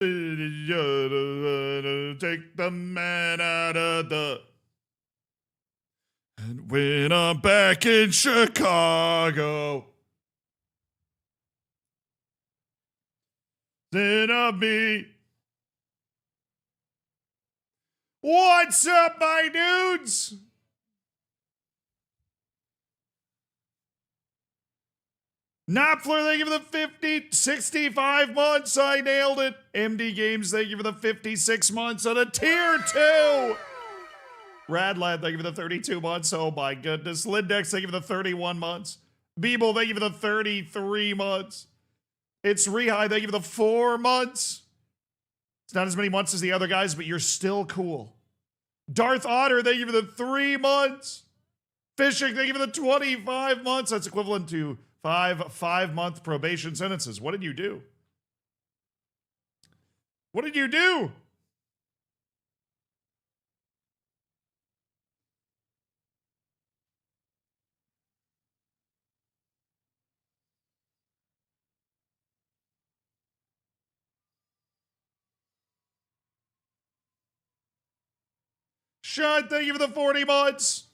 Take the man out of the... And when I'm back in Chicago, then I'll be... What's up, my dudes? Knopfler, thank you for the 65 months. I nailed it. MD Games, thank you for the 56 months on a tier 2. Radlad, thank you for the 32 months. Oh my goodness. Lindex, thank you for the 31 months. Beeble, thank you for the 33 months. It's Rehigh, thank you for the 4 months. It's not as many months as the other guys, but you're still cool. Darth Otter, thank you for the 3 months. Fishing, thank you for the 25 months. That's equivalent to 5-month probation sentences. What did you do? What did you do? Sean, thank you for the 40 months.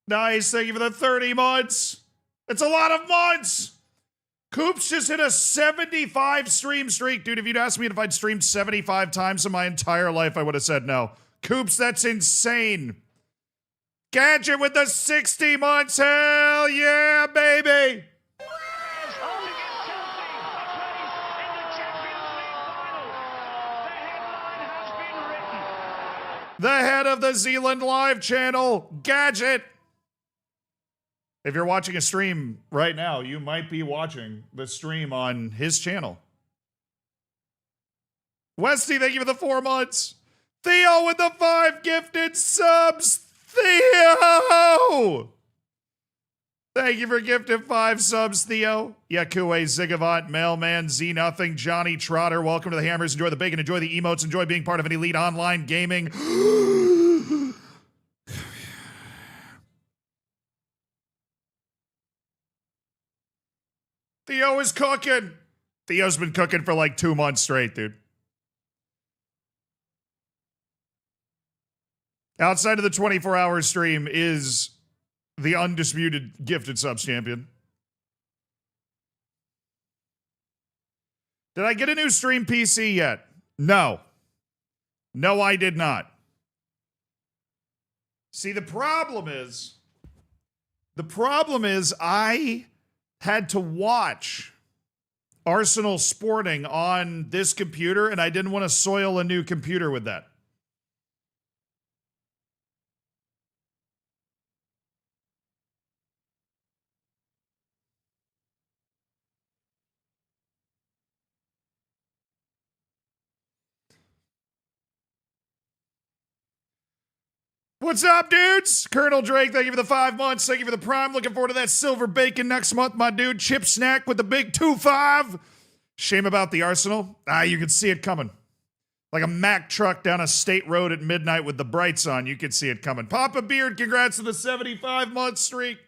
Nice, thank you for the 30 months. It's a lot of months. Coops just hit a 75 stream streak. Dude, if you'd asked me if I'd streamed 75 times in my entire life, I would have said no. Coops, that's insane. Gadget with the 60 months. Hell yeah, baby. The head of the Zealand Live channel, Gadget. If you're watching a stream right now, you might be watching the stream on his channel. Westy, thank you for the 4 months. Theo with the 5 gifted subs. Theo! Thank you for gifted 5 subs, Theo. Yakue, Zigavant, Mailman, Z Nothing, Johnny Trotter. Welcome to the Hammers. Enjoy the bacon, enjoy the emotes, enjoy being part of an elite online gaming. Theo is cooking. Theo's been cooking for like 2 months straight, dude. Outside of the 24-hour stream is the undisputed gifted subs champion. Did I get a new stream PC yet? No. No, I did not. See, the problem is I had to watch Arsenal Sporting on this computer, and I didn't want to soil a new computer with that. What's up, dudes? Colonel Drake, thank you for the 5 months. Thank you for the prime. Looking forward to that silver bacon next month, my dude. Chip Snack with the big 2-5. Shame about the Arsenal. You can see it coming. Like a Mack truck down a state road at midnight with the brights on. You can see it coming. Papa Beard, congrats to the 75-month streak.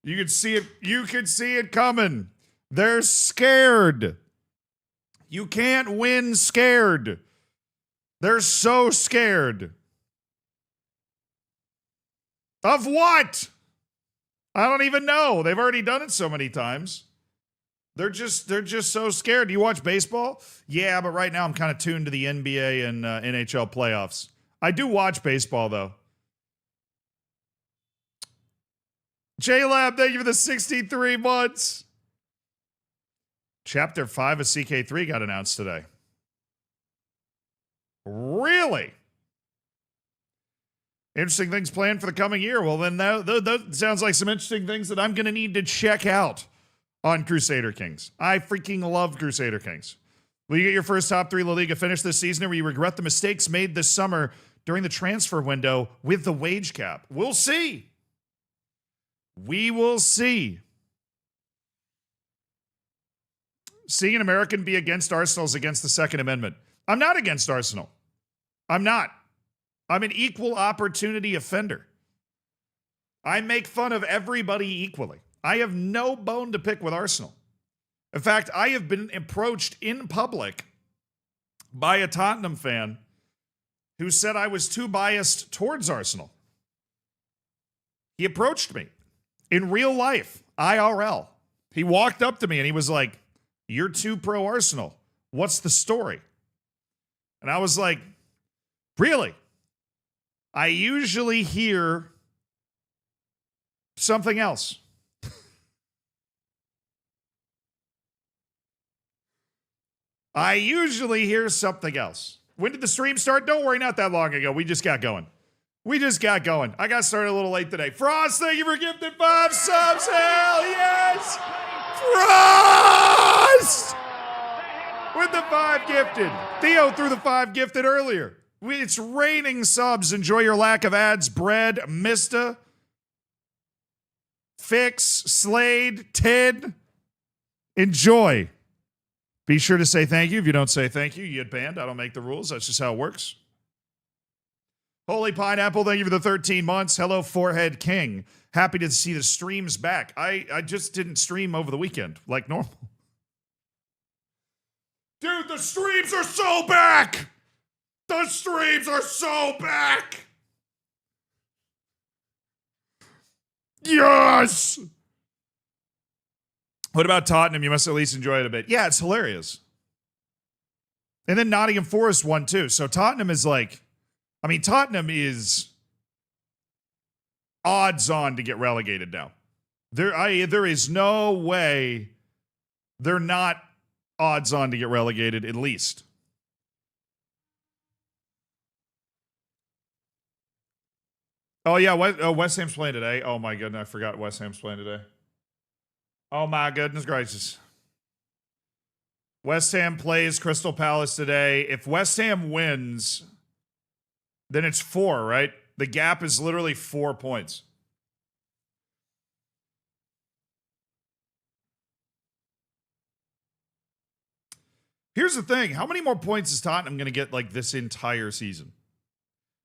You can see it. You can see it coming. They're scared. You can't win scared. They're so scared. Of what? I don't even know. They've already done it so many times. They're just so scared. Do you watch baseball? Yeah, but right now I'm kind of tuned to the NBA and NHL playoffs. I do watch baseball, though. J-Lab, thank you for the 63 months. Chapter 5 of CK3 got announced today. Really? Interesting things planned for the coming year. Well, then that sounds like some interesting things that I'm going to need to check out on Crusader Kings. I freaking love Crusader Kings. Will you get your first top 3 La Liga finish this season, or will you regret the mistakes made this summer during the transfer window with the wage cap? We'll see. We will see. Seeing an American be against Arsenal is against the Second Amendment. I'm not against Arsenal. I'm not. I'm an equal opportunity offender. I make fun of everybody equally. I have no bone to pick with Arsenal. In fact, I have been approached in public by a Tottenham fan who said I was too biased towards Arsenal. He approached me in real life, IRL. He walked up to me and he was like, "You're too pro Arsenal. What's the story?" And I was like, "Really? I usually hear something else." I usually hear something else. When did the stream start? Don't worry, not that long ago. We just got going. I got started a little late today. Frost, thank you for gifting 5 subs. Hell yes! Frost! With the 5 gifted. Theo threw the 5 gifted earlier. It's raining subs. Enjoy your lack of ads. Bread, Mista, Fix, Slade, Ted. Enjoy. Be sure to say thank you. If you don't say thank you, you get banned. I don't make the rules. That's just how it works. Holy Pineapple, thank you for the 13 months. Hello, Forehead King. Happy to see the streams back. I just didn't stream over the weekend like normal. Dude, the streams are so back! The streams are so back! Yes! What about Tottenham? You must at least enjoy it a bit. Yeah, it's hilarious. And then Nottingham Forest won too. So Tottenham is like, Tottenham is odds on to get relegated now. There is no way they're not odds on to get relegated, at least. Oh, yeah, West Ham's playing today. Oh, my goodness, I forgot West Ham's playing today. Oh, my goodness gracious. West Ham plays Crystal Palace today. If West Ham wins, then it's 4, right? The gap is literally 4 points. Here's the thing. How many more points is Tottenham going to get like this entire season?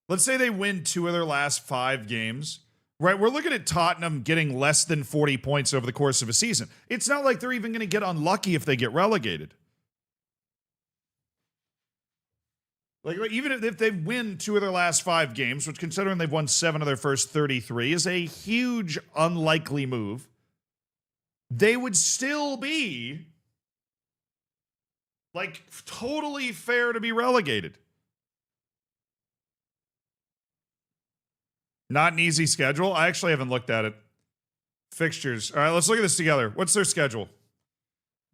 Let's say they win 2 of their last 5 games. Right, we're looking at Tottenham getting less than 40 points over the course of a season. It's not like they're even going to get unlucky if they get relegated. Like, even if they win 2 of their last 5 games, which considering they've won 7 of their first 33 is a huge unlikely move, they would still be like totally fair to be relegated. Not an easy schedule. I actually haven't looked at it. Fixtures. All right, let's look at this together. What's their schedule?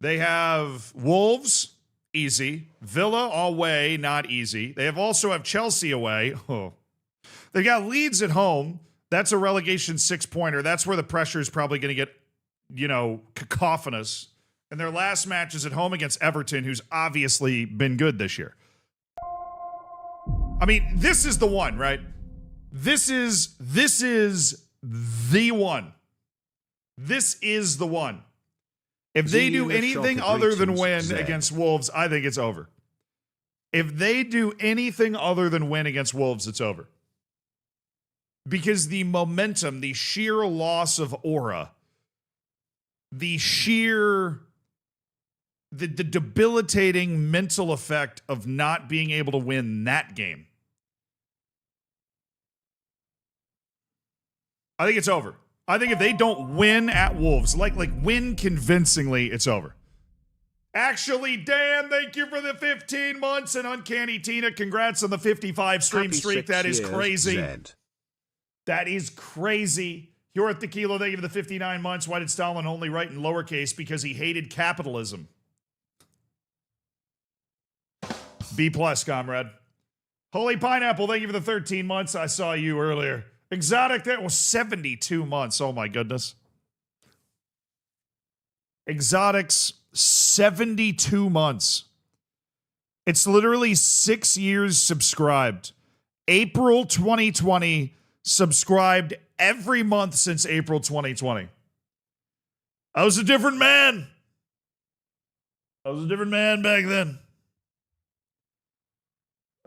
They have Wolves, easy. Villa away, not easy. They also have Chelsea away. Oh. They've got Leeds at home. That's a relegation 6-pointer. That's where the pressure is probably going to get, cacophonous. And their last match is at home against Everton, who's obviously been good this year. This is the one, right? This is the one. This is the one. If they do anything other than win against Wolves, I think it's over. If they do anything other than win against Wolves, it's over. Because the momentum, the sheer loss of aura, the debilitating mental effect of not being able to win that game, I think it's over. I think if they don't win at Wolves, like win convincingly, it's over. Actually, Dan, thank you for the 15 months. And Uncanny Tina, congrats on the 55 stream streak. That is crazy. That is crazy. You're at the kilo. Thank you for the 59 months. Why did Stalin only write in lowercase? Because he hated capitalism. B+, comrade. Holy Pineapple, thank you for the 13 months. I saw you earlier. Exotic, that was 72 months. Oh my goodness. Exotics, 72 months. It's literally 6 years subscribed. April 2020, subscribed every month since April 2020. I was a different man. I was a different man back then.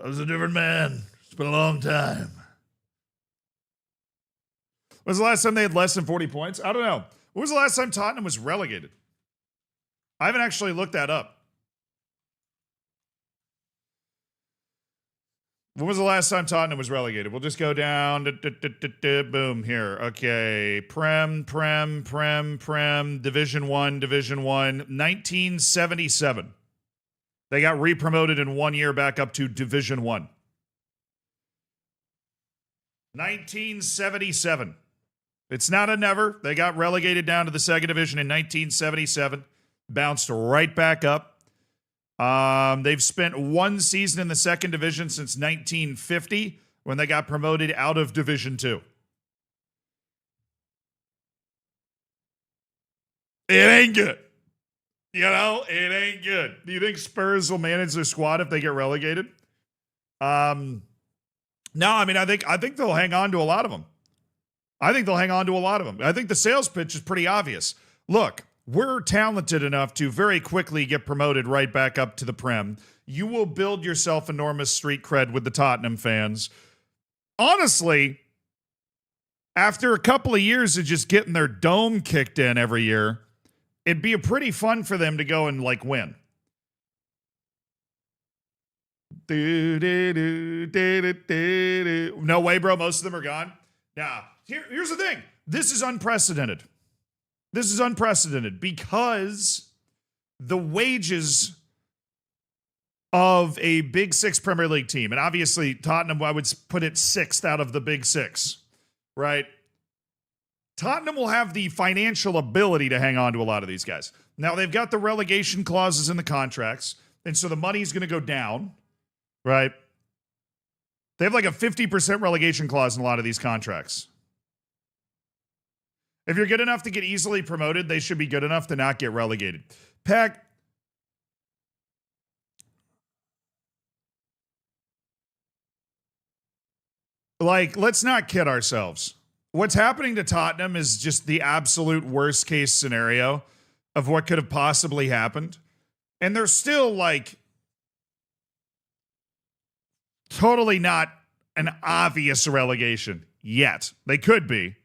I was a different man. It's been a long time. When was the last time they had less than 40 points? I don't know. When was the last time Tottenham was relegated? I haven't actually looked that up. When was the last time Tottenham was relegated? We'll just go down. Boom, here. Okay. Prem. Division 1. 1977. They got re-promoted in 1 year back up to Division 1. 1977. It's not a never. They got relegated down to the second division in 1977. Bounced right back up. They've spent one season in the second division since 1950 when they got promoted out of Division 2. It ain't good. You know, it ain't good. Do you think Spurs will manage their squad if they get relegated? No, I mean, I think they'll hang on to a lot of them. I think the sales pitch is pretty obvious. Look, we're talented enough to very quickly get promoted right back up to the Prem. You will build yourself enormous street cred with the Tottenham fans. Honestly, after a couple of years of just getting their dome kicked in every year, it'd be a pretty fun for them to go and like win. No way, bro. Most of them are gone. Now, here's the thing. This is unprecedented. This is unprecedented because the wages of a Big Six Premier League team, and obviously Tottenham, I would put it sixth out of the Big Six, right? Tottenham will have the financial ability to hang on to a lot of these guys. Now, they've got the relegation clauses in the contracts, and so the money's going to go down, right? They have like a 50% relegation clause in a lot of these contracts. If you're good enough to get easily promoted, they should be good enough to not get relegated. Pack. Like, let's not kid ourselves. What's happening to Tottenham is just the absolute worst case scenario of what could have possibly happened. And they're still like totally not an obvious relegation yet. They could be.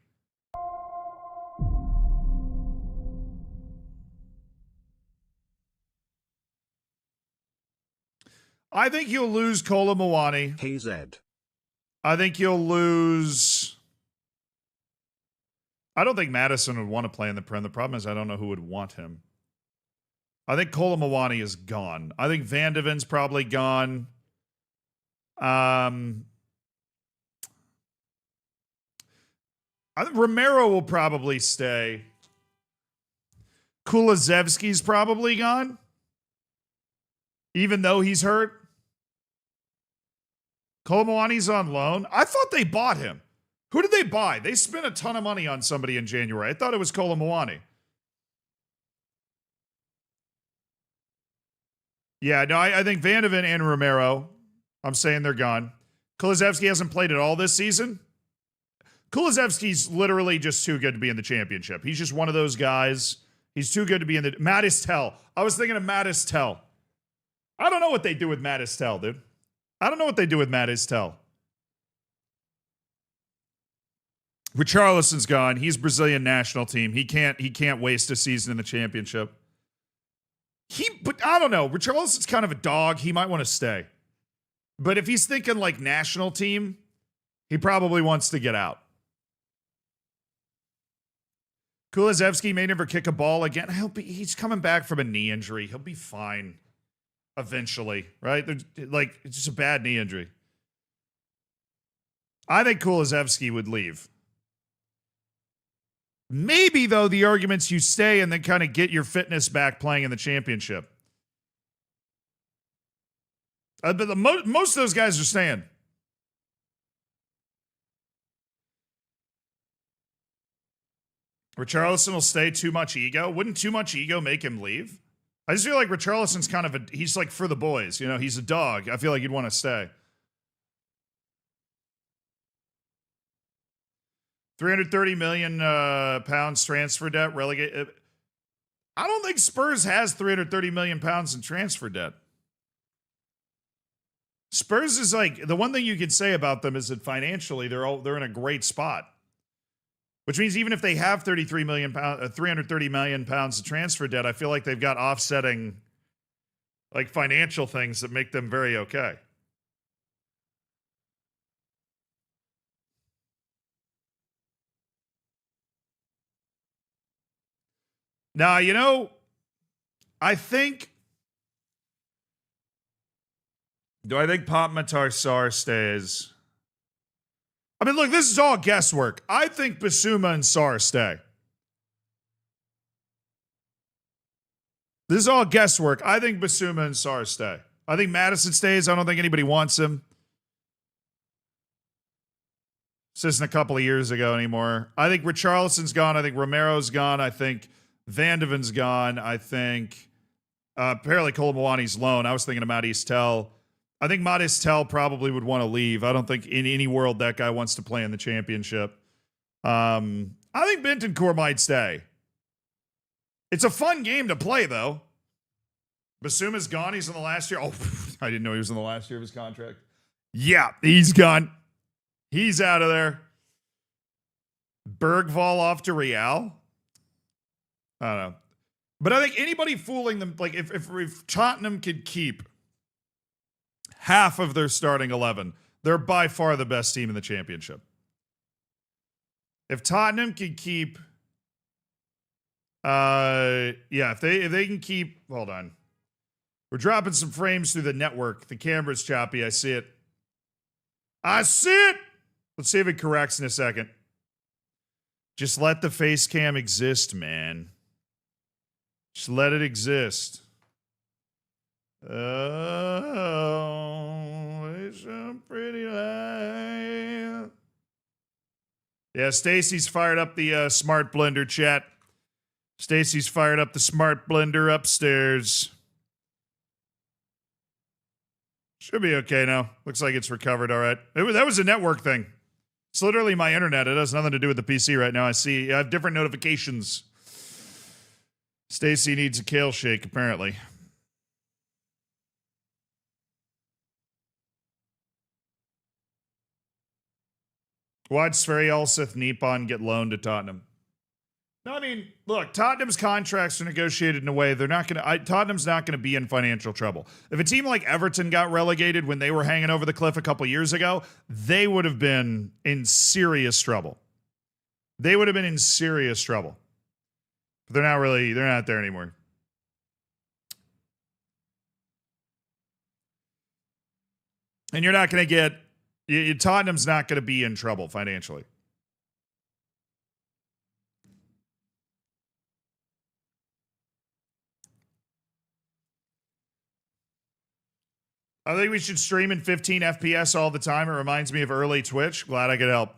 I think you'll lose Kolo Muani. Hey, Zed. I think you'll lose. I don't think Madison would want to play in the Prem. The problem is I don't know who would want him. I think Kolo Muani is gone. I think Van de Ven's probably gone. I think Romero will probably stay. Kulusevski's probably gone, even though he's hurt. Kolo Muani's on loan. I thought they bought him. Who did they buy? They spent a ton of money on somebody in January. I thought it was Kolo Muani. Yeah, no, I think Van de Ven and Romero, I'm saying they're gone. Kulusevski hasn't played at all this season. Kulusevski's literally just too good to be in the championship. He's just one of those guys. He's too good to be in the... Mattis-Tell. I was thinking of Mattis-Tell. I don't know what they do with Mattis-Tell, dude. I don't know what they do with Mattis-Tell. Richarlison's gone. He's Brazilian national team. He can't waste a season in the championship. But I don't know. Richarlison's kind of a dog. He might want to stay. But if he's thinking like national team, he probably wants to get out. Kulusevski may never kick a ball again. He's coming back from a knee injury. He'll be fine eventually, right? Like, it's just a bad knee injury. I think Kulusevski would leave. Maybe, though, the argument's you stay and then kind of get your fitness back playing in the championship. But most of those guys are staying. Richarlison will stay. Too much ego. Wouldn't too much ego make him leave? I just feel like Richarlison's kind of he's like for the boys. You know, he's a dog. I feel like he'd want to stay. 330 million pounds transfer debt, relegate. I don't think Spurs has 330 million pounds in transfer debt. Spurs is like, the one thing you could say about them is that financially they're in a great spot. Which means even if they have 330 million pounds of transfer debt, I feel like they've got offsetting, like, financial things that make them very okay. Now, I think. Do I think Pop Matar Sarr stays? I mean, look, this is all guesswork. I think Basuma and Sarr stay. This is all guesswork. I think Basuma and Sarr stay. I think Madison stays. I don't think anybody wants him. This isn't a couple of years ago anymore. I think Richarlison's gone. I think Romero's gone. I think Vandeven's gone. I think apparently Kolomowani's loan. I was thinking of Matt Eastel. I think Matt Eastel probably would want to leave. I don't think in any world that guy wants to play in the championship. I think Bentancur might stay. It's a fun game to play, though. Basuma's gone. He's in the last year. Oh, I didn't know he was in the last year of his contract. Yeah, he's gone. He's out of there. Bergvall off to Real. I don't know. But I think anybody fooling them, like if Tottenham could keep half of their starting 11, they're by far the best team in the championship. If Tottenham could keep, if they can keep, hold on. We're dropping some frames through the network. The camera's choppy. I see it. I see it. Let's see if it corrects in a second. Just let the face cam exist, man. Just let it exist. Oh, it's a pretty life. Yeah, Stacy's fired up the smart blender chat. Stacy's fired up the smart blender upstairs. Should be okay now. Looks like it's recovered all right. That was a network thing. It's literally my internet. It has nothing to do with the PC right now. I have different notifications. Stacy needs a kale shake, apparently. Why'd Sverre Alseth Nippon get loaned to Tottenham? No, I mean, look, Tottenham's contracts are negotiated in a way Tottenham's not going to be in financial trouble. If a team like Everton got relegated when they were hanging over the cliff a couple years ago, they would have been in serious trouble. They would have been in serious trouble. But they're not there anymore. And you're not going to get, Tottenham's not going to be in trouble financially. I think we should stream in 15 FPS all the time. It reminds me of early Twitch. Glad I could help.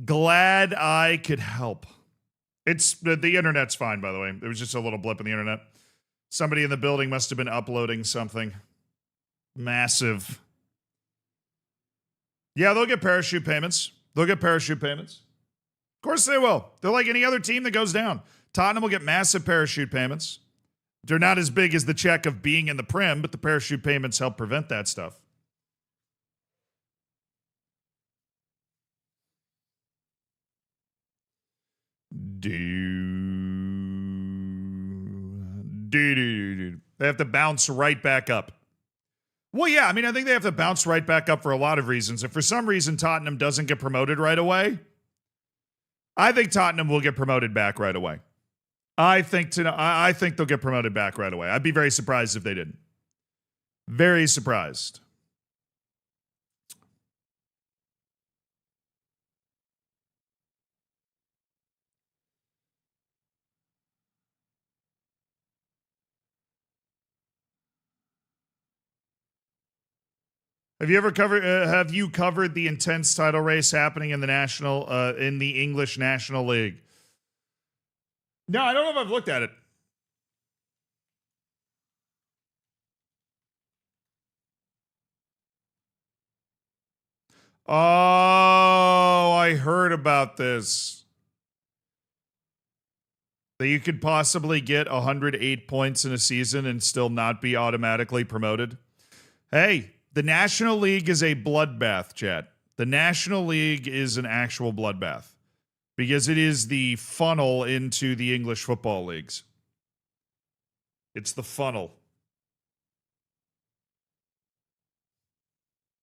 Glad I could help. It's the internet's fine, by the way. There was just a little blip in the internet. Somebody in the building must have been uploading something massive. Yeah, they'll get parachute payments. Of course they will. They're like any other team that goes down. Tottenham will get massive parachute payments. They're not as big as the check of being in the Prem, but the parachute payments help prevent that stuff. They have to bounce right back up. Well, yeah, I mean, I think they have to bounce right back up for a lot of reasons. If for some reason Tottenham doesn't get promoted right away, I think Tottenham will get promoted back right away. I think they'll get promoted back right away. I'd be very surprised if they didn't. Very surprised. Have you covered the intense title race happening in the English National League? No, I don't know if I've looked at it. Oh, I heard about this. That you could possibly get 108 points in a season and still not be automatically promoted. Hey, the National League is a bloodbath, chat. The National League is an actual bloodbath. Because it is the funnel into the English football leagues. It's the funnel.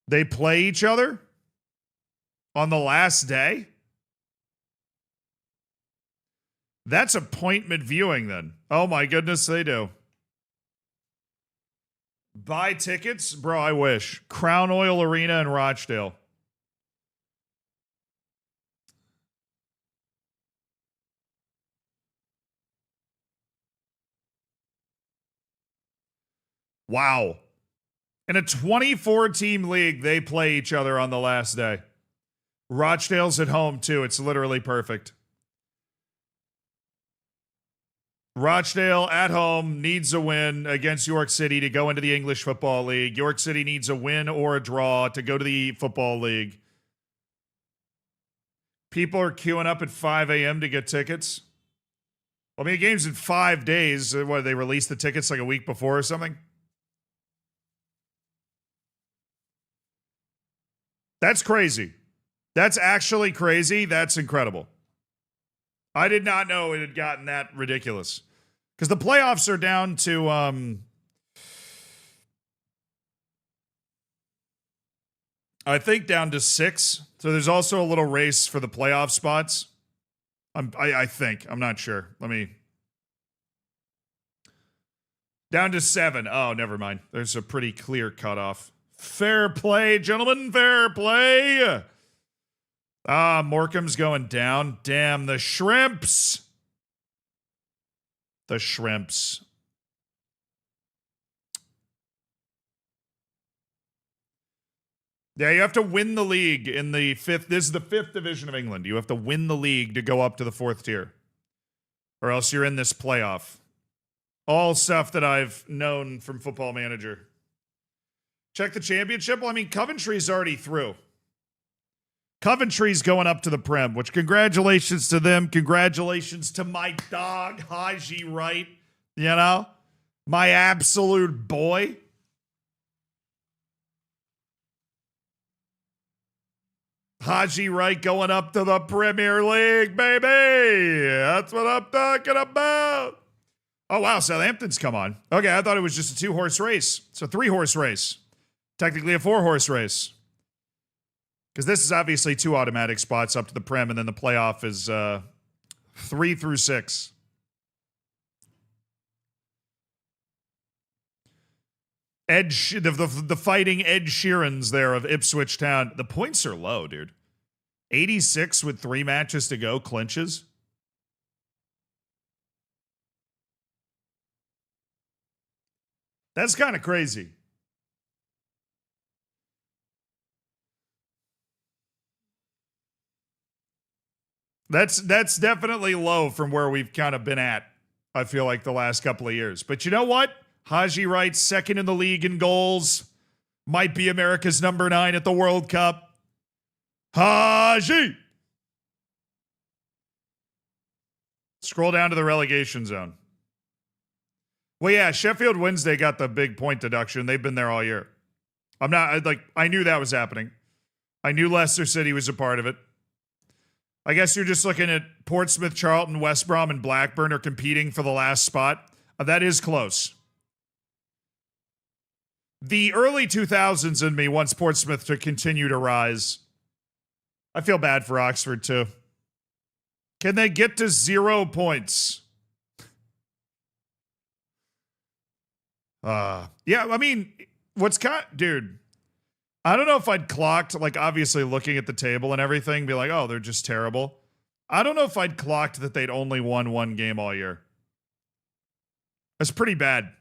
They play each other on the last day? That's appointment viewing then. Oh my goodness, they do. Buy tickets? Bro, I wish. Crown Oil Arena in Rochdale. Wow. In a 24-team league, they play each other on the last day. Rochdale's at home, too. It's literally perfect. Rochdale at home needs a win against York City to go into the English Football League. York City needs a win or a draw to go to the Football League. People are queuing up at 5 a.m. to get tickets. I mean, the game's in 5 days. What, they released the tickets like a week before or something? That's crazy. That's actually crazy. That's incredible. I did not know it had gotten that ridiculous. Because the playoffs are down to I think down to 6. So there's also a little race for the playoff spots. I think. I'm not sure. Let me. Down to 7. Oh, never mind. There's a pretty clear cutoff. Fair play, gentlemen. Fair play. Morecambe's going down. Damn, the Shrimps. The Shrimps. Yeah, you have to win the league in the 5th. This is the 5th division of England. You have to win the league to go up to the 4th tier. Or else you're in this playoff. All stuff that I've known from Football Manager. Check the championship. Well, I mean, Coventry's already through. Coventry's going up to the Prem, which congratulations to them. Congratulations to my dog, Haji Wright. You know? My absolute boy. Haji Wright going up to the Premier League, baby. That's what I'm talking about. Oh, wow. Southampton's come on. Okay, I thought it was just a 2-horse race. It's a 3-horse race. Technically a 4-horse race. Because this is obviously 2 automatic spots up to the Prem, and then the playoff is 3 through 6. The fighting Ed Sheerans there of Ipswich Town. The points are low, dude. 86 with 3 matches to go, clinches. That's kind of crazy. That's definitely low from where we've kind of been at, I feel like, the last couple of years. But you know what? Haji Wright, 2nd in the league in goals. Might be America's number 9 at the World Cup. Haji! Scroll down to the relegation zone. Well, yeah, Sheffield Wednesday got the big point deduction. They've been there all year. I knew that was happening. I knew Leicester City was a part of it. I guess you're just looking at Portsmouth, Charlton, West Brom, and Blackburn are competing for the last spot. That is close. The early 2000s in me wants Portsmouth to continue to rise. I feel bad for Oxford, too. Can they get to 0 points? Yeah, I mean, dude, I don't know if I'd clocked, like, obviously looking at the table and everything, be like, oh, they're just terrible. I don't know if I'd clocked that they'd only won 1 game all year. That's pretty bad.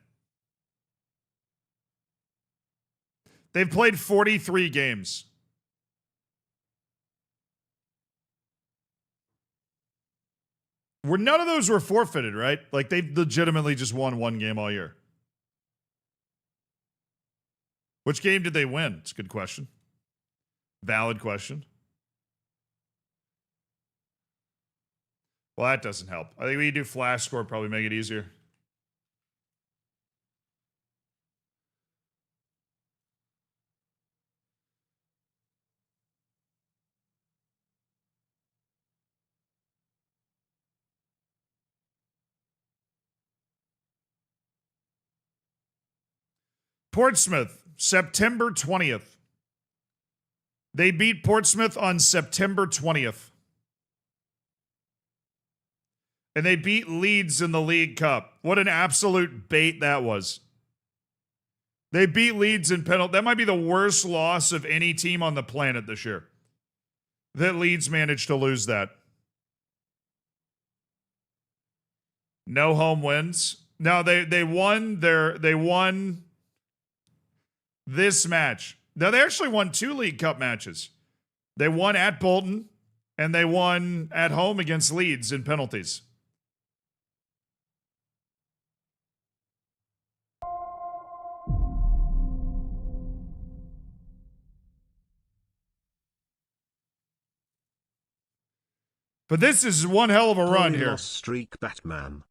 They've played 43 games. None of those were forfeited, right? Like, they've legitimately just won 1 game all year. Which game did they win? It's a good question. Valid question. Well, that doesn't help. I think we do flash score, probably make it easier. Portsmouth, September 20th. They beat Portsmouth on September 20th. And they beat Leeds in the League Cup. What an absolute bait that was. They beat Leeds in penalty. That might be the worst loss of any team on the planet this year. That Leeds managed to lose that. No home wins. No, they won this match. No, they actually won 2 League Cup matches. They won at Bolton and they won at home against Leeds in penalties. But this is one hell of a run here. Streak Batman.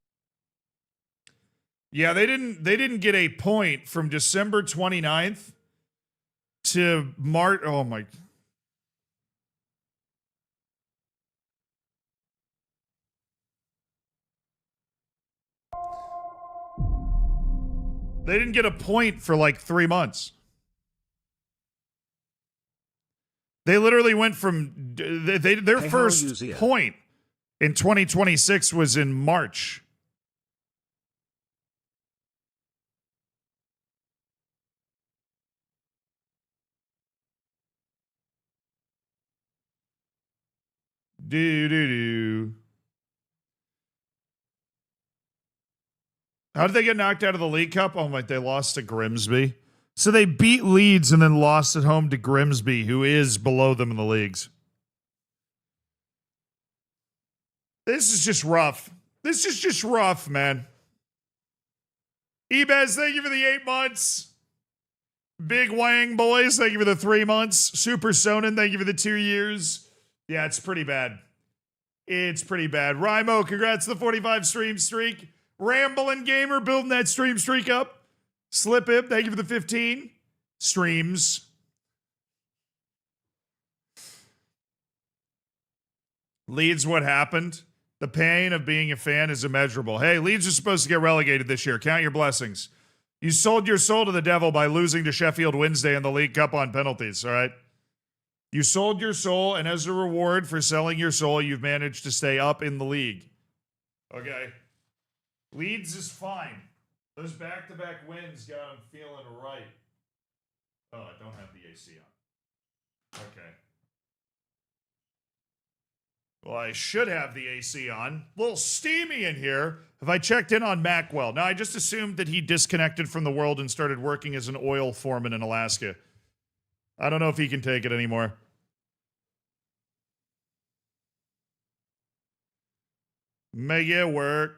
Yeah, they didn't get a point from December 29th to March. Oh my. They didn't get a point for like 3 months. They literally went from their first point in 2026 was in March. How did they get knocked out of the League Cup? Oh my, they lost to Grimsby. So they beat Leeds and then lost at home to Grimsby, who is below them in the leagues. This is just rough. This is just rough, man. Ebez, thank you for the 8 months. Big Wang Boys, thank you for the 3 months. Super Sonin, thank you for the 2 years. Yeah, it's pretty bad. It's pretty bad. Rymo, congrats to the 45 stream streak. Ramblin' Gamer building that stream streak up. Slip Hip, thank you for the 15 streams. Leeds, what happened? The pain of being a fan is immeasurable. Hey, Leeds are supposed to get relegated this year. Count your blessings. You sold your soul to the devil by losing to Sheffield Wednesday in the League Cup on penalties, all right? You sold your soul, and as a reward for selling your soul, you've managed to stay up in the league. Okay? Leeds is fine. Those back-to-back wins got him feeling right. Oh, I don't have the AC on. Okay. Well, I should have the AC on. A little steamy in here. Have I checked in on Macwell? No, I just assumed that he disconnected from the world and started working as an oil foreman in Alaska. I don't know if he can take it anymore. Make it work.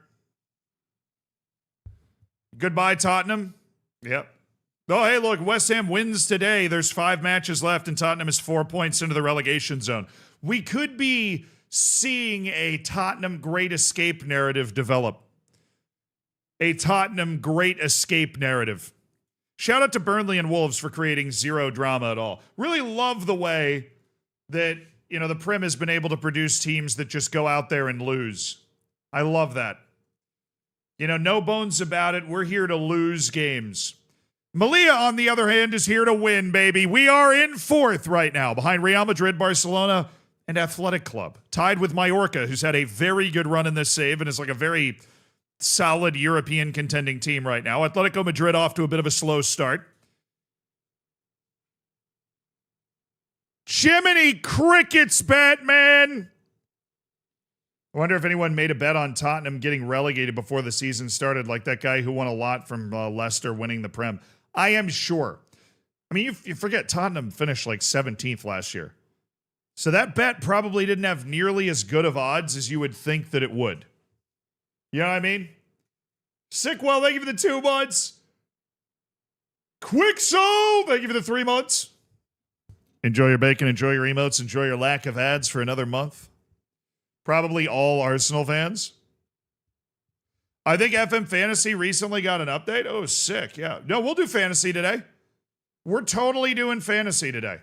Goodbye, Tottenham. Yep. Oh, hey, look, West Ham wins today. There's 5 matches left, and Tottenham is 4 points into the relegation zone. We could be seeing a Tottenham Great Escape narrative develop. A Tottenham Great Escape narrative. Shout out to Burnley and Wolves for creating zero drama at all. Really love the way that, you know, the Prem has been able to produce teams that just go out there and lose. I love that. You know, no bones about it. We're here to lose games. Malia, on the other hand, is here to win, baby. We are in 4th right now, behind Real Madrid, Barcelona, and Athletic Club. Tied with Mallorca, who's had a very good run in this save and is like a very solid European contending team right now. Atletico Madrid off to a bit of a slow start. Jiminy Crickets, Batman! I wonder if anyone made a bet on Tottenham getting relegated before the season started, like that guy who won a lot from Leicester winning the Prem. I am sure. I mean, you forget Tottenham finished like 17th last year. So that bet probably didn't have nearly as good of odds as you would think that it would. You know what I mean? Sickwell, thank you for the 2 months. Quicksoul, thank you for the 3 months. Enjoy your bacon, enjoy your emotes, enjoy your lack of ads for another month. Probably all Arsenal fans. I think FM Fantasy recently got an update. Oh, sick. Yeah. No, we'll do fantasy today. We're totally doing fantasy today.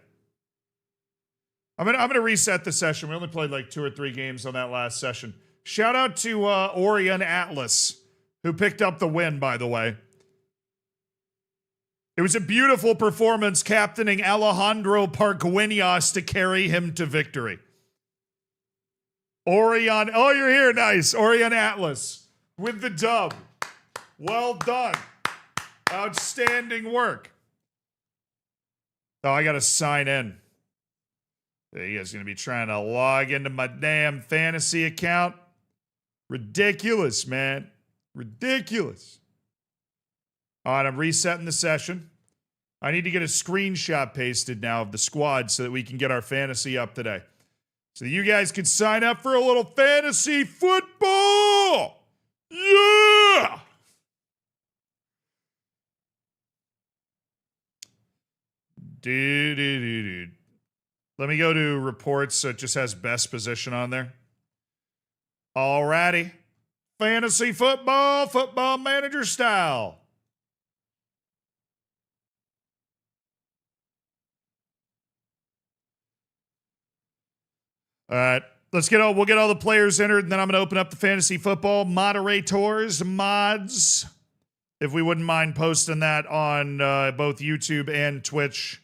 I'm gonna reset the session. We only played like 2 or 3 games on that last session. Shout out to Orion Atlas, who picked up the win, by the way. It was a beautiful performance captaining Alejandro Pargueñas to carry him to victory. Orion. Oh, you're here. Nice. Orion Atlas with the dub. Well done. Outstanding work. Oh, I got to sign in. You guys going to be trying to log into my damn fantasy account? Ridiculous, man. Ridiculous. All right, I'm resetting the session. I need to get a screenshot pasted now of the squad so that we can get our fantasy up today. So you guys can sign up for a little fantasy football. Yeah! Dude. Let me go to reports so it just has best position on there. Alrighty. Fantasy football, football manager style. All right. We'll get all the players entered, and then I'm going to open up the fantasy football moderators, mods. If we wouldn't mind posting that on both YouTube and Twitch.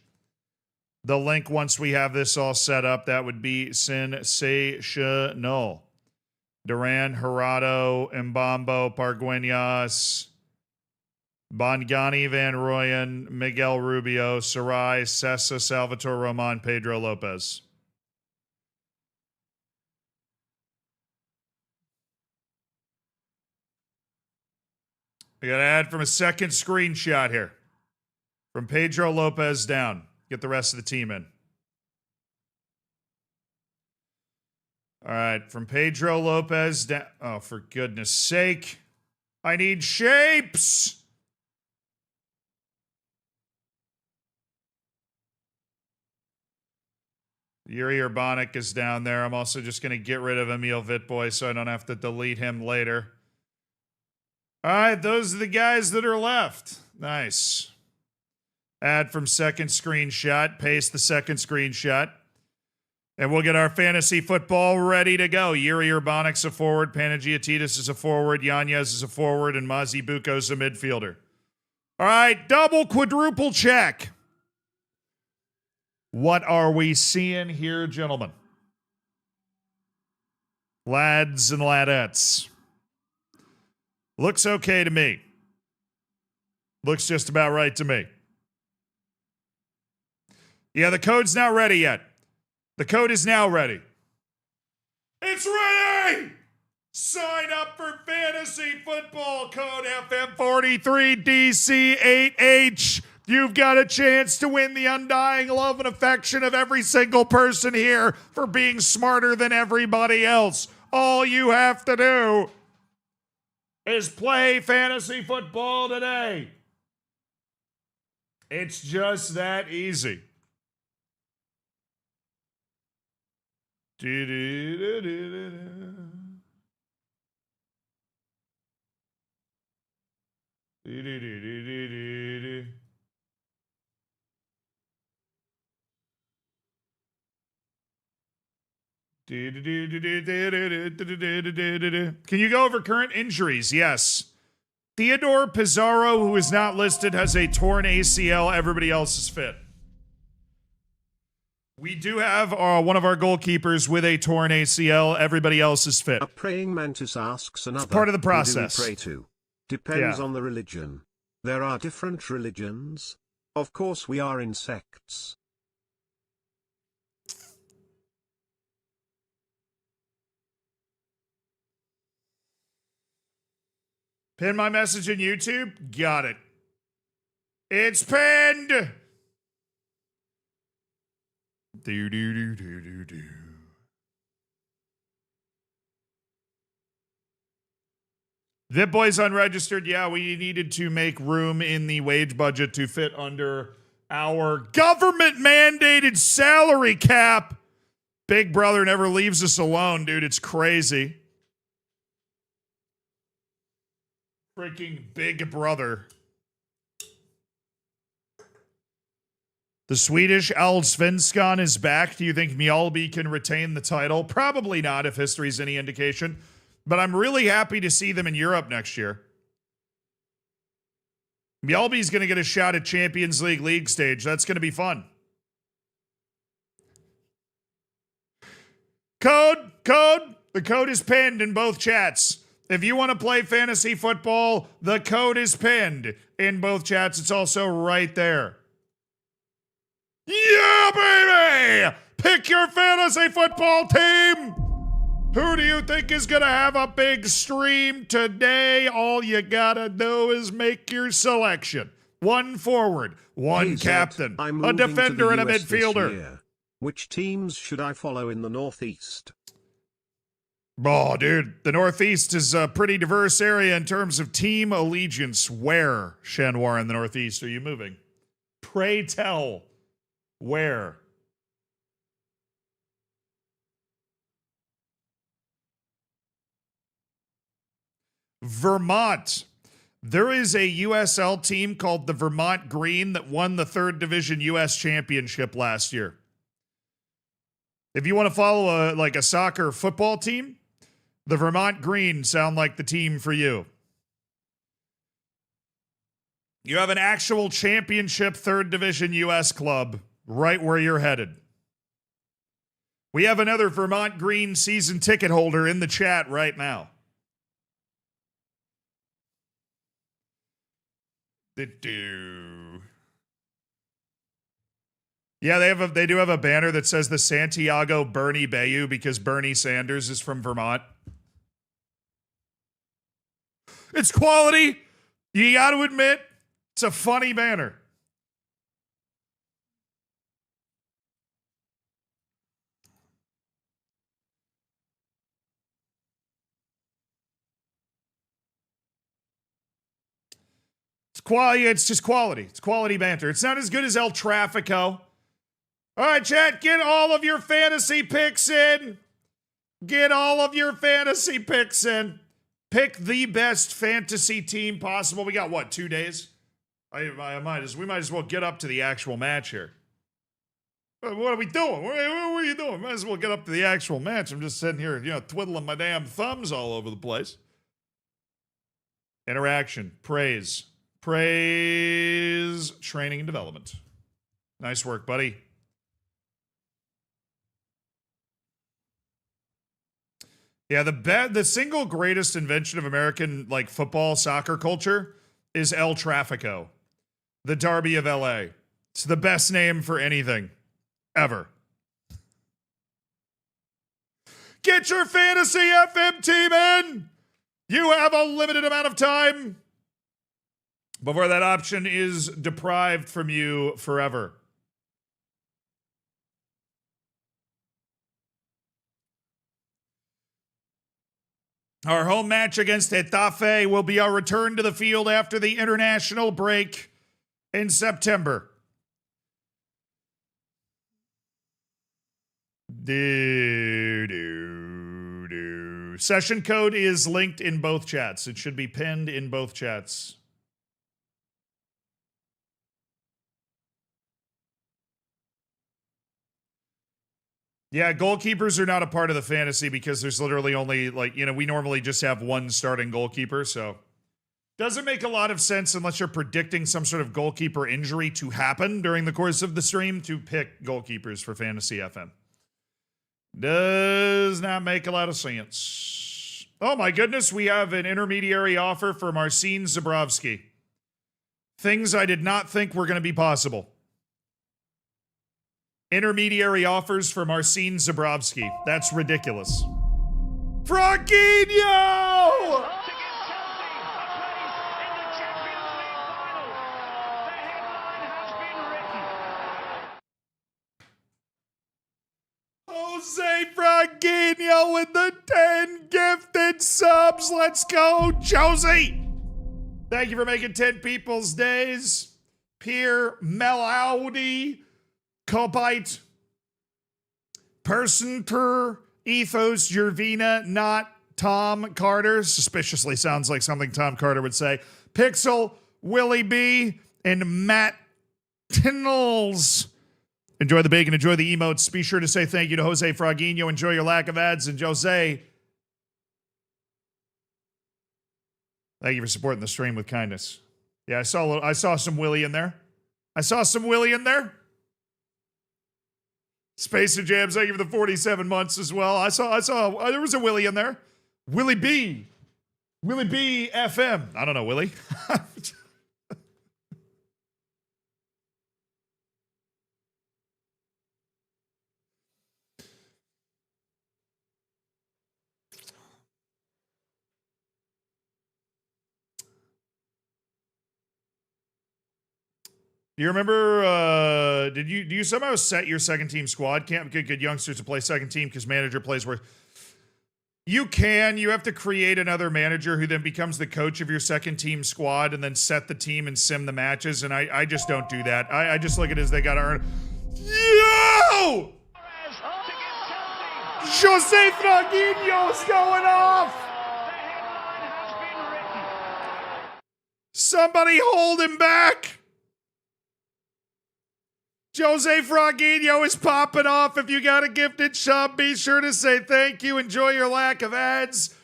The link, once we have this all set up, that would be sensational. Duran, Gerardo, Mbambo, Pargueñas, Bongani, Van Rooyen, Miguel Rubio, Sarai, Sessa, Salvatore Roman, Pedro Lopez. I got to add from a second screenshot here. From Pedro Lopez down. Get the rest of the team in. All right, from Pedro Lopez down. Oh, for goodness sake. I need shapes. Yuri Urbanic is down there. I'm also just going to get rid of Emil Vitboy so I don't have to delete him later. All right, those are the guys that are left. Nice. Add from second screenshot. Paste the second screenshot. And we'll get our fantasy football ready to go. Yuri Urbanic's a forward. Panagiotidis is a forward. Yanez is a forward. And Mazi Buko's a midfielder. All right, double, quadruple check. What are we seeing here, gentlemen? Lads and ladettes. Looks okay to me. Looks just about right to me. Yeah, the code's not ready yet. The code is now ready. It's ready! Sign up for fantasy football. Code FM43DC8H. You've got a chance to win the undying love and affection of every single person here for being smarter than everybody else. All you have to do is play fantasy football today. It's just that easy. Can you go over current injuries? Yes. Theodore Pizarro, who is not listed, has a torn ACL. Everybody else is fit. We do have one of our goalkeepers with a torn ACL. Everybody else is fit. A praying mantis asks another. It's part of the process. Who do we pray to? Depends on the religion. There are different religions. Of course we are in sects. Pin my message in YouTube? Got it. It's pinned! Do. Vitboy's unregistered. Yeah, we needed to make room in the wage budget to fit under our government-mandated salary cap. Big Brother never leaves us alone, dude. It's crazy. Freaking Big Brother. The Swedish Allsvenskan is back. Do you think Mjällby can retain the title? Probably not, if history's any indication. But I'm really happy to see them in Europe next year. Mjällby's going to get a shot at Champions League stage. That's going to be fun. Code. The code is pinned in both chats. If you want to play fantasy football, the code is pinned in both chats. It's also right there. Yeah, baby! Pick your fantasy football team! Who do you think is going to have a big stream today? All you gotta do is make your selection. One forward, one captain, a defender, and a midfielder. Which teams should I follow in the Northeast? Oh, dude, the Northeast is a pretty diverse area in terms of team allegiance. Where, Shanwar, in the Northeast, are you moving? Pray tell, where? Vermont. There is a USL team called the Vermont Green that won the 3rd Division US Championship last year. If you want to follow a soccer football team, the Vermont Green sound like the team for you. You have an actual championship 3rd Division US club right where you're headed. We have another Vermont Green season ticket holder in the chat right now. Yeah, they do have a banner that says the Santiago Bernie Bayou because Bernie Sanders is from Vermont. It's quality. You got to admit, it's a funny banner. It's quality. It's just quality. It's quality banter. It's not as good as El Trafico. All right, chat, get all of your fantasy picks in. Get all of your fantasy picks in. Pick the best fantasy team possible. We got, what, 2 days? We might as well get up to the actual match here. What are we doing? What are you doing? Might as well get up to the actual match. I'm just sitting here, twiddling my damn thumbs all over the place. Interaction. Praise. Praise. Training and development. Nice work, buddy. Yeah, the single greatest invention of American football soccer culture is El Trafico, the Derby of LA. It's the best name for anything ever. Get your fantasy FM team in. You have a limited amount of time before that option is deprived from you forever. Our home match against Getafe will be our return to the field after the international break in September. Session code is linked in both chats. It should be pinned in both chats. Yeah, goalkeepers are not a part of the fantasy because there's literally only, we normally just have one starting goalkeeper, so doesn't make a lot of sense unless you're predicting some sort of goalkeeper injury to happen during the course of the stream to pick goalkeepers for Fantasy FM. Does not make a lot of sense. Oh my goodness, we have an intermediary offer for Marcin Zabrowski. Things I did not think were going to be possible. Intermediary offers for Marcin Zabrowski. That's ridiculous. Franquinho! Jose Franquinho with the 10 gifted subs. Let's go, Josie. Thank you for making 10 people's days. Pierre Melaudi. Cobite, Person Per, Ethos, Jervina, not Tom Carter. Suspiciously sounds like something Tom Carter would say. Pixel, Willie B, and Matt Tinnels. Enjoy the bacon, enjoy the emotes. Be sure to say thank you to Jose Fraguinho. Enjoy your lack of ads. And Jose, thank you for supporting the stream with kindness. Yeah, I saw some Willie in there. Spacer Jams, thank you for the 47 months as well. I saw, there was a Willie in there. Willie B FM. I don't know, Willie. Do you remember, do you somehow set your second team squad? Can't get good youngsters to play second team because manager plays where you have to create another manager who then becomes the coach of your second team squad and then set the team and sim the matches. And I just don't do that. I just look at it as they got to earn. Yo! Jose Fraguinho's going off! Somebody hold him back! Jose Fraguinho is popping off. If you got a gifted sub, be sure to say thank you. Enjoy your lack of ads.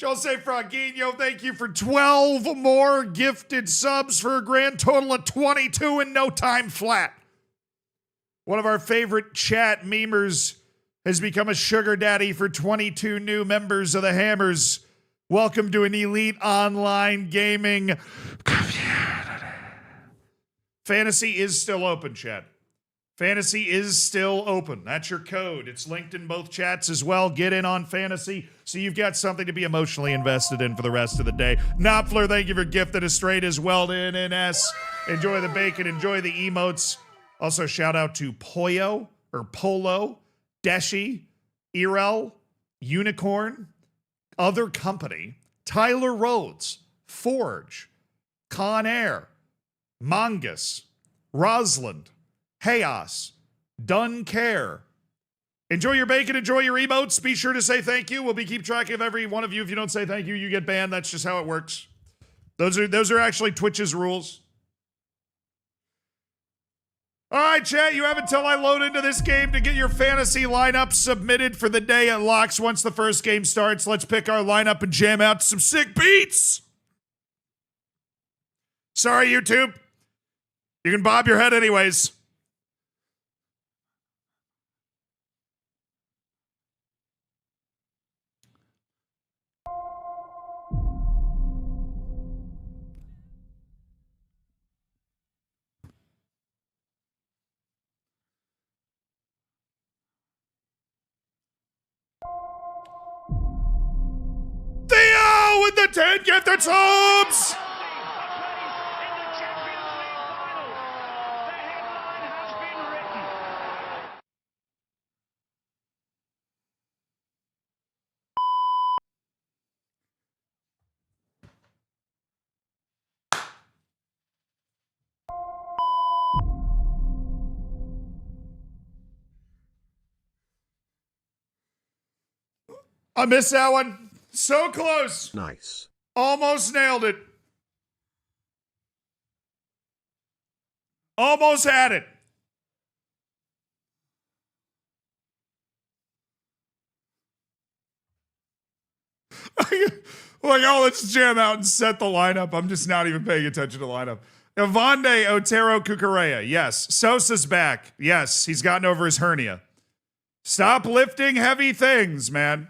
Jose Fraguinho, thank you for 12 more gifted subs for a grand total of 22 in no time flat. One of our favorite chat memers has become a sugar daddy for 22 new members of the Hammers. Welcome to an elite online gaming community. Fantasy is still open, chat. Fantasy is still open. That's your code. It's linked in both chats as well. Get in on Fantasy so you've got something to be emotionally invested in for the rest of the day. Knopfler, thank you for gifting us straight as well to NNS. Enjoy the bacon. Enjoy the emotes. Also, shout out to Poyo, or Polo, Deshi, Irel, Unicorn, Other Company, Tyler Rhodes, Forge, Con Air, Mongus, Rosalind, Chaos, Done Care. Enjoy your bacon, enjoy your emotes. Be sure to say thank you. We'll be keep track of every one of you. If you don't say thank you, you get banned. That's just how it works. Those are actually Twitch's rules. All right, chat, you have until I load into this game to get your fantasy lineup submitted for the day it locks. Once the first game starts, let's pick our lineup and jam out some sick beats. Sorry, YouTube. You can bob your head anyways. Theo with the 10 gifted subs! I missed that one. So close. Nice. Almost nailed it. Almost had it. Like, oh, let's jam out and set the lineup. I'm just not even paying attention to the lineup. Evande Otero Cucurella. Yes. Sosa's back. Yes. He's gotten over his hernia. Stop lifting heavy things, man.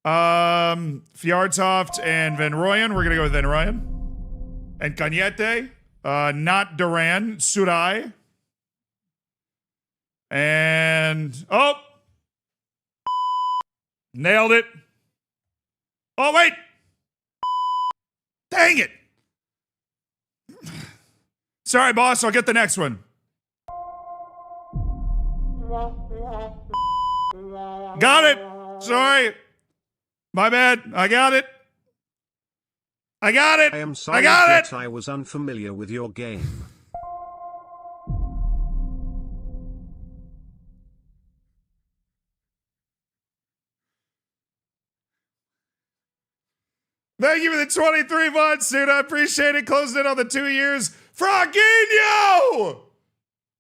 Fjordtoft and Van Rooyen. We're going to go with Van Rooyen. And Cañete. Not Duran. Surai. And... oh! Nailed it. Oh, wait! Dang it! Sorry, boss. I'll get the next one. Got it. Sorry. My bad. I got it. I got it. I am sorry that I was unfamiliar with your game. Thank you for the 23 months, dude. I appreciate it. Closing in on the 2 years. Fraguinho!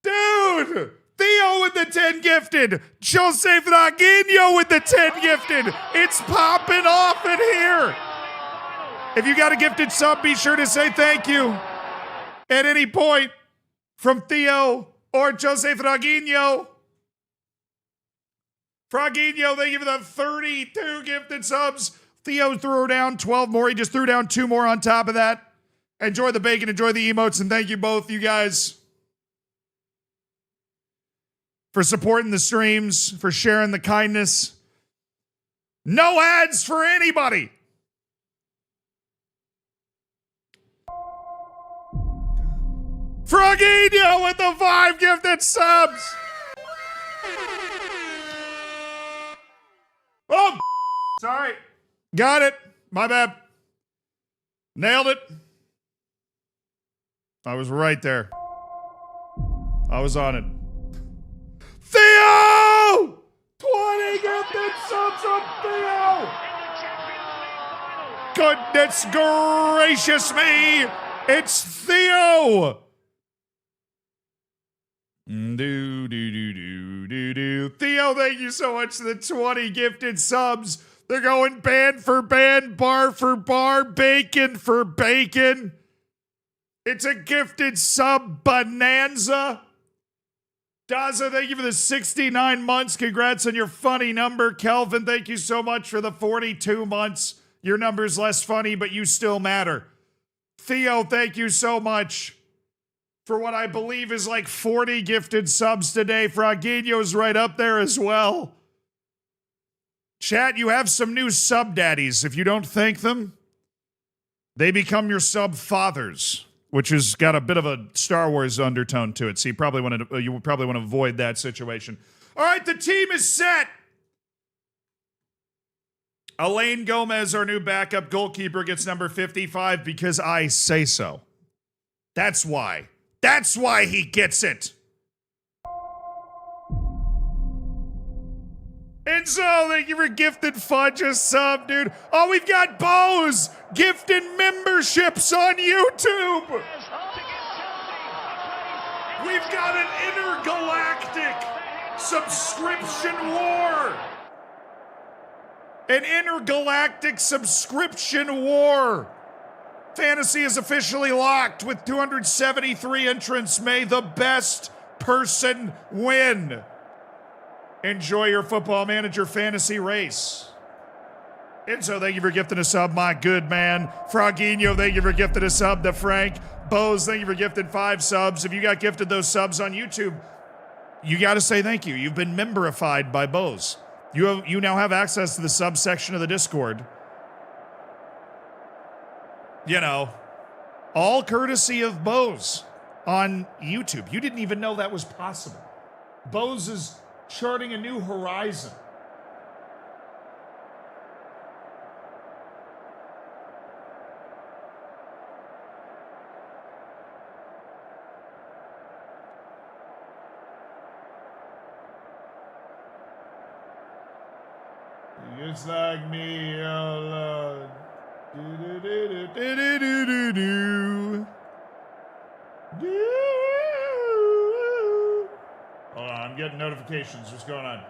Dude! Theo with the 10 gifted. Jose Fraguinho with the 10 gifted. It's popping off in here. If you got a gifted sub, be sure to say thank you at any point from Theo or Jose Fraguinho. Frogino, thank you for the 32 gifted subs. Theo threw down 12 more. He just threw down 2 more on top of that. Enjoy the bacon, enjoy the emotes, and thank you both, you guys, for supporting the streams, for sharing the kindness. No ads for anybody. Frogino with the 5 gifted subs. Oh, sorry. Got it. My bad. Nailed it. I was right there. I was on it. Theo! 20 gifted subs on Theo! Goodness gracious me! It's Theo! Theo, thank you so much for the 20 gifted subs. They're going band for band, bar for bar, bacon for bacon. It's a gifted sub bonanza. Daza, thank you for the 69 months. Congrats on your funny number. Kelvin, thank you so much for the 42 months. Your number's less funny, but you still matter. Theo, thank you so much for what I believe is like 40 gifted subs today. Frogino's right up there as well. Chat, you have some new sub daddies. If you don't thank them, they become your sub fathers, which has got a bit of a Star Wars undertone to it. So you would probably want to avoid that situation. All right, the team is set. Elaine Gomez, our new backup goalkeeper, gets number 55 because I say so. That's why. That's why he gets it. And so, thank you for gifted fudge a sub, dude. Oh, we've got Bose gifted memberships on YouTube. We've got an intergalactic subscription war. An intergalactic subscription war. Fantasy is officially locked with 273 entrants. May the best person win. Enjoy your Football Manager fantasy race. Enzo, thank you for gifting a sub, my good man. Frogino, thank you for gifting a sub to Frank. Bose, thank you for gifting 5 subs. If you got gifted those subs on YouTube, you got to say thank you. You've been memberified by Bose. You now have access to the subsection of the Discord. You know, all courtesy of Bose on YouTube. You didn't even know that was possible. Bose is charting a new horizon. It's like me, oh Lord. Hold on, I'm getting notifications. What's going on?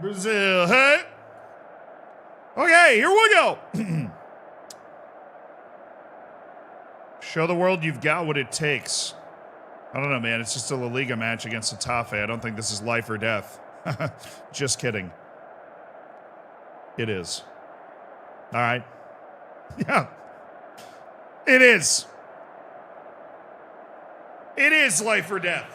Brazil, hey? Okay, here we go. Show the world you've got what it takes. I don't know, man. It's just a La Liga match against Getafe. I don't think this is life or death. Just kidding. It is. All right. Yeah. It is. It is life or death.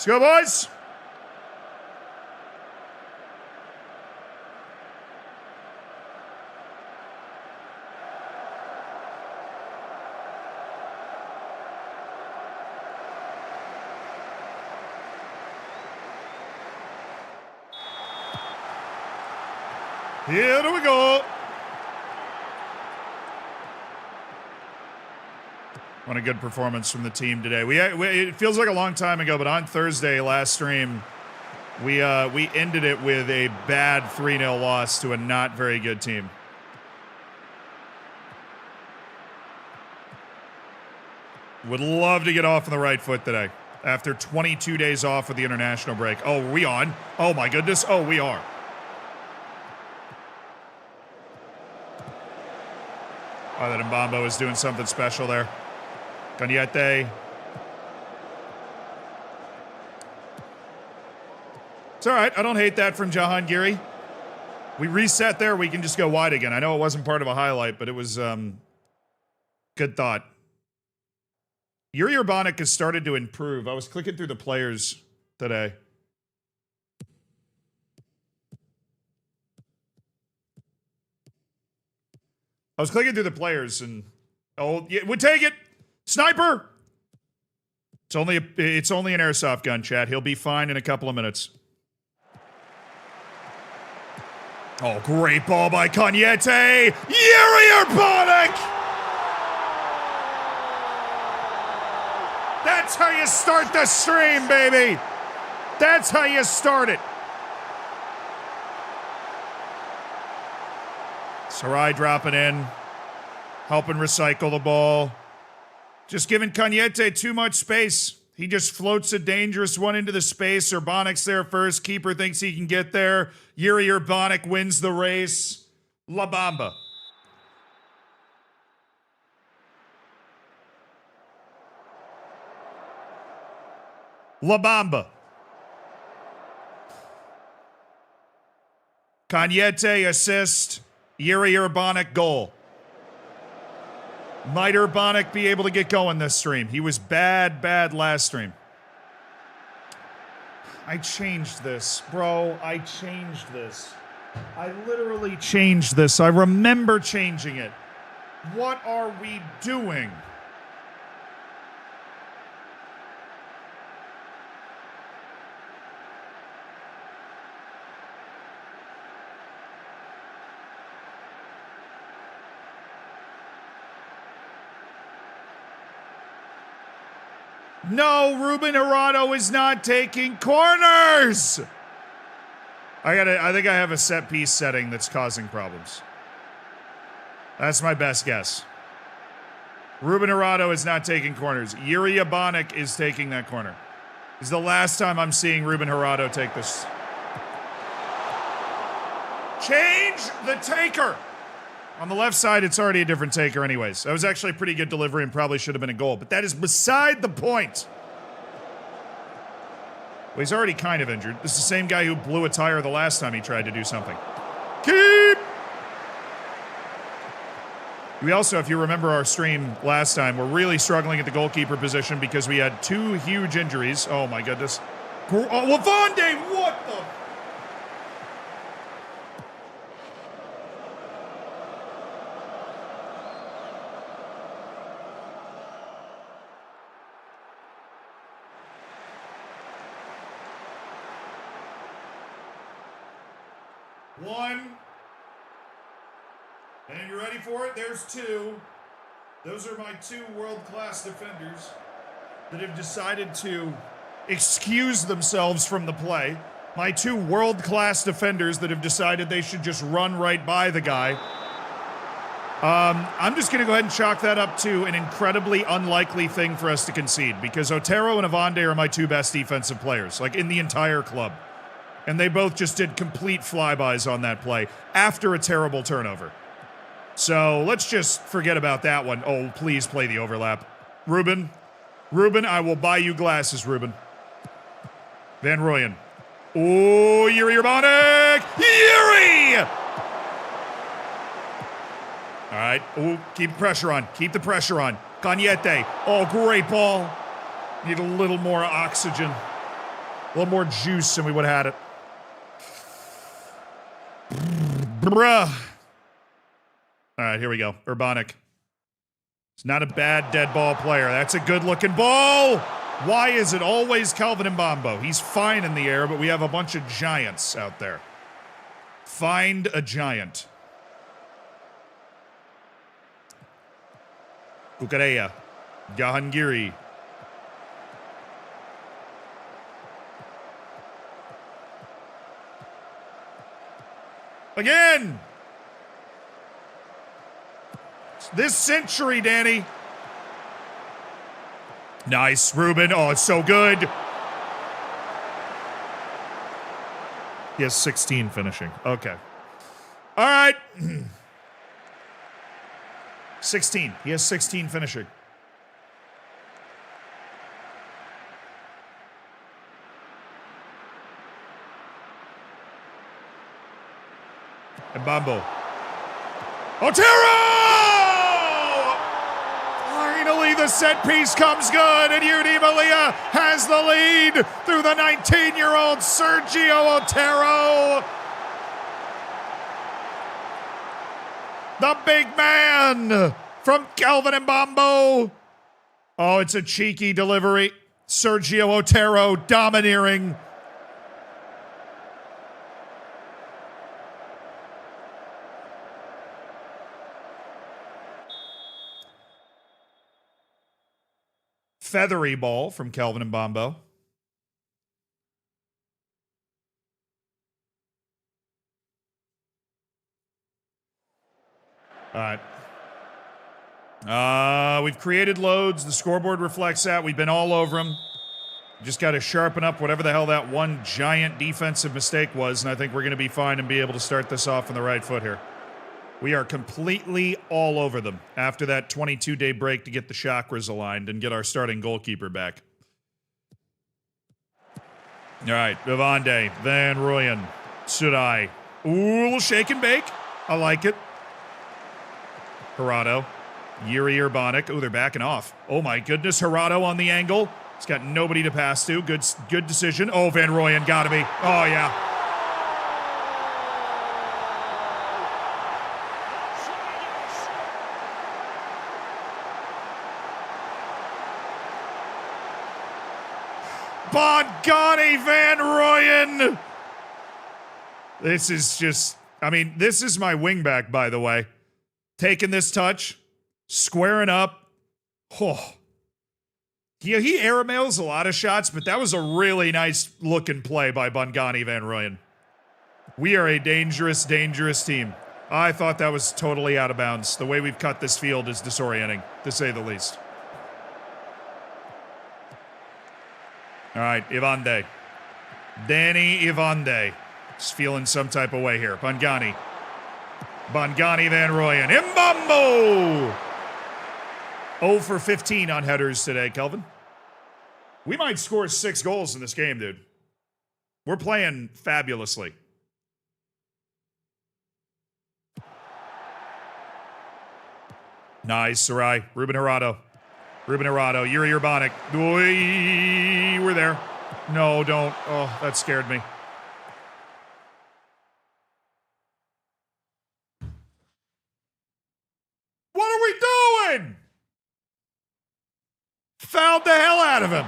Let's go, boys. Here we go. What a good performance from the team today. It feels like a long time ago, but on Thursday last stream, we ended it with a bad 3-0 loss to a not very good team. Would love to get off on the right foot today after 22 days off with the international break. Oh, are we on? Oh my goodness. Oh, we are. Oh, that Mbambo is doing something special there. Cagnette. It's all right. I don't hate that from Jahangiri. We reset there. We can just go wide again. I know it wasn't part of a highlight, but it was good thought. Yuri Urbanic has started to improve. I was clicking through the players today. I was clicking through the players and yeah, we take it. Sniper. It's only an airsoft gun, chat. He'll be fine in a couple of minutes. Oh, great ball by Cagnette. Yuri Urbanic. That's how you start the stream, baby. That's how you start it. Sarai dropping in, helping recycle the ball. Just giving Cagnette too much space. He just floats a dangerous one into the space. Urbanic's there first. Keeper thinks he can get there. Yuri Urbanic wins the race. La Bamba. La Bamba. Cagnette assist. Yuri Urbanic goal. Might Urbanic be able to get going this stream? He was bad last stream. I changed this, bro. I changed this. I literally changed this. I remember changing it. What are we doing? No, Ruben Hirado is not taking corners. I think I have a set piece setting that's causing problems. That's my best guess. Ruben Hirado is not taking corners. Yuri Urbanic is taking that corner. This is the last time I'm seeing Ruben Hirado take this. Change the taker. On the left side, it's already a different taker anyways. That was actually a pretty good delivery and probably should have been a goal. But that is beside the point. Well, he's already kind of injured. This is the same guy who blew a tire the last time he tried to do something. Keep! We also, if you remember our stream last time, we're really struggling at the goalkeeper position because we had two huge injuries. Oh, my goodness. Oh, Lavonde, what the... One. And you ready for it? There's two. Those are my two world-class defenders that have decided to excuse themselves from the play. My two world-class defenders that have decided they should just run right by the guy. I'm just going to go ahead and chalk that up to an incredibly unlikely thing for us to concede because Otero and Avonde are my two best defensive players, like in the entire club. And they both just did complete flybys on that play after a terrible turnover. So let's just forget about that one. Oh, please play the overlap. Ruben, I will buy you glasses, Ruben. Van Rooyen. Oh, Yuri Urbanic! Yuri! All right. Oh, keep the pressure on. Keep the pressure on. Cagnette. Oh, great ball. Need a little more oxygen. A little more juice and we would have had it. Bruh. All right, here we go. Urbanic. It's not a bad dead ball player. That's a good-looking ball. Why is it always Calvin Mbambo? He's fine in the air, but we have a bunch of giants out there. Find a giant. Kukareya. Jahangiri. Again! This century, Danny. Nice, Ruben. Oh, it's so good. He has 16 finishing. Okay. All right. 16. He has 16 finishing. Mbambo. Otero! Finally, the set piece comes good, and Udi Malia has the lead through the 19-year-old Sergio Otero. The big man from Calvin Mbambo. Oh, it's a cheeky delivery. Sergio Otero domineering. Feathery ball from Calvin Mbambo. All right. We've created loads. The scoreboard reflects that. We've been all over them. Just got to sharpen up whatever the hell that one giant defensive mistake was, and I think we're going to be fine and be able to start this off on the right foot here. We are completely all over them after that 22-day break to get the chakras aligned and get our starting goalkeeper back. All right, Vivande, Van Rooyen, Sudai. Ooh, shake and bake. I like it. Hirado, Yuri Urbanic. Ooh, they're backing off. Oh my goodness, Hirado on the angle. He's got nobody to pass to. Good decision. Oh, Van Rooyen, gotta be. Oh, yeah. Bongani Van Rooyen. This is just, I mean, this is my wingback, by the way. Taking this touch, squaring up. Oh. Yeah, he airmails a lot of shots, but that was a really nice looking play by Bongani Van Rooyen. We are a dangerous, dangerous team. I thought that was totally out of bounds. The way we've cut this field is disorienting, to say the least. All right, Ivande. Danny Ivande. Just feeling some type of way here. Bongani. Bongani Van Rooyen. Mbambo! 0 for 15 on headers today, Kelvin. We might score 6 goals in this game, dude. We're playing fabulously. Nice, Sarai. Ruben Hirado. Yuri Urbanic. We're there. No, don't. Oh, that scared me. What are we doing? Fouled the hell out of him.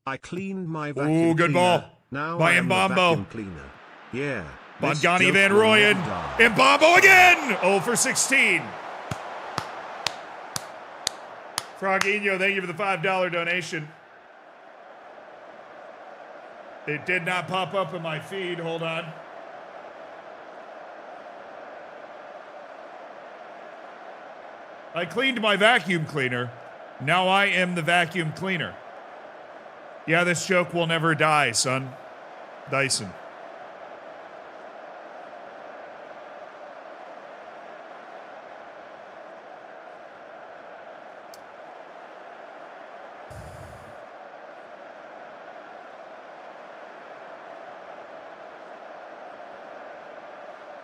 I cleaned my vacuum Ooh, good cleaner. ball. Now By I am the Mbambo. vacuum cleaner. Yeah. this Bongani joke Van will Rooyen. never die. Mbambo again. 0 for 16. Frogino, thank you for the $5 donation. It did not pop up in my feed. Hold on. I cleaned my vacuum cleaner. Now I am the vacuum cleaner. Yeah, this joke will never die, son. Dyson.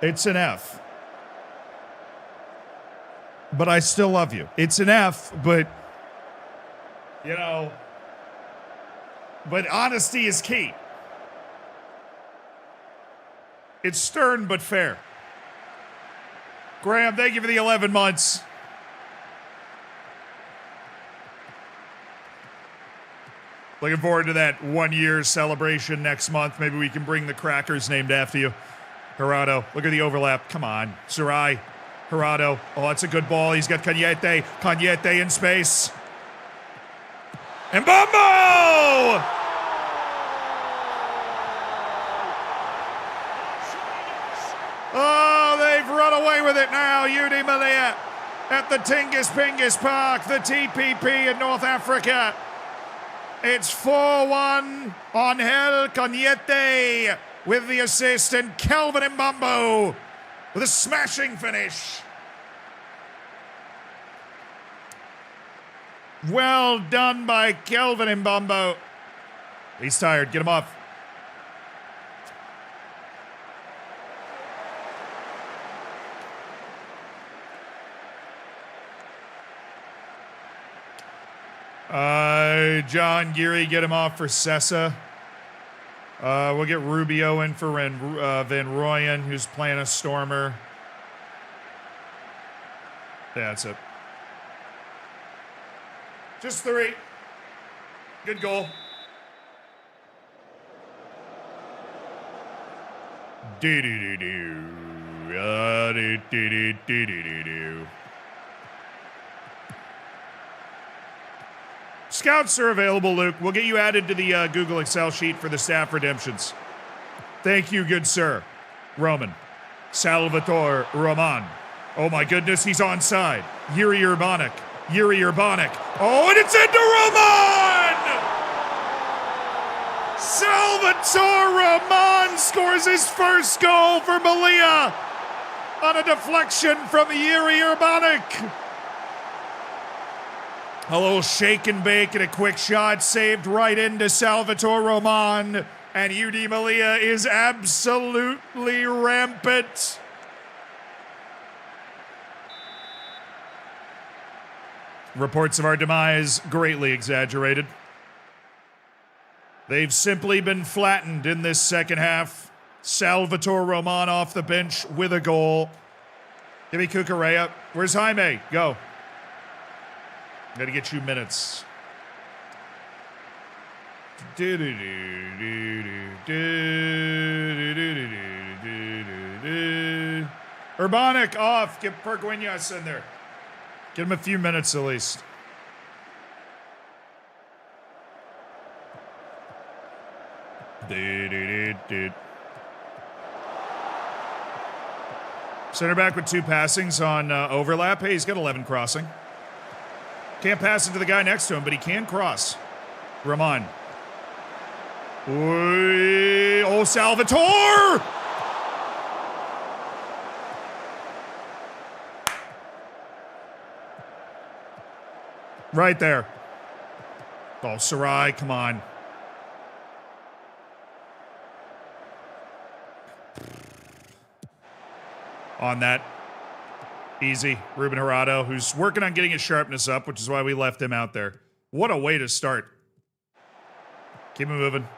It's an F. But I still love you. It's an F, but, you know, but honesty is key. It's stern but fair. Graham, thank you for the 11 months. Looking forward to that 1 year celebration next month. Maybe we can bring the crackers named after you. Gerardo, look at the overlap. Come on. Sarai, Gerardo. Oh, that's a good ball. He's got Cañete. Cañete in space. And Bumbo! Oh, they've run away with it now. UD Malia at the Tingus Pingus Park, the TPP in North Africa. It's 4-1 on Hel Cañete with the assist, and Kelvin Mbambo with a smashing finish. Well done by Kelvin Mbambo. He's tired. Get him off. John Geary, get him off for Sessa. We'll get Rubio in for Van Rooyen, who's playing a Stormer. Yeah, that's it. Just 3. Good goal. Do-do-do-do. Do-do-do-do-do-do-do. Scouts are available, Luke. We'll get you added to the Google Excel sheet for the staff redemptions. Thank you, good sir. Roman. Salvatore Roman. Oh my goodness, he's onside. Yuri Urbanic. Yuri Urbanic. Oh, and it's into Roman! Salvatore Roman scores his first goal for Malia on a deflection from Yuri Urbanic. A little shake and bake and a quick shot saved right into Salvatore Roman. And UD Malia is absolutely rampant. Reports of our demise greatly exaggerated. They've simply been flattened in this second half. Salvatore Roman off the bench with a goal. Give me Cucurella. Where's Jaime? Go. Gotta get you minutes. Urbanic off. Get Perguinas in there. Get him a few minutes at least. Center back with 2 passings on overlap. Hey, he's got 11 crossing. Can't pass it to the guy next to him, but he can cross. Roman. Oh, Salvatore! Right there. Oh, Sarai, come on. On that. Easy. Ruben Gerardo, who's working on getting his sharpness up, which is why we left him out there. What a way to start. Keep him moving.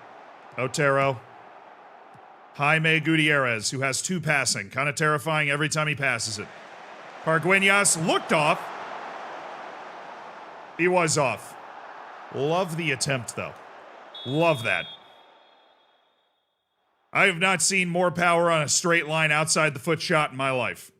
Otero. Jaime Gutierrez, who has 2 passing. Kind of terrifying every time he passes it. Pargueñas looked off. He was off. Love the attempt, though. Love that. I have not seen more power on a straight line outside the foot shot in my life.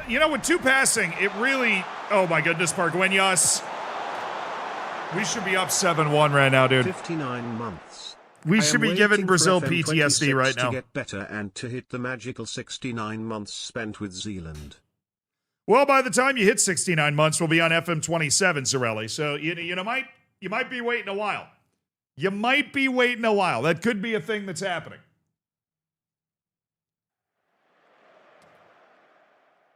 You know, with 2 passing, it really... Oh, my goodness, Pargueñas. We should be up 7-1 right now, dude. 59 months. We should be giving Brazil PTSD right now. To get better and to hit the magical 69 months spent with Zealand. Well, by the time you hit 69 months, we'll be on FM 27, Zarelli. So, you might be waiting a while. You might be waiting a while. That could be a thing that's happening.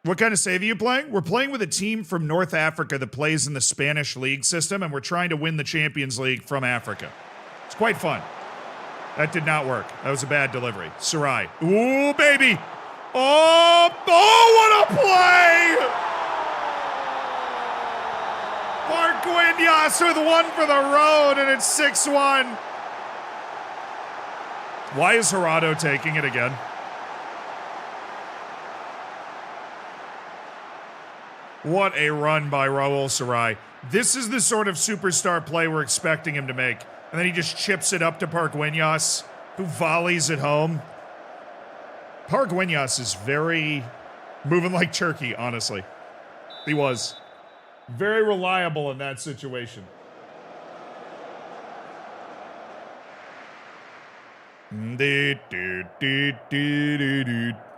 What kind of save are you playing? We're playing with a team from North Africa that plays in the Spanish league system, and we're trying to win the Champions League from Africa. It's quite fun. That did not work. That was a bad delivery. Sarai. Ooh, baby. Oh, what a play! Pargueñas with 1 for the road, and it's 6-1. Why is Gerardo taking it again? What a run by Raul Sarai. This is the sort of superstar play we're expecting him to make. And then he just chips it up to Pargueñas, who volleys it home. Pargueñas is very moving like turkey, honestly. He was very reliable in that situation.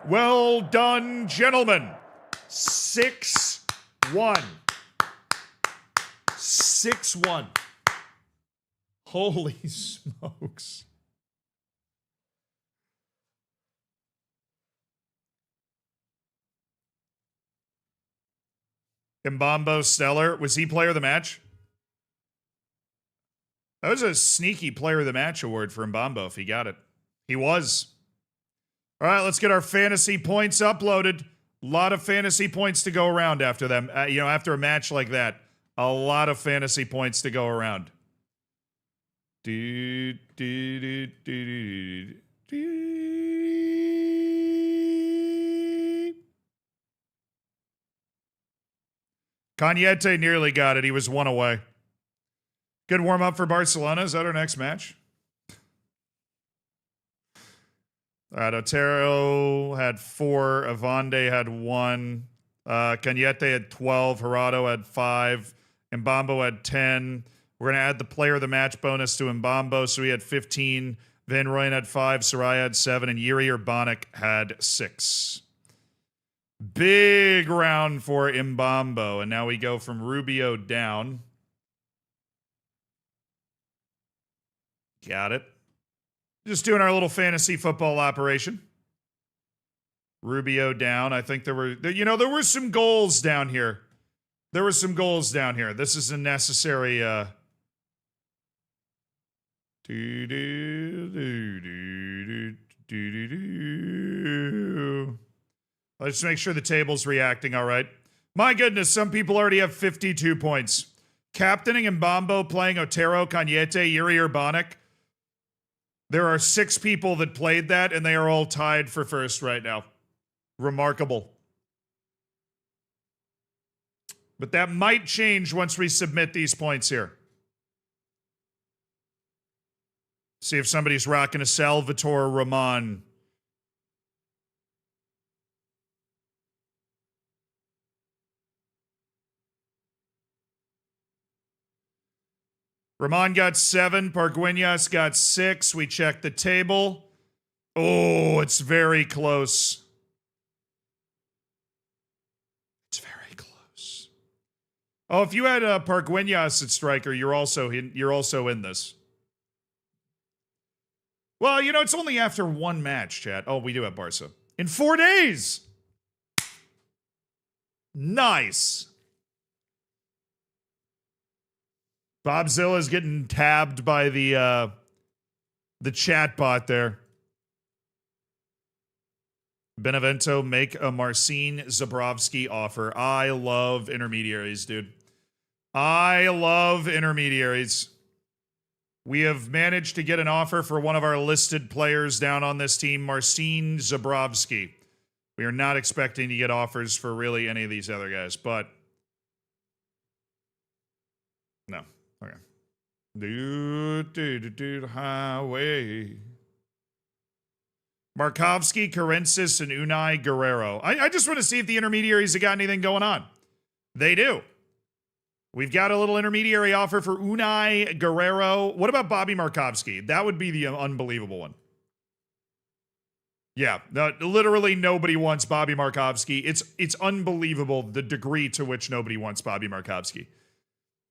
Well done, gentlemen. 6-1. 6-1. Holy smokes. Mbambo stellar. Was he player of the match? That was a sneaky player of the match award for Mbambo if he got it. He was. All right, let's get our fantasy points uploaded. A lot of fantasy points to go around after them. After a match like that, a lot of fantasy points to go around. Cañete nearly got it. He was one away. Good warm up for Barcelona. Is that our next match? All right, Otero had 4. Avande had 1. Cañete had 12. Gerardo had 5. Mbambo had 10. We're going to add the player of the match bonus to Mbambo, so he had 15. Van Rooyen had 5. Sarai had 7. And Yuri Urbanic had 6. Big round for Mbambo. And now we go from Rubio down. Got it. Just doing our little fantasy football operation. Rubio down. I think there were some goals down here. There were some goals down here. This is a necessary Let's make sure the table's reacting all right. My goodness, some people already have 52 points. Captaining Mbambo, playing Otero, Cañete, Yuri Urbanic. There are 6 people that played that, and they are all tied for first right now. Remarkable. But that might change once we submit these points here. See if somebody's rocking a Salvatore Roman. Roman got 7. Pargueñas got 6. We check the table. Oh, it's very close. It's very close. Oh, if you had Pargueñas at striker, you're also in this. Well, it's only after one match, chat. Oh, we do have Barca. In 4 days! Nice. Bobzilla's getting tabbed by the chat bot there. Benevento, make a Marcin Zabrovsky offer. I love intermediaries, dude. I love intermediaries. We have managed to get an offer for one of our listed players down on this team, Marcin Zabrovsky. We are not expecting to get offers for really any of these other guys, but no. Okay. Highway. Markovsky, Karensis, and Unai Guerrero. I just want to see if the intermediaries have got anything going on. They do. We've got a little intermediary offer for Unai Guerrero. What about Bobby Markovsky? That would be the unbelievable one. Yeah, literally nobody wants Bobby Markovsky. It's unbelievable the degree to which nobody wants Bobby Markovsky.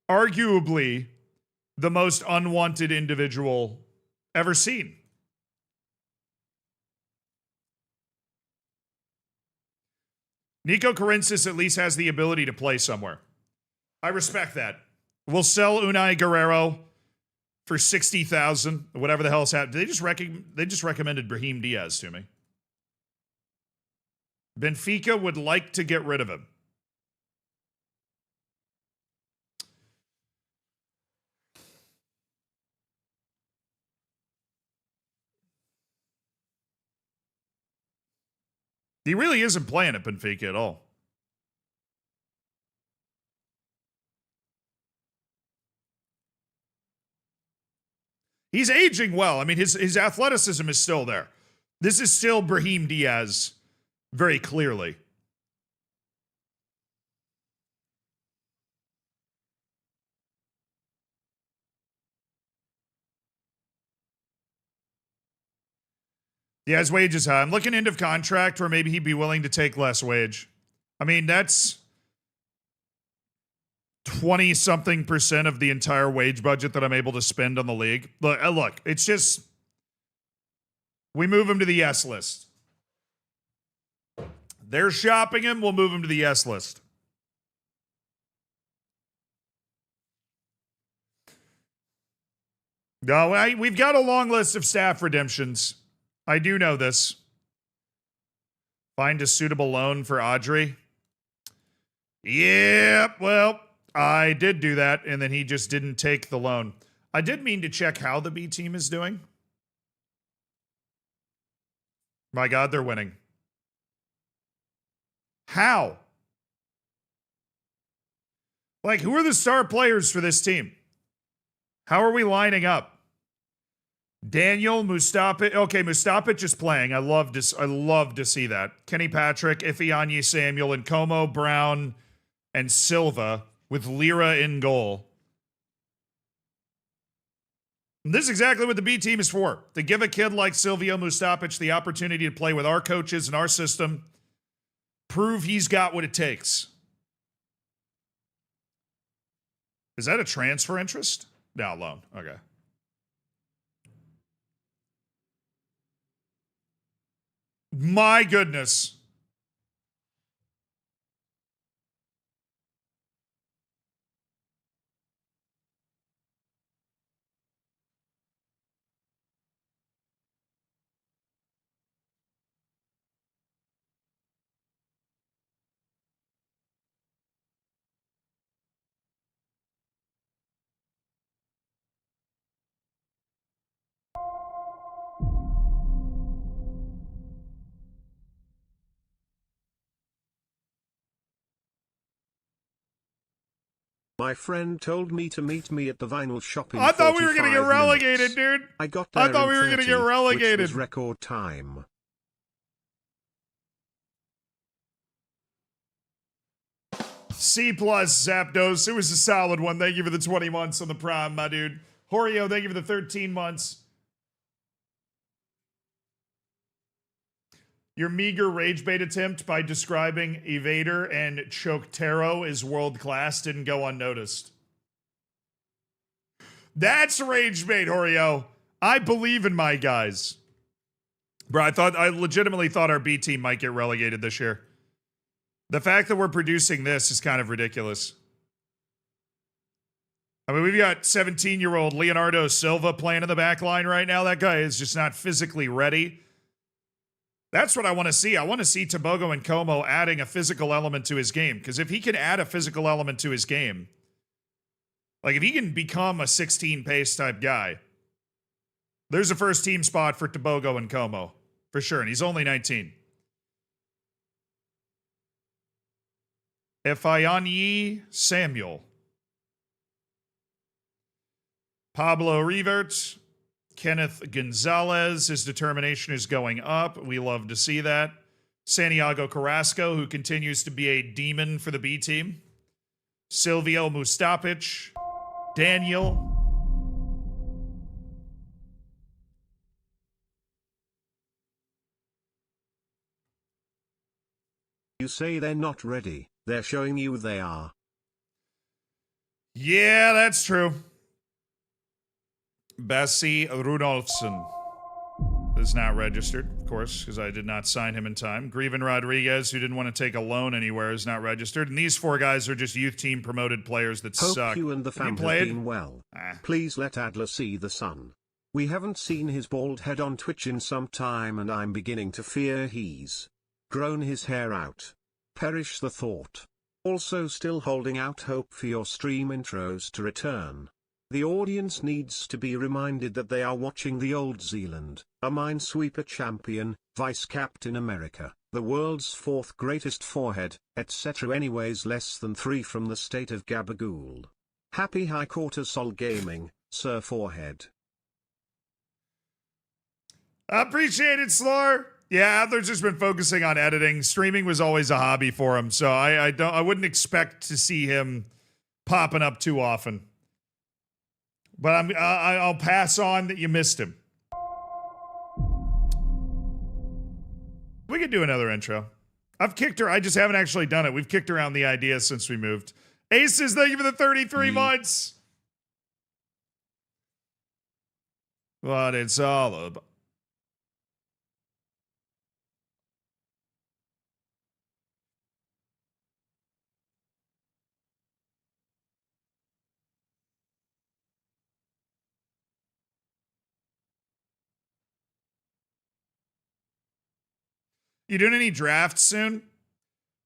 Arguably the most unwanted individual ever seen. Nico Karensis at least has the ability to play somewhere. I respect that. We'll sell Unai Guerrero for 60,000, whatever the hell's happened. They just recommended Brahim Diaz to me. Benfica would like to get rid of him. He really isn't playing at Benfica at all. He's aging well. I mean, his athleticism is still there. This is still Brahim Diaz, very clearly. Yeah, his wage is high. I'm looking end of contract where maybe he'd be willing to take less wage. I mean, that's 20-something% of the entire wage budget that I'm able to spend on the league. Look, it's just, we move him to the yes list. They're shopping him, we'll move him to the yes list. No, we've got a long list of staff redemptions. I do know this. Find a suitable loan for Audrey. Yeah, well, I did do that, and then he just didn't take the loan. I did mean to check how the B team is doing. My God, they're winning. How? Like, who are the star players for this team? How are we lining up? Daniel, Mustapic. Okay, Mustapic is playing. I love to see that. Kenny Patrick, Ifeanyi Samuel, and Como, Brown, and Silva with Lira in goal. And this is exactly what the B team is for. To give a kid like Silvio Mustapic the opportunity to play with our coaches and our system. Prove he's got what it takes. Is that a transfer interest? No, loan. Okay. My goodness. My friend told me to meet me at the vinyl shop in I thought we were going to get 45 relegated, minutes. dude. I got there I thought in we were going to 30, get relegated. which was record time. C plus, Zapdos. It was a solid one. Thank you for the 20 months on the Prime, my dude. Horio, thank you for the 13 months. Your meager rage bait attempt by describing Evader and Choctero as world class didn't go unnoticed. That's rage bait, Horio. I believe in my guys. Bro, I legitimately thought our B team might get relegated this year. The fact that we're producing this is kind of ridiculous. I mean, we've got 17-year-old Leonardo Silva playing in the back line right now. That guy is just not physically ready. That's what I want to see. I want to see Tobogo and Como adding a physical element to his game. Because if he can add a physical element to his game, like if he can become a 16 pace type guy, there's a first team spot for Tobogo and Como. For sure. And he's only 19. Ifeanyi Samuel. Pablo Revert. Kenneth Gonzalez, his determination is going up. We love to see that. Santiago Carrasco, who continues to be a demon for the B team. Silvio Mustapic. Daniel. You say they're not ready. They're showing you they are. Yeah, that's true. Bessie Rudolfsson is not registered, of course, because I did not sign him in time. Grieven Rodriguez, who didn't want to take a loan anywhere, is not registered. And these four guys are just youth team promoted players that Hope suck. you and the fam have been well. Please let Adler see the sun. We haven't seen his bald head on Twitch in some time, and I'm beginning to fear he's grown his hair out. Perish the thought. Also still holding out hope for your stream intros to return. The audience needs to be reminded that they are watching the Old Zealand, a minesweeper champion, vice-captain America, the world's fourth greatest forehead, etc. Anyways less than 3 from the state of Gabagool. Happy High Cortisol Gaming, Sir Forehead. Appreciate it, Slor. Yeah, Adler's just been focusing on editing. Streaming was always a hobby for him, so I wouldn't expect to see him popping up too often. But I'll pass on that you missed him. We could do another intro. I've kicked her. I just haven't actually done it. We've kicked around the idea since we moved. Aces, thank you for the 33 months. What it's all about. You doing any drafts soon?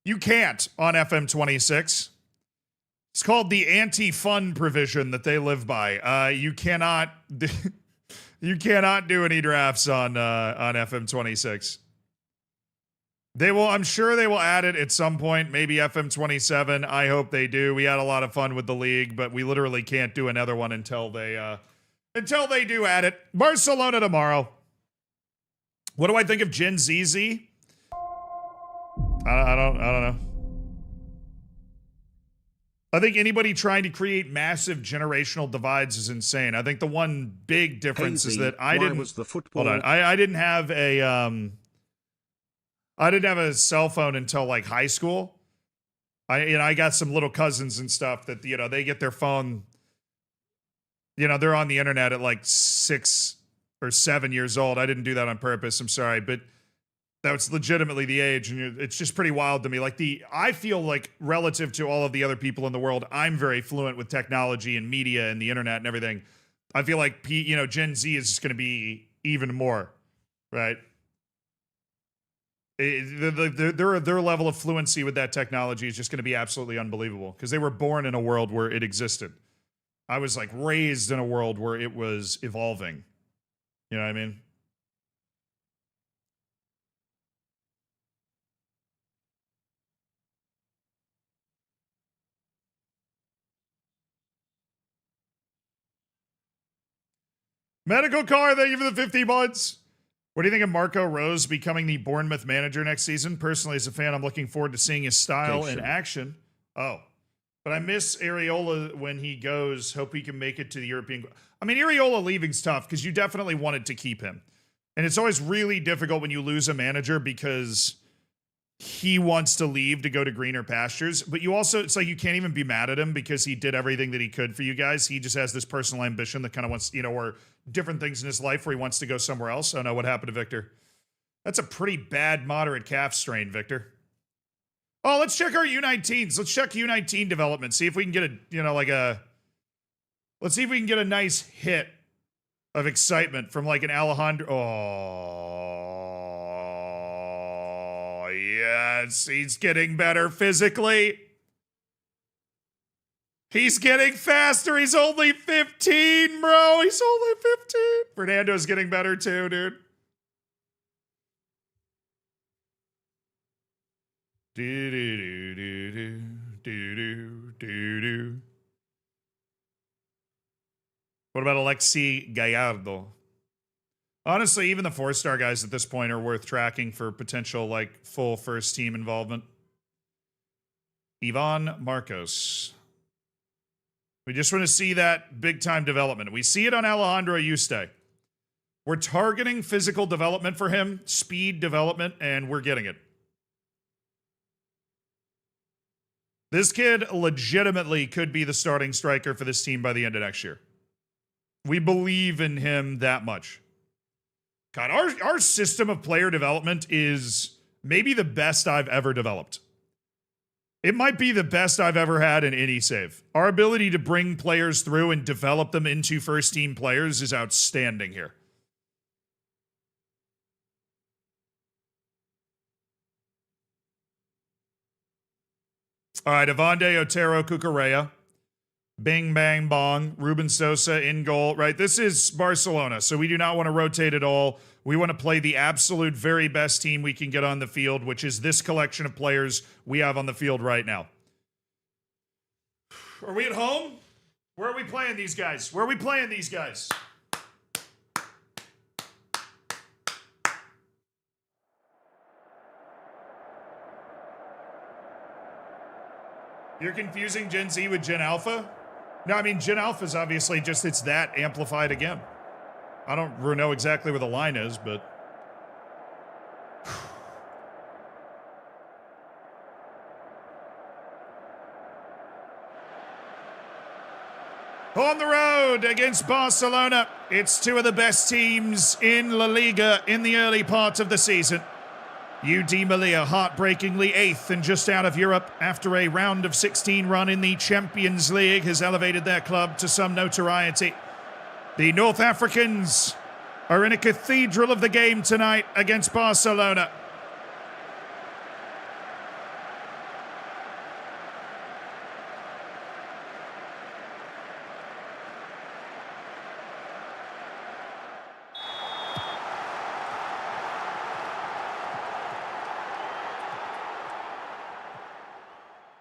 You can't on FM26. It's called the anti-fun provision that they live by. You cannot you cannot do any drafts on FM26. They will, I'm sure they will add it at some point, maybe FM27. I hope they do. We had a lot of fun with the league, but we literally can't do another one until they do add it. Barcelona tomorrow. What do I think of Gen ZZ? I don't know. I think anybody trying to create massive generational divides is insane. I think the one big difference is that I didn't. Hold on, I didn't have a cell phone until like high school. I got some little cousins and stuff that they get their phone. They're on the internet at like 6 or 7 years old. I didn't do that on purpose. I'm sorry, but that's legitimately the age, and it's just pretty wild to me. I feel like relative to all of the other people in the world, I'm very fluent with technology and media and the internet and everything. I feel like Gen Z is just going to be even more, right? Their level of fluency with that technology is just going to be absolutely unbelievable because they were born in a world where it existed. I was like raised in a world where it was evolving. You know what I mean? Medical car, thank you for the 50 months. What do you think of Marco Rose becoming the Bournemouth manager next season? Personally, as a fan, I'm looking forward to seeing his style in action. Oh, but I miss Areola when he goes. Hope he can make it to the European. I mean, Areola leaving's tough because you definitely wanted to keep him. And it's always really difficult when you lose a manager because he wants to leave to go to greener pastures. But you also, it's like you can't even be mad at him because he did everything that he could for you guys. He just has this personal ambition that kind of wants, or different things in his life where he wants to go somewhere else. Oh no, what happened to Victor? That's a pretty bad moderate calf strain, Victor. Oh, let's check our U19s. Let's check U19 development. See if we can get let's see if we can get a nice hit of excitement from like an Alejandro. Oh, yes. He's getting better physically. He's getting faster. He's only 15, bro. He's only 15. Fernando's getting better too, dude. What about Alexi Gallardo? Honestly, even the 4-star guys at this point are worth tracking for potential like full first team involvement. Ivan Marcos. We just want to see that big time development. We see it on Alejandro Yuste. We're targeting physical development for him, speed development, and we're getting it. This kid legitimately could be the starting striker for this team by the end of next year. We believe in him that much. God, our system of player development is maybe the best I've ever developed. It might be the best I've ever had in any save. Our ability to bring players through and develop them into first team players is outstanding here. All right, Avande Otero Cucurella. Bing, bang, bong. Ruben Sosa in goal, right? This is Barcelona, so we do not want to rotate at all. We want to play the absolute very best team we can get on the field, which is this collection of players we have on the field right now. Are we at home? Where are we playing these guys? Where are we playing these guys? You're confusing Gen Z with Gen Alpha? No, I mean, Gen Alpha is obviously just, it's that amplified again. I don't know exactly where the line is, but... On the road against Barcelona. It's two of the best teams in La Liga in the early part of the season. UD Melilla heartbreakingly 8th and just out of Europe after a round of 16 run in the Champions League has elevated their club to some notoriety. The North Africans are in a cathedral of the game tonight against Barcelona.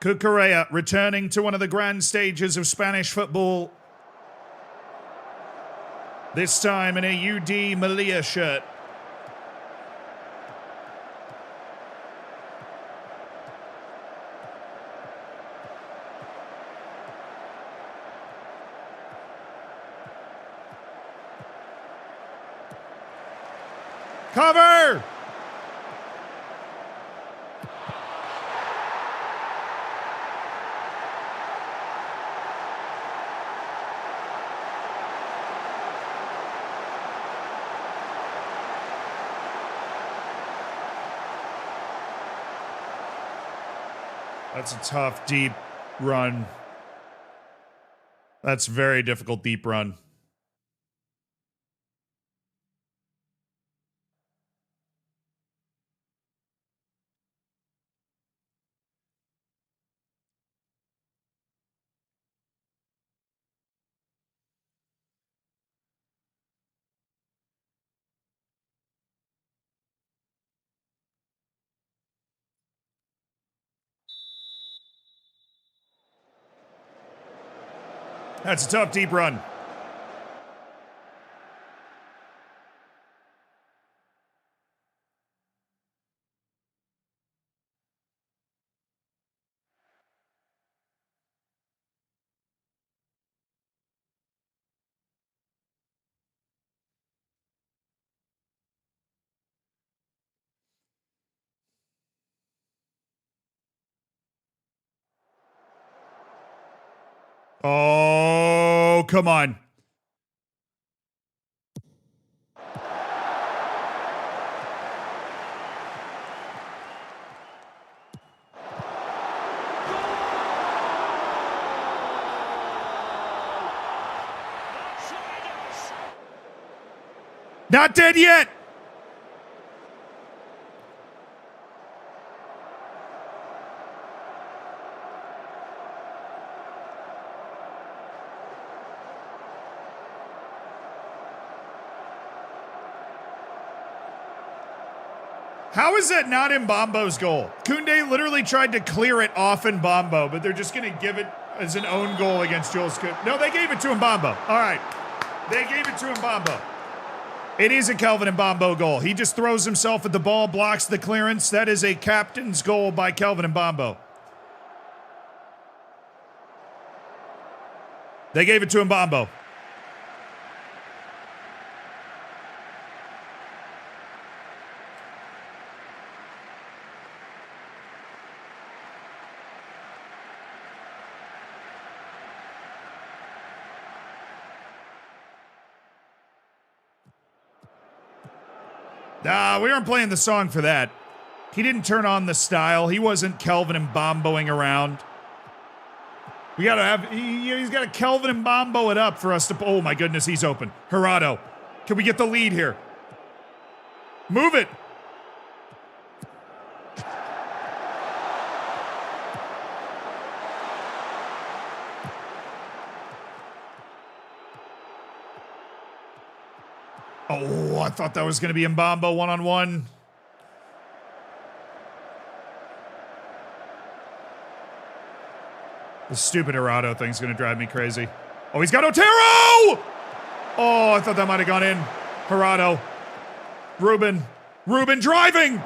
Cucurella returning to one of the grand stages of Spanish football. This time in a UD Melilla shirt. Cover! That's a tough, deep run. That's very difficult, deep run. That's a tough, deep run. Oh, come on. Not dead yet. How is that not Mbambo's goal? Koundé literally tried to clear it off Mbambo, but they're just going to give it as an own goal against Jules Koundé. No, they gave it to Mbambo. All right. They gave it to Mbambo. It is a Kelvin Mbambo goal. He just throws himself at the ball, blocks the clearance. That is a captain's goal by Kelvin Mbambo. They gave it to Mbambo. Nah, we aren't playing the song for that. He didn't turn on the style. He wasn't Kelvin Mbamboing around. We gotta have, he's got to Kelvin Mbambo it up for us to, oh my goodness, he's open. Gerardo, can we get the lead here? Move it. Oh, I thought that was going to be Mbamba one-on-one. The stupid Hirado thing's going to drive me crazy. Oh, he's got Otero! Oh, I thought that might have gone in. Hirado. Ruben driving!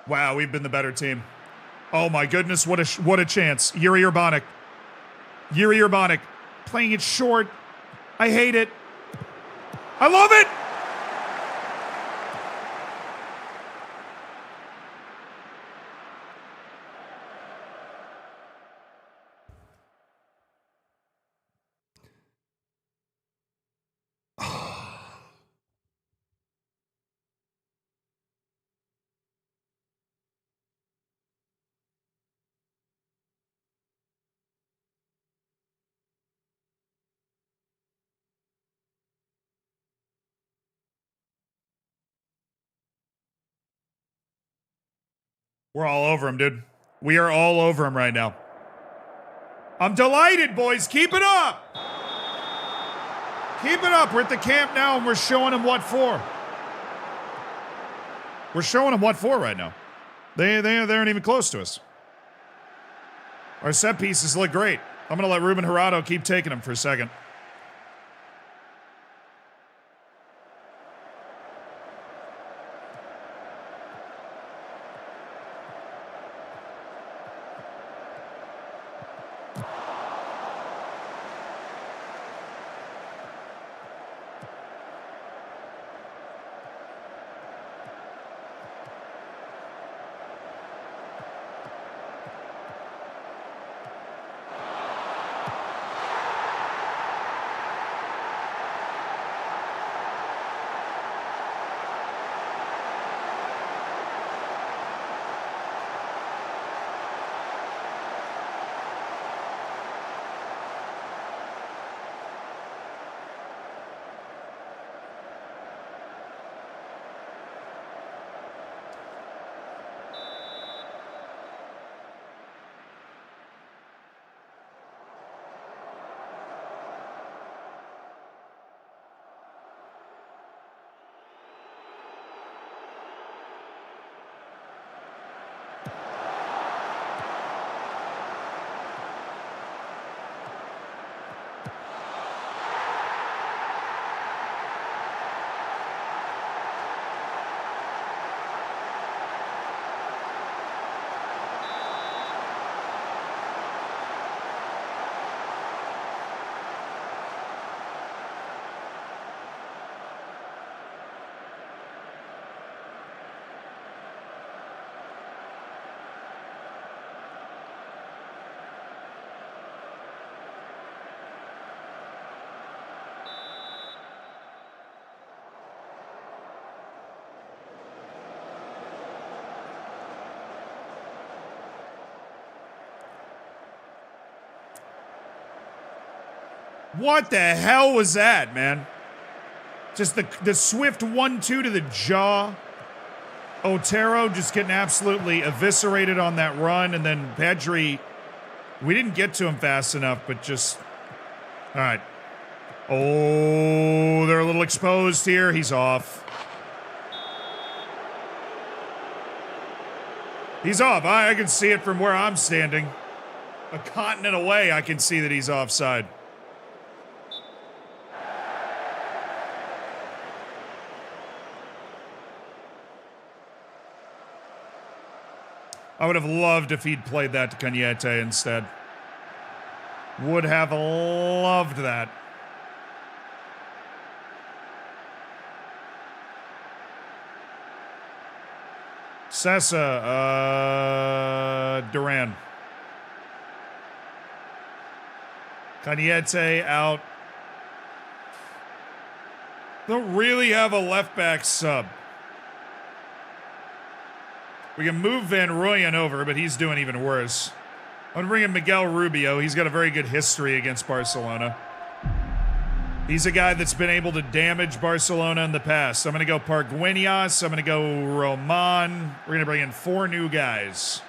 Wow, we've been the better team. Oh my goodness, what a chance. Yuri Urbanic playing it short. I hate it. I love it! We're all over him, dude. We are all over him right now. I'm delighted, boys. Keep it up. Keep it up. We're at the camp now, and we're showing them what for. We're showing them what for right now. They aren't even close to us. Our set pieces look great. I'm going to let Ruben Hirado keep taking them for a second. What the hell was that, man? Just the swift 1-2 to the jaw. Otero just getting absolutely eviscerated on that run. And then Pedri, we didn't get to him fast enough, but just... All right. Oh, they're a little exposed here. He's off. He's off. I can see it from where I'm standing. A continent away, I can see that he's offside. I would have loved if he'd played that to Cañete instead. Would have loved that. Sessa, Duran. Cañete out. Don't really have a left back sub. We can move Van Rooyen over, but he's doing even worse. I'm going to bring in Miguel Rubio. He's got a very good history against Barcelona. He's a guy that's been able to damage Barcelona in the past. I'm going to go Pargueñas. I'm going to go Roman. We're going to bring in 4 new guys.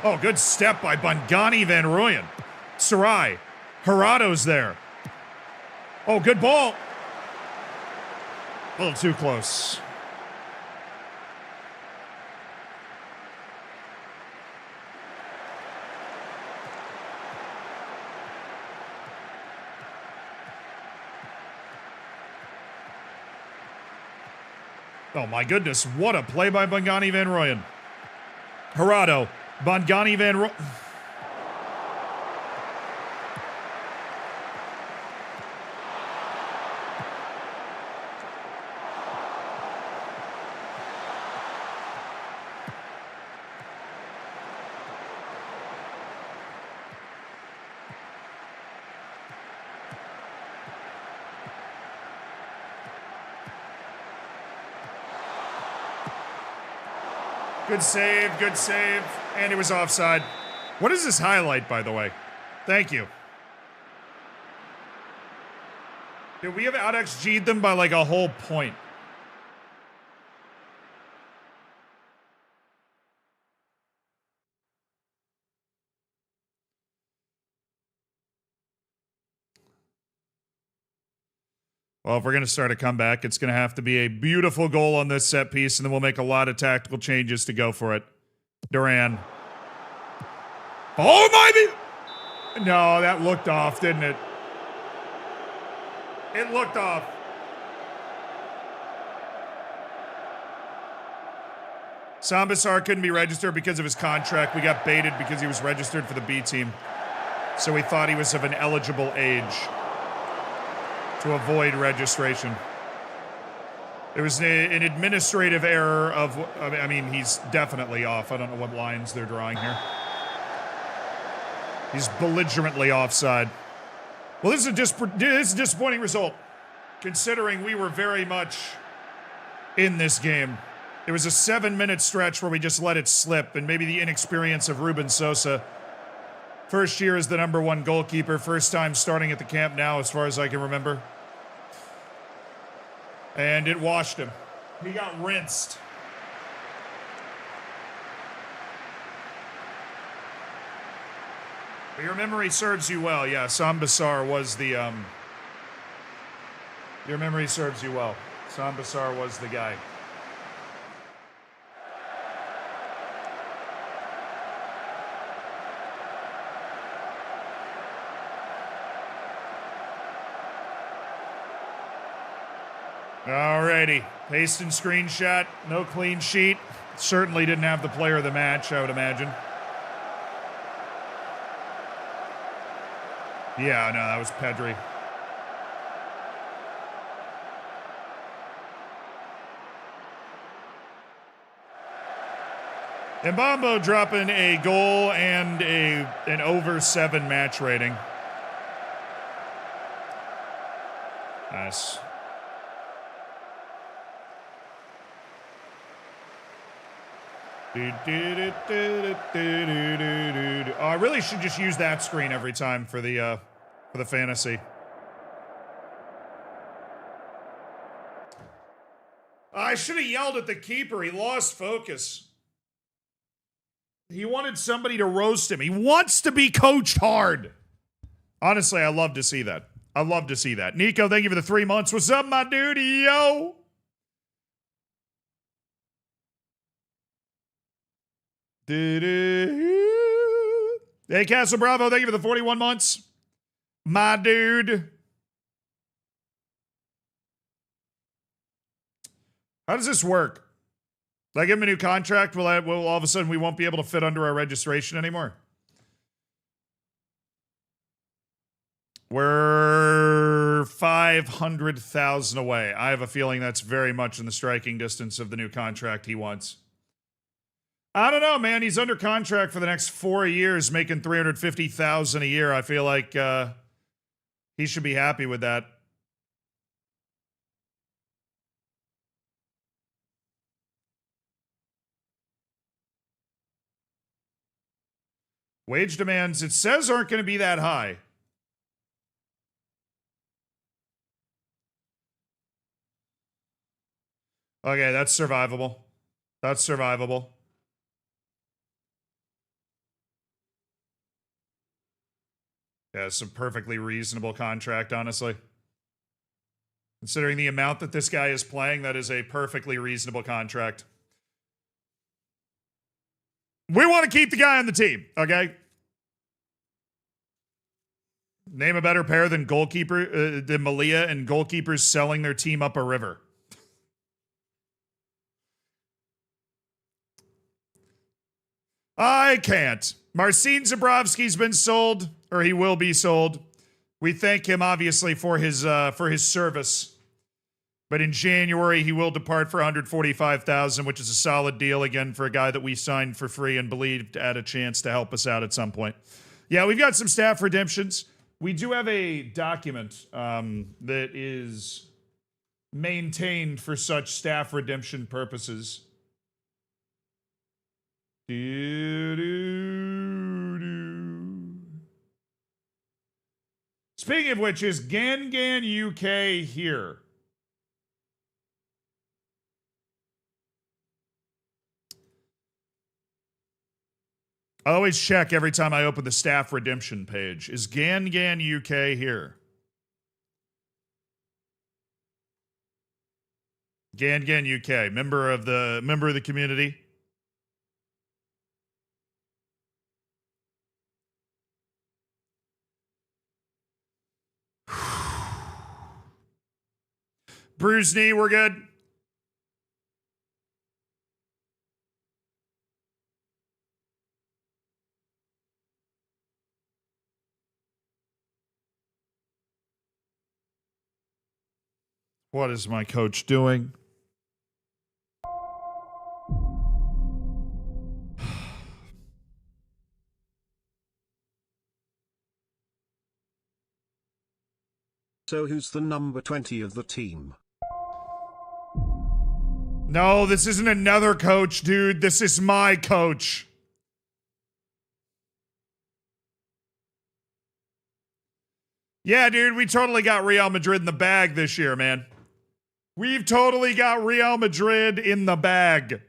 Oh, good step by Bongani Van Rooyen. Sarai. Jurado's there. Oh, good ball. A little too close. Oh my goodness, what a play by Bongani Van Rooyen. Jurado, Bongani Van Rooyen. Good save, and it was offside. What is this highlight, by the way? Thank you. Dude, we have out-XG'd them by like a whole point. Well, if we're going to start a comeback, it's going to have to be a beautiful goal on this set piece, and then we'll make a lot of tactical changes to go for it. Duran. Oh, my... No, that looked off, didn't it? It looked off. Sambasar couldn't be registered because of his contract. We got baited because he was registered for the B team. So we thought he was of an eligible age to avoid registration. It was an administrative error of, I mean, he's definitely off. I don't know what lines they're drawing here. He's belligerently offside. Well, this is a disappointing result, considering we were very much in this game. It was a 7-minute stretch where we just let it slip, and maybe the inexperience of Ruben Sosa. First year as the #1 goalkeeper, first time starting at the Camp Nou, as far as I can remember. And it washed him. He got rinsed. But your memory serves you well. Yeah, Sambasar was the, Your memory serves you well. Sambasar was the guy. Alrighty. Paste and screenshot. No clean sheet. Certainly didn't have the player of the match, I would imagine. Yeah, no, that was Pedri. Mbambo dropping a goal and an over 7 match rating. Nice. Oh, I really should just use that screen every time for the fantasy. I should have yelled at the keeper. He lost focus. He wanted somebody to roast him. He wants to be coached hard. Honestly, I love to see that. I love to see that. Nico, thank you for the 3 months. What's up, my dude? Yo. Hey, Castle Bravo, thank you for the 41 months. My dude. How does this work? Will I give him a new contract? Will all of a sudden we won't be able to fit under our registration anymore? We're 500,000 away. I have a feeling that's very much in the striking distance of the new contract he wants. I don't know, man. He's under contract for the next 4 years, making $350,000 a year. I feel like he should be happy with that. Wage demands, it says, aren't going to be that high. Okay, that's survivable. That's survivable. Yeah, it's a perfectly reasonable contract, honestly. Considering the amount that this guy is playing, that is a perfectly reasonable contract. We want to keep the guy on the team, okay? Name a better pair than than Malia and goalkeepers selling their team up a river. I can't. Marcin Zabrowski's been sold, or he will be sold. We thank him obviously for his service. But in January he will depart for $145,000, which is a solid deal again for a guy that we signed for free and believed had a chance to help us out at some point. Yeah, we've got some staff redemptions. We do have a document that is maintained for such staff redemption purposes. Speaking of which, is Gangan UK here? I always check every time I open the staff redemption page. Is Gangan UK here? Gangan UK, member of the community. Bruised knee, we're good. What is my coach doing? So who's the number 20 of the team? No, this isn't another coach, dude. This is my coach. Yeah, dude, we totally got Real Madrid in the bag this year, man. We've totally got Real Madrid in the bag.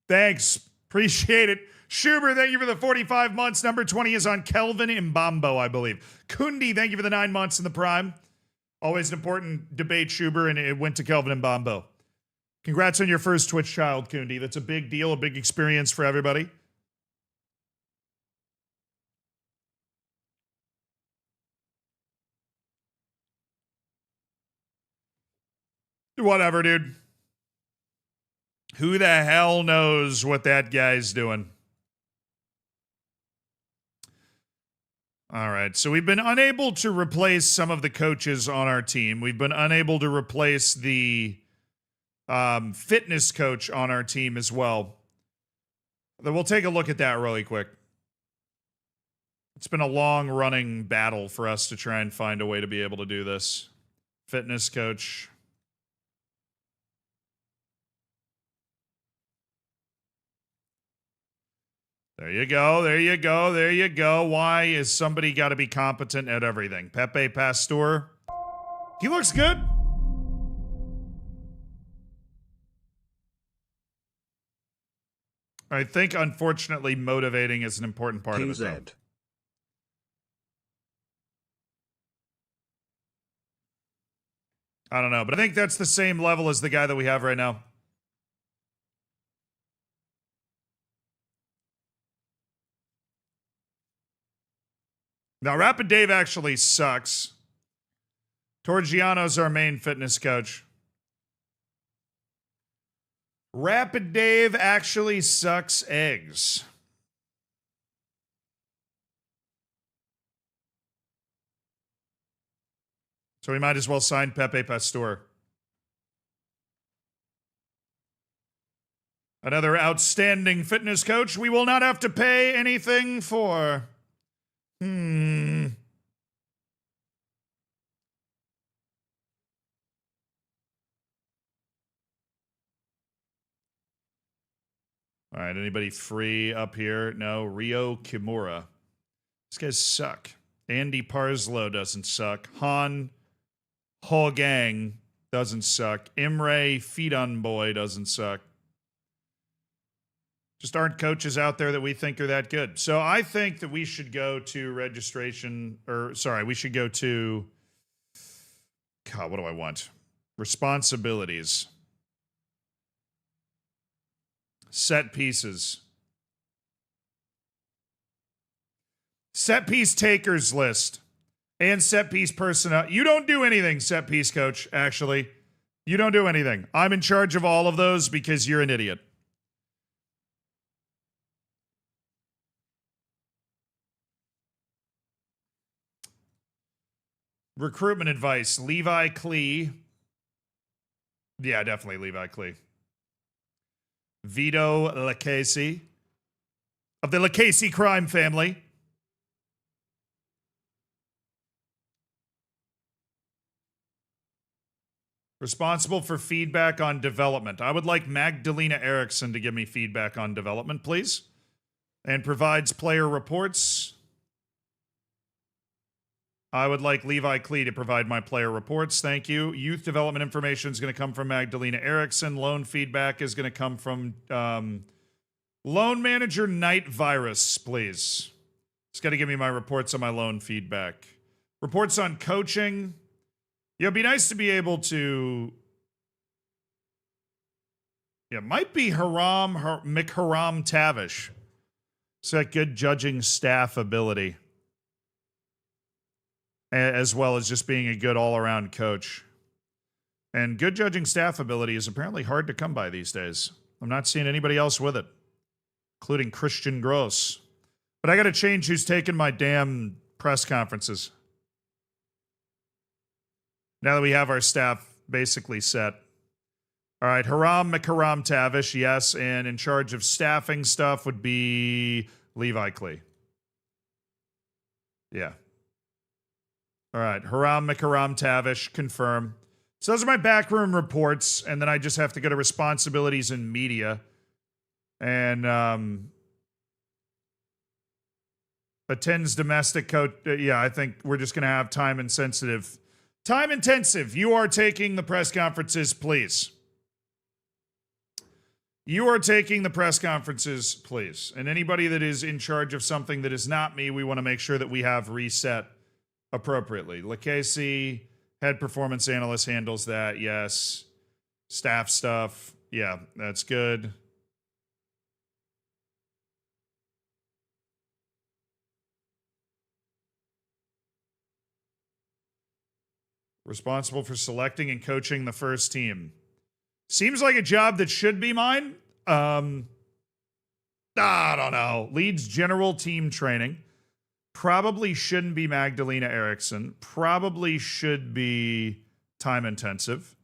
Thanks. Appreciate it. Schuber, thank you for the 45 months. Number 20 is on Kelvin Mbambo, I believe. Kundi, thank you for the 9 months in the prime. Always an important debate, Schuber, and it went to Kelvin Mbambo. Congrats on your first Twitch child, Kundi. That's a big deal, a big experience for everybody. Whatever, dude. Who the hell knows what that guy's doing? All right, so we've been unable to replace some of the coaches on our team. We've been unable to replace the fitness coach on our team as well. Then we'll take a look at that really quick. It's been a long-running battle for us to try and find a way to be able to do this. Fitness coach. There you go, there you go, there you go. Why is somebody got to be competent at everything? Pepe Pastor. He looks good. I think, unfortunately, motivating is an important part of it. Though. I don't know, but I think that's the same level as the guy that we have right now. Now, Rapid Dave actually sucks. Torgiano's our main fitness coach. Rapid Dave actually sucks eggs. So we might as well sign Pepe Pastor. Another outstanding fitness coach we will not have to pay anything for. All right, anybody free up here? No, Rio Kimura. These guys suck. Andy Parslow doesn't suck. Han Hogang doesn't suck. Imre Fidanboy doesn't suck. Just aren't coaches out there that we think are that good. So I think that we should go to we should go to, God, what do I want? Responsibilities. Set pieces. Set piece takers list. And set piece personnel. You don't do anything, set piece coach, actually. You don't do anything. I'm in charge of all of those because you're an idiot. Recruitment advice. Levi Klee. Yeah, definitely Levi Klee. Vito Lacasey. Of the Lacasey crime family. Responsible for feedback on development. I would like Magdalena Eriksson to give me feedback on development, please. And provides player reports. I would like Levi Klee to provide my player reports. Thank you. Youth development information is going to come from Magdalena Eriksson. Loan feedback is going to come from loan manager Night Virus, please. It's got to give me my reports on my loan feedback. Reports on coaching. Yeah, it'd be nice to be able to. Yeah, might be McHaram Tavish. It's got good judging staff ability, as well as just being a good all-around coach. And good judging staff ability is apparently hard to come by these days. I'm not seeing anybody else with it, including Christian Gross. But I got to change who's taking my damn press conferences. Now that we have our staff basically set. All right, McHaram Tavish, yes, and in charge of staffing stuff would be Levi Klee. Yeah. All right, McHaram Tavish, confirm. So those are my backroom reports, and then I just have to go to responsibilities in media. And attends domestic coach. Yeah, I think we're just going to have time intensive. You are taking the press conferences, please. You are taking the press conferences, please. And anybody that is in charge of something that is not me, we want to make sure that we have reset appropriately. Lacasey, head performance analyst, handles that. Yes. Staff stuff. Yeah, that's good. Responsible for selecting and coaching the first team. Seems like a job that should be mine. I don't know. Leads general team training. Probably shouldn't be Magdalena Eriksson. Probably should be time intensive.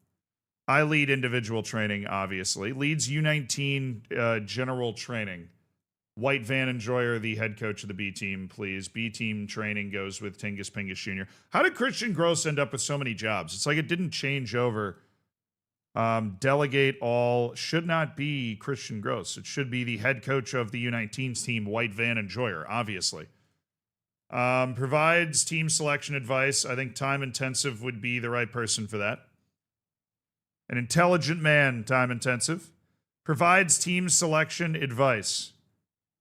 I lead individual training, obviously. Leads U19 general training. White Van Enjoyer, the head coach of the B team, please. B team training goes with Tingus Pingus Jr. How did Christian Gross end up with so many jobs? It's like it didn't change over. Delegate all should not be Christian Gross. It should be the head coach of the U19's team, White Van Enjoyer, obviously. Provides team selection advice. I think time intensive would be the right person for that. An intelligent man, time intensive. Provides team selection advice.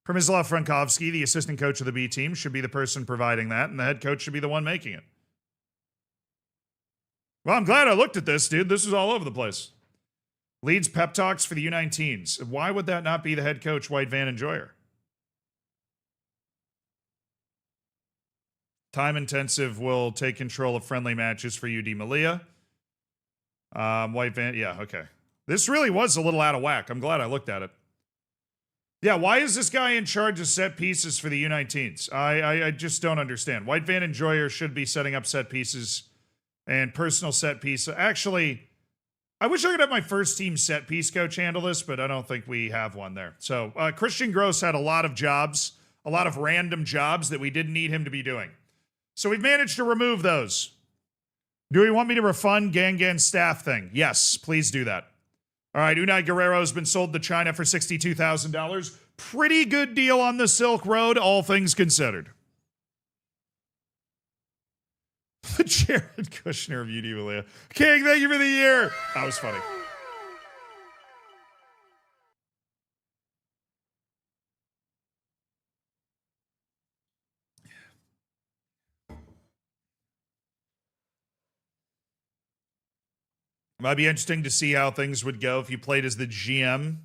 Przemysław Frankowski, the assistant coach of the B team, should be the person providing that, and the head coach should be the one making it. Well, I'm glad I looked at this, dude. This is all over the place. Leads pep talks for the U19s. Why would that not be the head coach, White Van Enjoyer? Time intensive will take control of friendly matches for UD Malia. White Van, yeah, okay. This really was a little out of whack. I'm glad I looked at it. Yeah, why is this guy in charge of set pieces for the U19s? I just don't understand. White Van Enjoyer should be setting up set pieces and personal set piece. Actually, I wish I could have my first team set piece coach handle this, but I don't think we have one there. So Christian Gross had a lot of jobs, a lot of random jobs that we didn't need him to be doing. So we've managed to remove those. Do we want me to refund Gangan staff thing? Yes, please do that. All right, Unai Guerrero has been sold to China for $62,000. Pretty good deal on the Silk Road, all things considered. Jared Kushner of UD Malia. King, thank you for the year. That was funny. Might be interesting to see how things would go if you played as the GM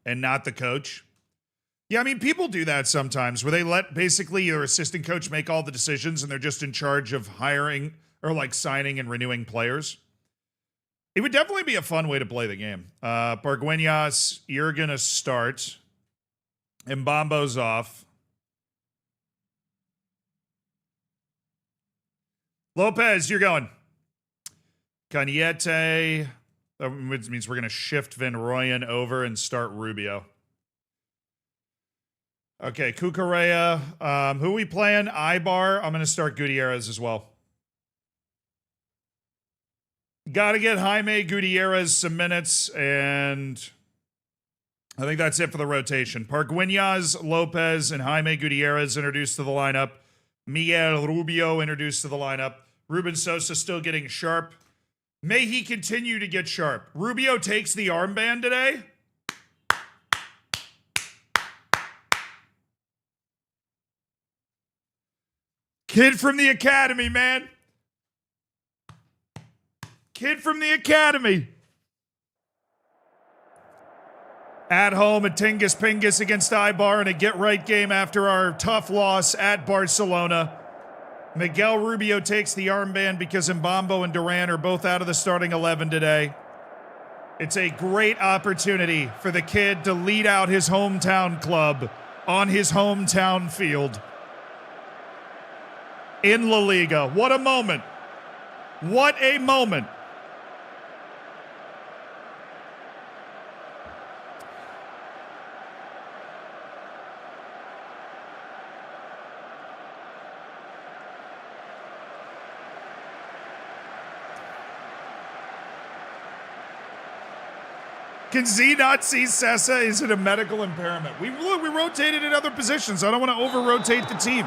and not the coach. Yeah, I mean, people do that sometimes where they let basically their assistant coach make all the decisions and they're just in charge of hiring or like signing and renewing players. It would definitely be a fun way to play the game. Pargueñas, you're going to start. Mbambo's off. Lopez, you're going. Cañete, which means we're going to shift Van Rooyen over and start Rubio. Okay, Cucurella. Who we playing? Ibar. I'm going to start Gutierrez as well. Got to get Jaime Gutierrez some minutes, and I think that's it for the rotation. Pargueñas, Lopez, and Jaime Gutierrez introduced to the lineup. Miguel Rubio introduced to the lineup. Ruben Sosa still getting sharp. May he continue to get sharp. Rubio takes the armband today. Kid from the academy, man. Kid from the academy. At home, a Tingus Pingus against Ibar in a get-right game after our tough loss at Barcelona. Miguel Rubio takes the armband because Mbambo and Duran are both out of the starting 11 today. It's a great opportunity for the kid to lead out his hometown club on his hometown field in La Liga. What a moment. What a moment. Can Z not see Sessa? Is it a medical impairment? We rotated in other positions. I don't want to over-rotate the team.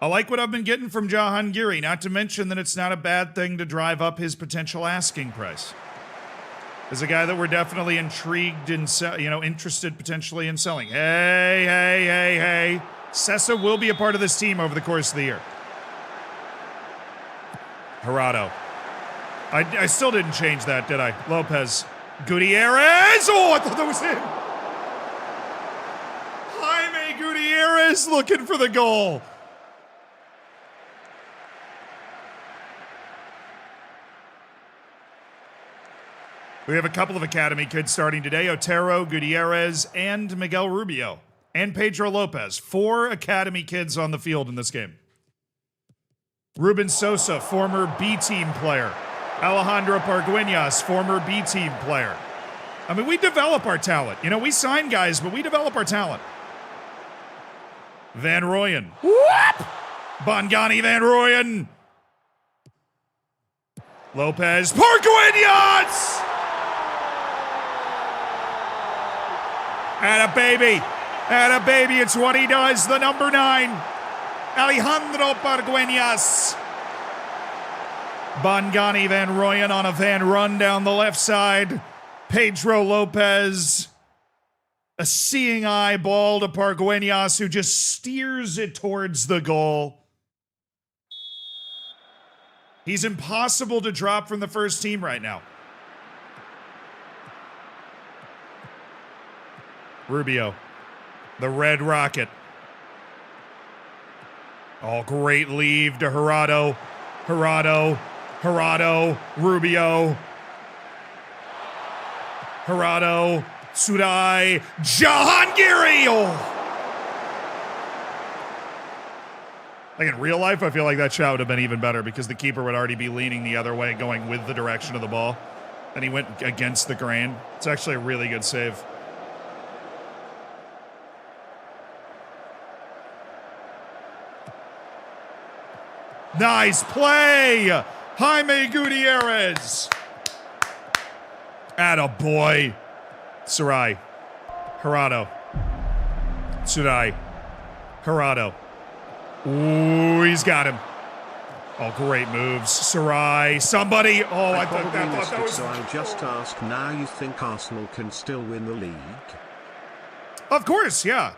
I like what I've been getting from Jahangiri, not to mention that it's not a bad thing to drive up his potential asking price. As a guy that we're definitely intrigued and interested potentially in selling. Hey. Sessa will be a part of this team over the course of the year. Gerardo. I still didn't change that, did I? Lopez. Gutierrez! Oh, I thought that was him. Jaime Gutierrez looking for the goal. We have a couple of academy kids starting today. Otero, Gutierrez, and Miguel Rubio. And Pedro Lopez. 4 academy kids on the field in this game. Ruben Sosa, former B-team player. Alejandro Pargueñas, former B-team player. I mean, we develop our talent. You know, we sign guys, but we develop our talent. Van Rooyen. Whoop! Bongani Van Rooyen. Lopez. Pargueñas! Atta baby, it's what he does, the number 9. Alejandro Pargueñas. Bongani Van Rooyen on a Van run down the left side. Pedro Lopez. A seeing eye ball to Pargueñas, who just steers it towards the goal. He's impossible to drop from the first team right now. Rubio. The Red Rocket. Oh, great leave to Gerardo. Rubio. Gerardo. Sudai. Jahangiri! Oh. Like in real life, I feel like that shot would have been even better because the keeper would already be leaning the other way, going with the direction of the ball. And he went against the grain. It's actually a really good save. Nice play! Jaime Gutierrez. Attaboy. Sarai. Gerardo. Sudai. Gerardo. Ooh, he's got him. Oh, great moves. Sarai. Somebody. Oh, I thought that was... So I just ask now, you think Arsenal can still win the league? Of course, yeah.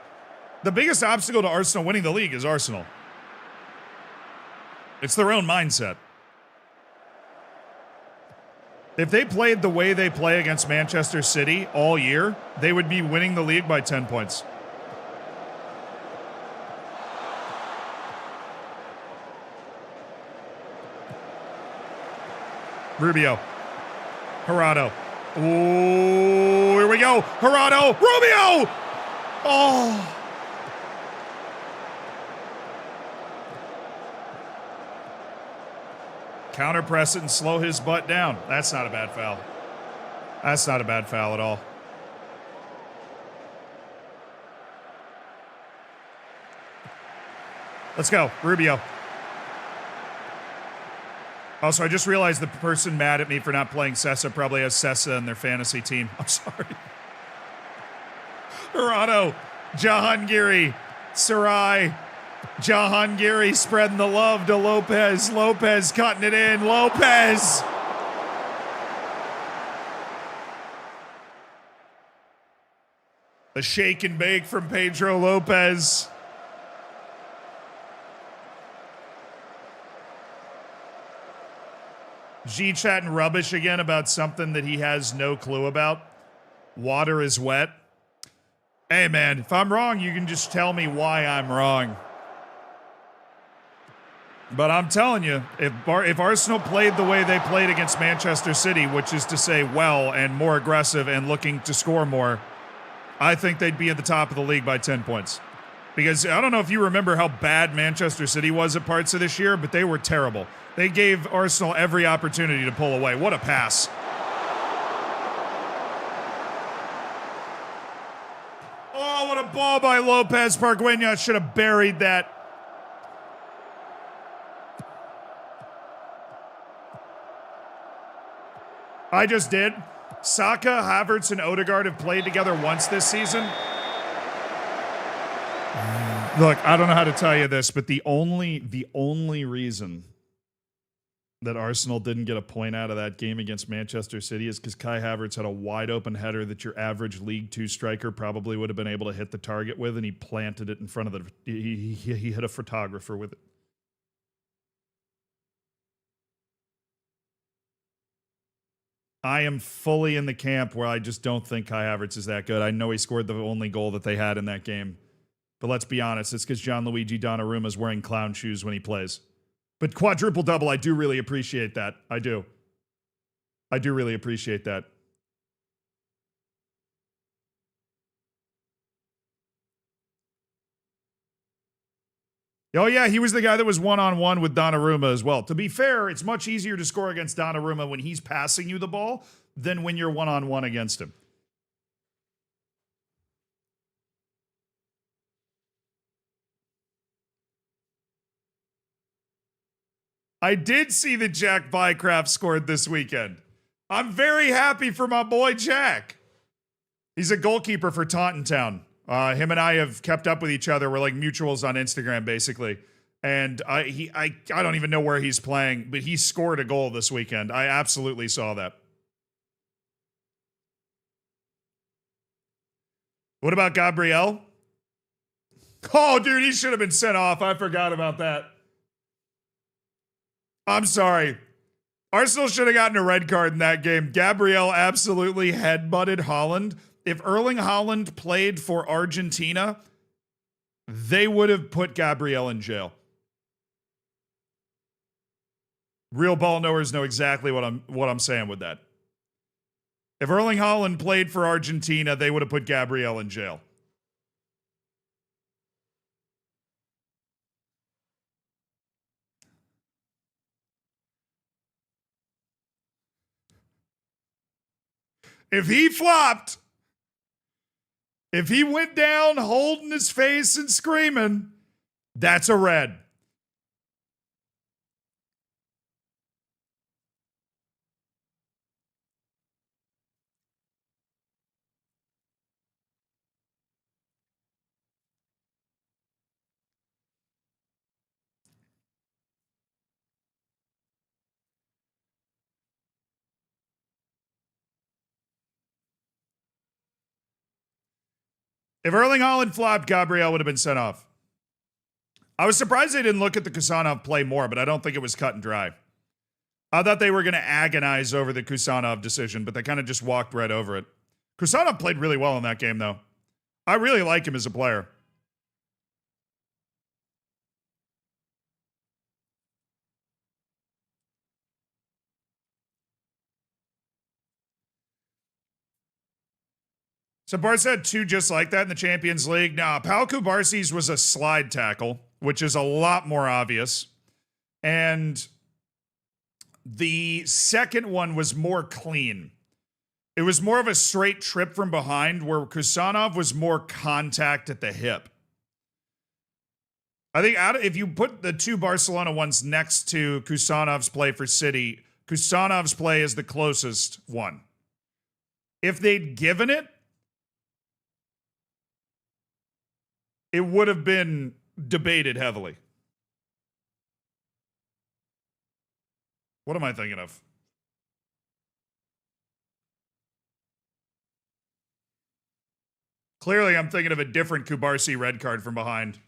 The biggest obstacle to Arsenal winning the league is Arsenal. It's their own mindset. If they played the way they play against Manchester City all year, they would be winning the league by 10 points. Rubio. Gerardo. Ooh, here we go. Gerardo. Rubio! Oh. Counter press it and slow his butt down. That's not a bad foul. That's not a bad foul at all. Let's go. Rubio. Also, I just realized the person mad at me for not playing Sessa probably has Sessa in their fantasy team. I'm sorry. Gerardo, Jahangiri, Sarai, Jahangiri spreading the love to Lopez. Lopez cutting it in. Lopez. The shake and bake from Pedro Lopez. G chatting rubbish again about something that he has no clue about. Water is wet. Hey man, if I'm wrong, you can just tell me why I'm wrong. But I'm telling you, if Arsenal played the way they played against Manchester City, which is to say well and more aggressive and looking to score more, I think they'd be at the top of the league by 10 points. Because I don't know if you remember how bad Manchester City was at parts of this year, but they were terrible. They gave Arsenal every opportunity to pull away. What a pass. Oh, what a ball by Lopez. Pargueña should have buried that. I just did. Saka, Havertz, and Odegaard have played together once this season. Look, I don't know how to tell you this, but the only reason that Arsenal didn't get a point out of that game against Manchester City is because Kai Havertz had a wide open header that your average League 2 striker probably would have been able to hit the target with, and he planted it in front of he hit a photographer with it. I am fully in the camp where I just don't think Kai Havertz is that good. I know he scored the only goal that they had in that game. But let's be honest, it's because Gianluigi Donnarumma is wearing clown shoes when he plays. But quadruple double, I do really appreciate that. I do. I do really appreciate that. Oh, yeah, he was the guy that was one-on-one with Donnarumma as well. To be fair, it's much easier to score against Donnarumma when he's passing you the ball than when you're one-on-one against him. I did see that Jack Bycraft scored this weekend. I'm very happy for my boy Jack. He's a goalkeeper for Tottenham. Him and I have kept up with each other. We're like mutuals on Instagram, basically. And I don't even know where he's playing, but he scored a goal this weekend. I absolutely saw that. What about Gabriel? Oh, dude, he should have been sent off. I forgot about that. I'm sorry. Arsenal should have gotten a red card in that game. Gabriel absolutely headbutted Haaland. If Erling Haaland played for Argentina, they would have put Gabriel in jail. Real ball knowers know exactly what I'm saying with that. If Erling Haaland played for Argentina, they would have put Gabriel in jail. If he flopped, if he went down holding his face and screaming, that's a red. If Erling Haaland flopped, Gabriel would have been sent off. I was surprised they didn't look at the Kusanov play more, but I don't think it was cut and dry. I thought they were going to agonize over the Kusanov decision, but they kind of just walked right over it. Kusanov played really well in that game, though. I really like him as a player. So Barca had two just like that in the Champions League. Nah, Pau Kubarsi's was a slide tackle, which is a lot more obvious. And the second one was more clean. It was more of a straight trip from behind, where Kusanov was more contact at the hip. I think if you put the two Barcelona ones next to Kusanov's play for City, Kusanov's play is the closest one. If they'd given it, it would have been debated heavily. What am I thinking of? Clearly, I'm thinking of a different Kubarsi red card from behind.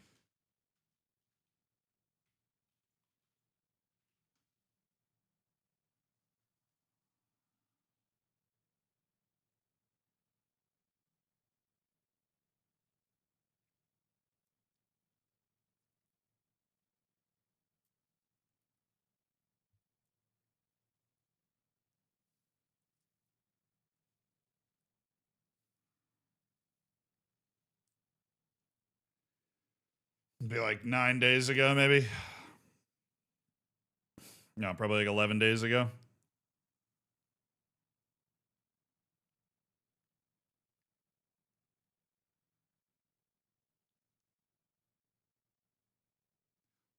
It'd be like 9 days ago, maybe. No, probably like 11 days ago.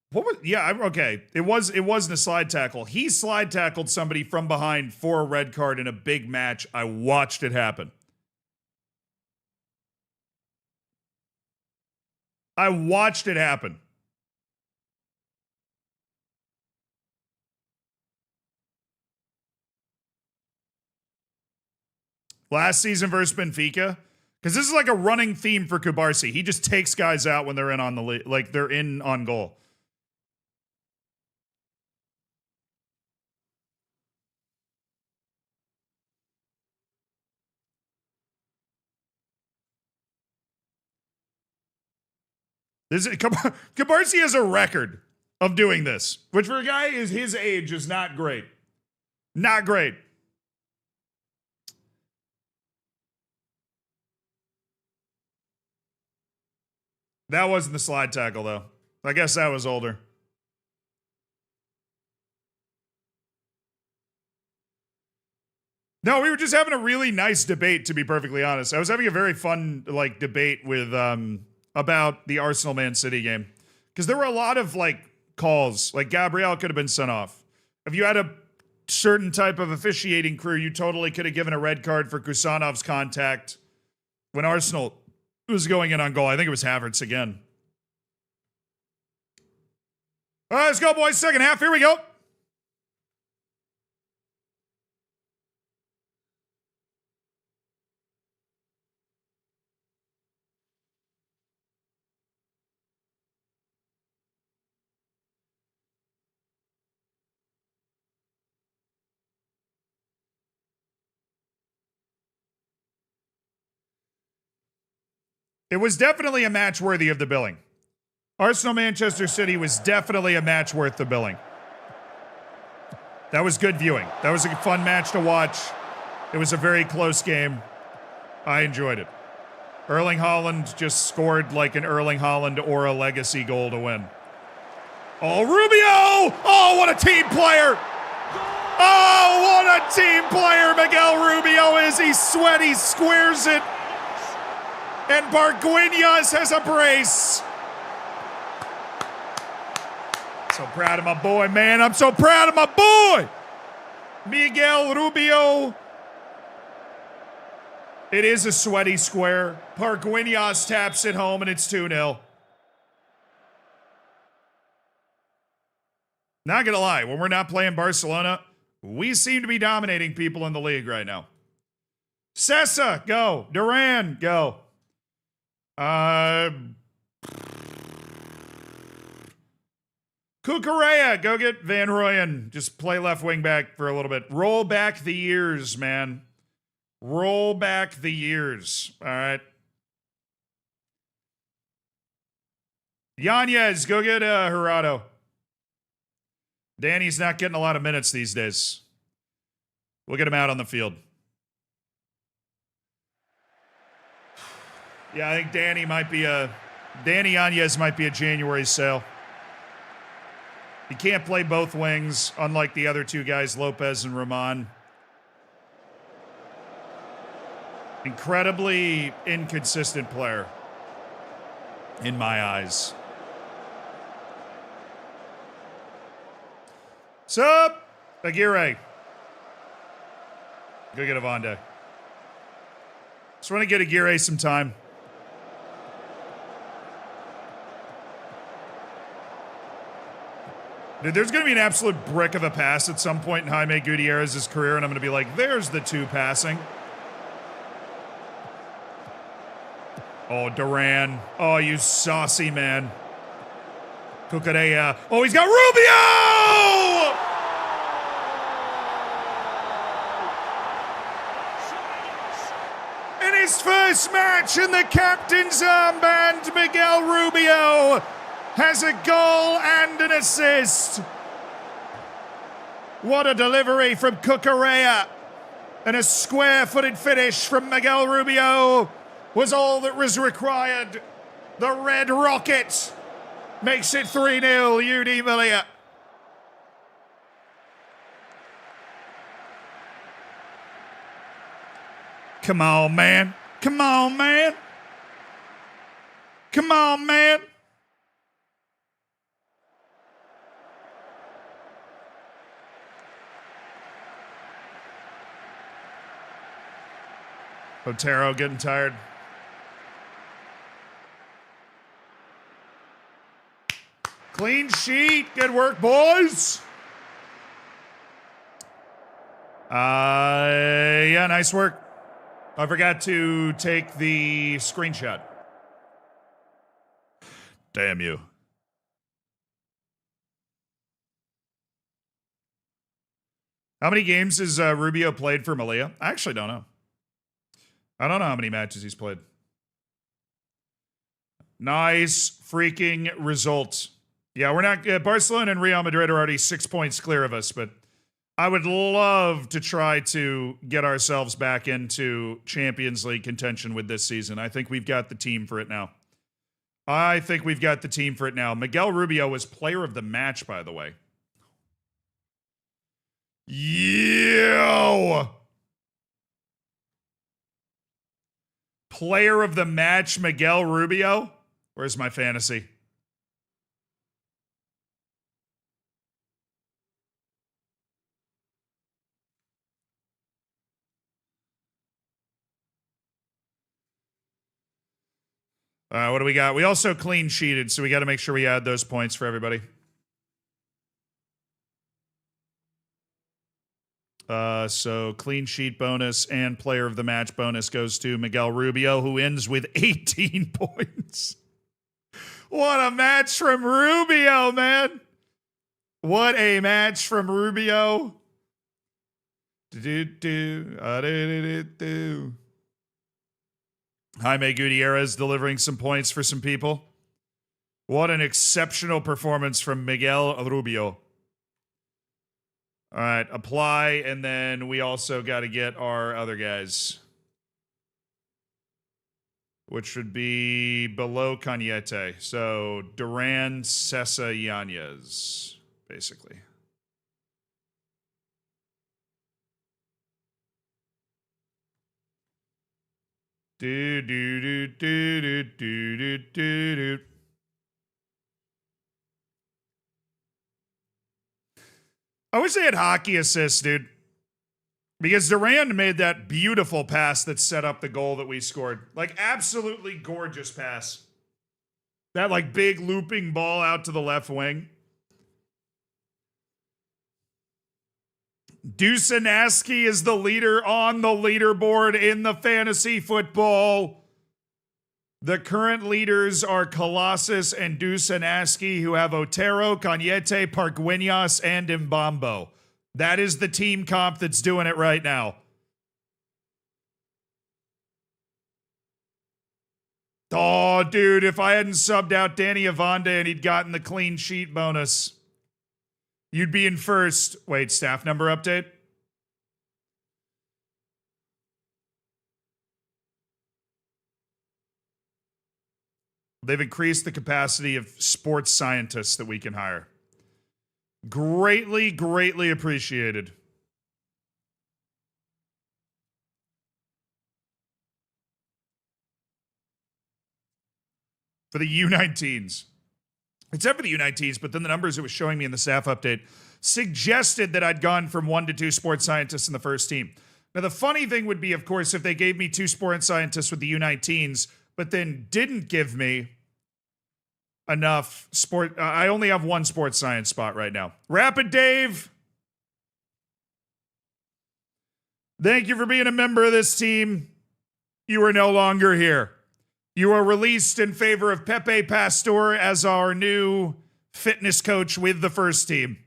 What was? Yeah, okay. It wasn't a slide tackle. He slide tackled somebody from behind for a red card in a big match. I watched it happen. I watched it happen. Last season versus Benfica, because this is like a running theme for Kubarsi. He just takes guys out when they're in on the like they're in on goal. Kubarsi has a record of doing this, which for a guy is his age is not great. Not great. That wasn't the slide tackle, though. I guess that was older. No, we were just having a really nice debate, to be perfectly honest. I was having a very fun debate with about the Arsenal Man City game. Because there were a lot of calls. Like Gabriel could have been sent off. If you had a certain type of officiating crew, you totally could have given a red card for Kusanov's contact when Arsenal was going in on goal. I think it was Havertz again. All right, let's go, boys. Second half. Here we go. It was definitely a match worthy of the billing. Arsenal-Manchester City was definitely a match worth the billing. That was good viewing. That was a fun match to watch. It was a very close game. I enjoyed it. Erling Haaland just scored like an Erling Haaland or a legacy goal to win. Oh, Rubio! Oh, what a team player! Oh, what a team player Miguel Rubio is. He sweaty, squares it. And Barguinhas has a brace. So proud of my boy, man. I'm so proud of my boy. Miguel Rubio. It is a sweaty square. Barguinhas taps it home, and it's 2-0. Not gonna lie, when we're not playing Barcelona, we seem to be dominating people in the league right now. Sessa, go. Duran, go. Cucurella, go get Van Rooyen. Just play left wing back for a little bit. Roll back the years, man. Roll back the years. All right. Yanez, go get Gerardo. Danny's not getting a lot of minutes these days. We'll get him out on the field. Yeah, I think Danny Yanez might be a January sale. He can't play both wings, unlike the other two guys, Lopez and Roman. Incredibly inconsistent player, in my eyes. Sup, Aguirre? Go get Avonde. Just want to get Aguirre some time. Dude, there's going to be an absolute brick of a pass at some point in Jaime Gutierrez's career, and I'm going to be like, there's the two passing. Oh, Duran. Oh, you saucy man. Cucurella. Oh, he's got Rubio! In his first match in the captain's armband, Miguel Rubio has a goal and an assist. What a delivery from Cucurella. And a square-footed finish from Miguel Rubio was all that was required. The Red Rocket makes it 3-0, UD Malia. Come on, man. Come on, man. Come on, man. Otero getting tired. Clean sheet. Good work, boys. Yeah, nice work. I forgot to take the screenshot. Damn you. How many games has Rubio played for Malia? I actually don't know. I don't know how many matches he's played. Nice freaking result. Yeah, we're not... Barcelona and Real Madrid are already 6 points clear of us, but I would love to try to get ourselves back into Champions League contention with this season. I think we've got the team for it now. Miguel Rubio was player of the match, by the way. Yo! Player of the match, Miguel Rubio? Where's my fantasy? What do we got? We also clean sheeted, so we got to make sure we add those points for everybody. So clean sheet bonus and player of the match bonus goes to Miguel Rubio, who ends with 18 points. What a match from Rubio, man. What a match from Rubio. Jaime Gutierrez delivering some points for some people. What an exceptional performance from Miguel Rubio. All right, apply, and then we also got to get our other guys, which would be below Cañete. So Duran, Sessa, Yanez, basically. Do do do do do do do do do. I wish they had hockey assists, dude. Because Duran made that beautiful pass that set up the goal that we scored. Like, absolutely gorgeous pass. That, like, big looping ball out to the left wing. Dusanowski is the leader on the leaderboard in the fantasy football. The current leaders are Colossus and Dusanaski, who have Otero, Cañete, Pargueñas, and Mbambo. That is the team comp that's doing it right now. Oh, dude, if I hadn't subbed out Danny Avande and he'd gotten the clean sheet bonus, you'd be in first. Wait, staff number update? They've increased the capacity of sports scientists that we can hire. Greatly, greatly appreciated. For the U19s. Except for the U19s, but then the numbers it was showing me in the staff update suggested that I'd gone from 1 to 2 sports scientists in the first team. Now, the funny thing would be, of course, if they gave me 2 sports scientists with the U19s, but then didn't give me enough sport. I only have 1 sports science spot right now. Rapid Dave, thank you for being a member of this team. You are no longer here. You are released in favor of Pepe Pastor as our new fitness coach with the first team.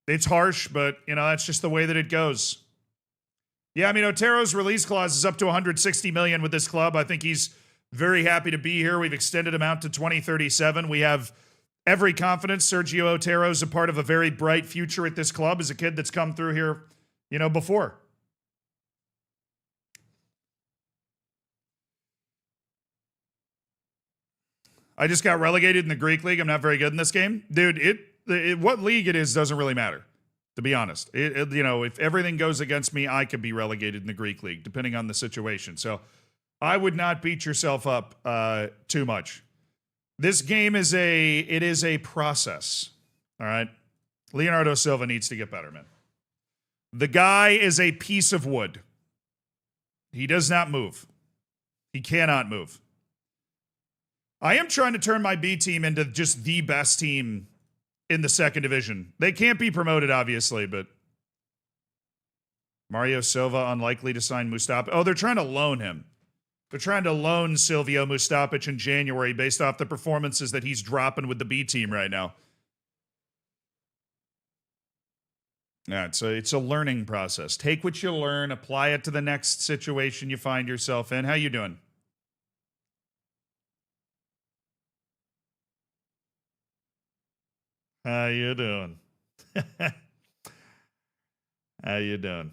It's harsh, but, that's just the way that it goes. Yeah, I mean, Otero's release clause is up to $160 million with this club. I think he's very happy to be here. We've extended him out to 2037. We have every confidence Sergio Otero is a part of a very bright future at this club as a kid that's come through here, before. I just got relegated in the Greek league. I'm not very good in this game. Dude, what league it is doesn't really matter, to be honest. If everything goes against me, I could be relegated in the Greek league, depending on the situation. So I would not beat yourself up too much. This game is a process, all right? Leonardo Silva needs to get better, man. The guy is a piece of wood. He does not move. He cannot move. I am trying to turn my B team into just the best team in the second division. They can't be promoted, obviously, but Mario Silva unlikely to sign Mustafa. Oh, they're trying to loan him. They're trying to loan Silvio Mustapic in January based off the performances that he's dropping with the B team right now. Yeah, it's a learning process. Take what you learn, apply it to the next situation you find yourself in. How you doing? How you doing? How you doing?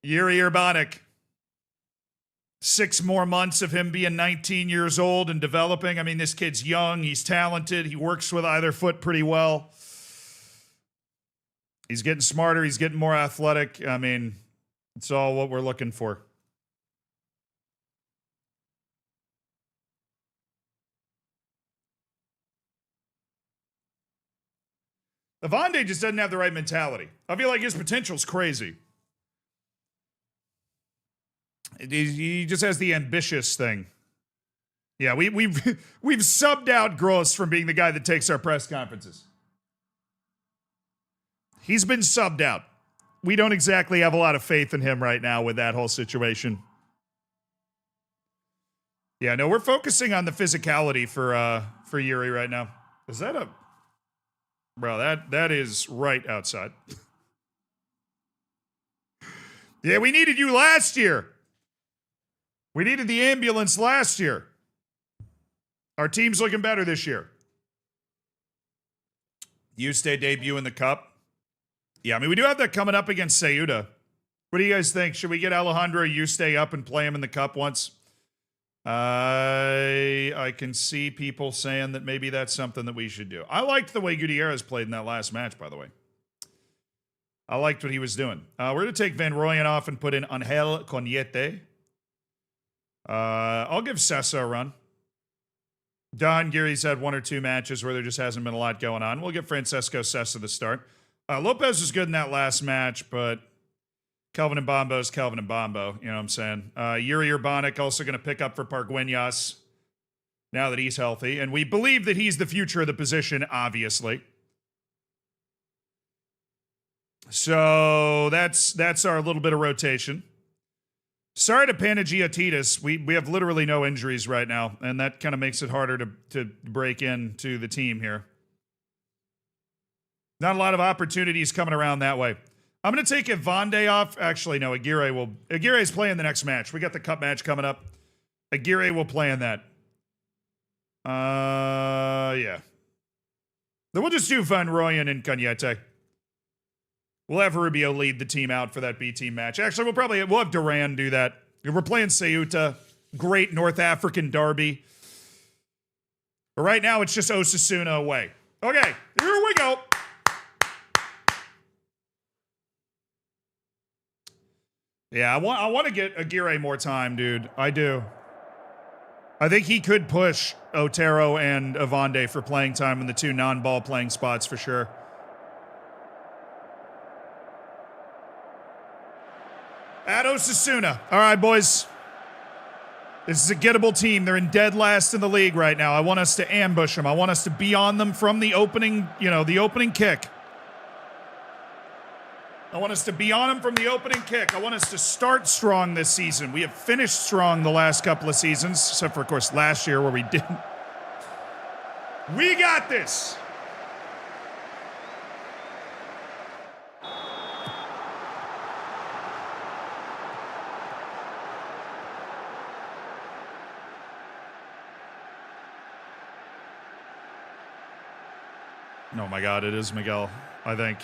Yuri Urbanic. 6 more months of him being 19 years old and developing. I mean, this kid's young. He's talented. He works with either foot pretty well. He's getting smarter. He's getting more athletic. I mean, it's all what we're looking for. Avande just doesn't have the right mentality. I feel like his potential's crazy. He just has the ambitious thing. Yeah, we've subbed out Gross from being the guy that takes our press conferences. He's been subbed out. We don't exactly have a lot of faith in him right now with that whole situation. Yeah, no, we're focusing on the physicality for Yuri right now. Is that a... Bro, that is right outside. Yeah, we needed you last year. We needed the ambulance last year. Our team's looking better this year. Yuste debut in the Cup. Yeah, I mean, we do have that coming up against Ceuta. What do you guys think? Should we get Alejandro Yuste up and play him in the Cup once? I can see people saying that maybe that's something that we should do. I liked the way Gutierrez played in that last match, by the way. I liked what he was doing. We're going to take Van Rooyen off and put in Angel Cañete. I'll give Sessa a run. Don Geary's had 1 or 2 matches where there just hasn't been a lot going on. We'll give Francesco Sessa the start. Lopez was good in that last match, but Kelvin Mbambo is Kelvin Mbambo. You know what I'm saying? Yuri Urbanic also going to pick up for Pargueñas now that he's healthy. And we believe that he's the future of the position, obviously. So that's our little bit of rotation. Sorry to Panagiotitis. We have literally no injuries right now, and that kind of makes it harder to break into the team here. Not a lot of opportunities coming around that way. I'm going to take Evande off. Actually, no, Aguirre's playing the next match. We got the cup match coming up. Aguirre will play in that. Yeah. Then we'll just do Van Rooyen and Cañete. We'll have Rubio lead the team out for that B team match. Actually, we'll have Duran do that. We're playing Ceuta. Great North African derby. But right now, it's just Osasuna away. Okay, here we go. Yeah, I want to get Aguirre more time, dude. I do. I think he could push Otero and Evande for playing time in the two non-ball playing spots for sure. At Osasuna. All right, boys. This is a gettable team. They're in dead last in the league right now. I want us to ambush them. I want us to be on them from the opening, the opening kick. I want us to be on them from the opening kick. I want us to start strong this season. We have finished strong the last couple of seasons, except for, of course, last year where we didn't. We got this. Oh my God, it is Miguel, I think.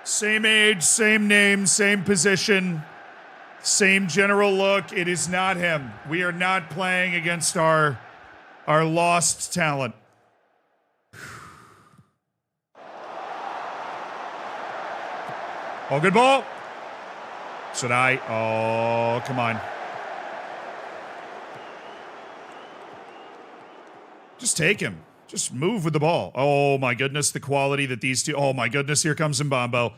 Same age, same name, same position, same general look. It is not him. We are not playing against our lost talent. Oh, good ball. Should I? Oh, come on. Just take him. Just move with the ball. Oh, my goodness, the quality that these two... Oh, my goodness, here comes Mbambo.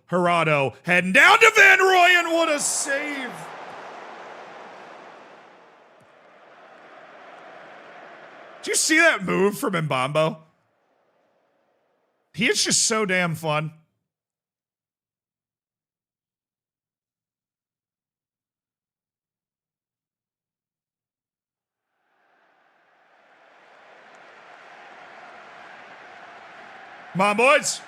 Gerardo, heading down to Van Rooyen. What a save. Did you see that move from Mbambo? He is just so damn fun. Come on, boys.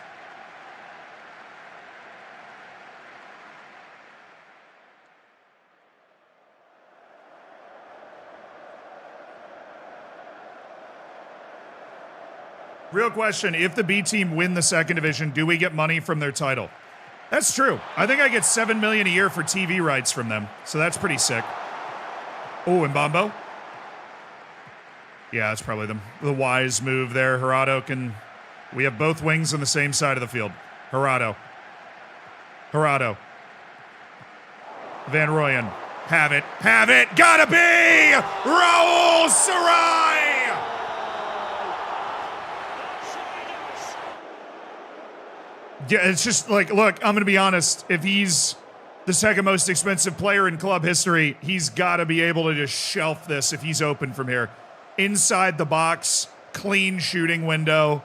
Real question, if the B team win the second division, do we get money from their title? That's true. I think I get $7 million a year for TV rights from them, so that's pretty sick. Oh, Mbambo. Yeah, that's probably the wise move there. Gerardo can... We have both wings on the same side of the field. Gerardo. Van Rooyen. Have it. Gotta be! Raul Sarai! Yeah, it's just like, look, I'm going to be honest. If he's the second most expensive player in club history, he's got to be able to just shelf this if he's open from here. Inside the box, clean shooting window.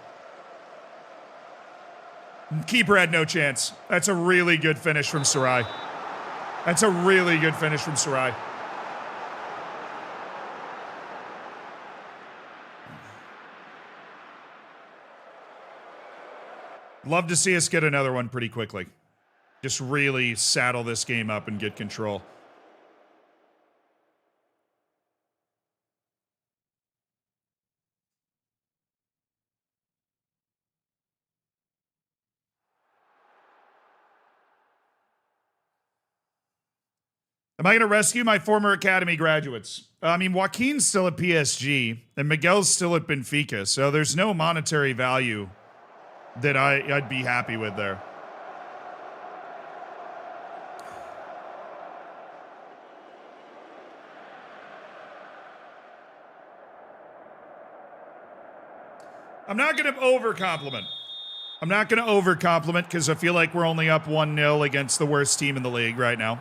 Keeper had no chance. That's a really good finish from Sarai. Love to see us get another one pretty quickly. Just really saddle this game up and get control. Am I going to rescue my former academy graduates? I mean, Joaquin's still at PSG, and Miguel's still at Benfica, so there's no monetary value that I'd be happy with there. I'm not going to over-compliment. Because I feel like we're only up 1-0 against the worst team in the league right now.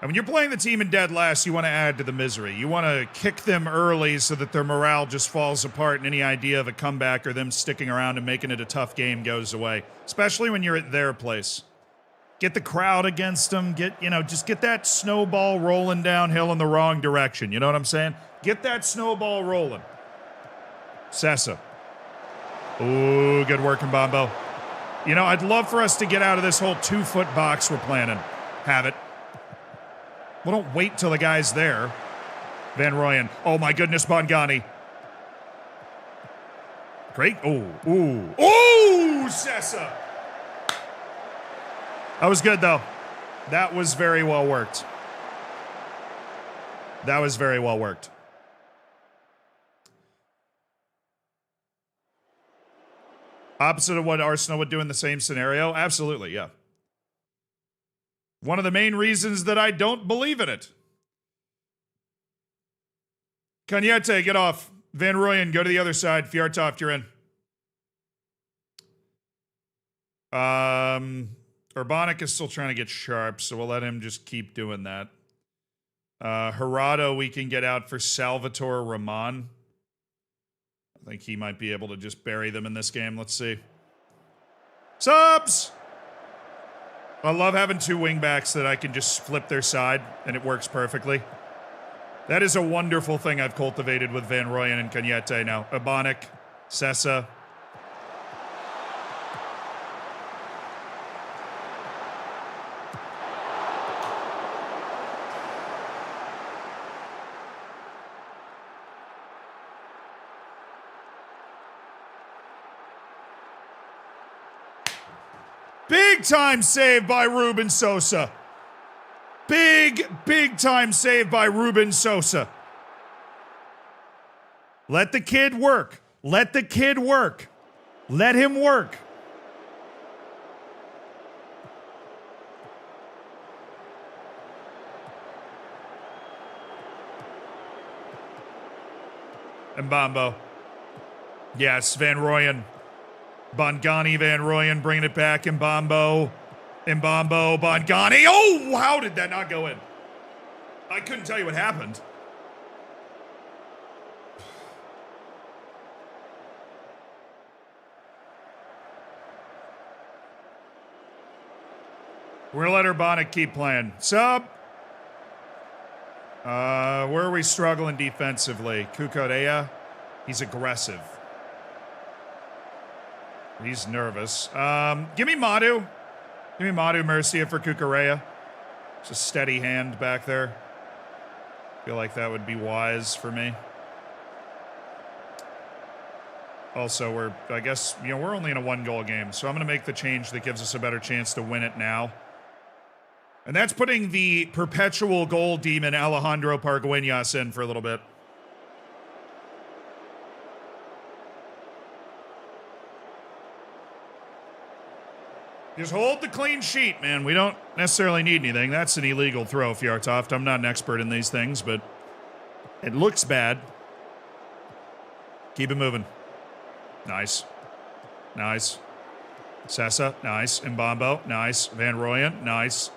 And when you're playing the team in dead last, you want to add to the misery. You want to kick them early so that their morale just falls apart and any idea of a comeback or them sticking around and making it a tough game goes away. Especially when you're at their place. Get the crowd against them. Just get that snowball rolling downhill in the wrong direction. You know what I'm saying? Get that snowball rolling. Sessa. Ooh, good work, Mbambo. I'd love for us to get out of this whole 2-foot box we're planning. Have it. Well, don't wait till the guy's there. Van Rooyen. Oh, my goodness, Bongani. Great. Ooh, Sessa. That was good, though. That was very well worked. Opposite of what Arsenal would do in the same scenario? Absolutely, yeah. One of the main reasons that I don't believe in it. Cagnette, get off. Van Rooyen, go to the other side. Fjärtoft, you're in. Urbanic is still trying to get sharp, so we'll let him just keep doing that. Gerardo, we can get out for Salvatore Rahman. I think he might be able to just bury them in this game. Let's see. Subs! I love having two wingbacks that I can just flip their side, and it works perfectly. That is a wonderful thing I've cultivated with Van Rooyen and Cagnette now. Urbanic, Sessa. Big time save by Ruben Sosa. Big time save by Ruben Sosa. Let the kid work. Let him work. Mbambo. Yes, Van Rooyen. Bongani, Van Rooyen, bringing it back. Mbambo, Bongani. Oh, how did that not go in? I couldn't tell you what happened. We're going to let Urbanic keep playing. Sub. Where are we struggling defensively? Kukurea. He's aggressive. He's nervous. Give me Madu. Give me Madu Murcia for Kukurea. It's a steady hand back there. Feel like that would be wise for me. Also, we're only in a 1-goal game, so I'm going to make the change that gives us a better chance to win it now. And that's putting the perpetual goal demon Alejandro Pargueñas in for a little bit. Just hold the clean sheet, man. We don't necessarily need anything. That's an illegal throw, Fjärtoft. I'm not an expert in these things, but it looks bad. Keep it moving. Nice. Sessa, nice. Mbambo, nice. Van Rooyen, nice.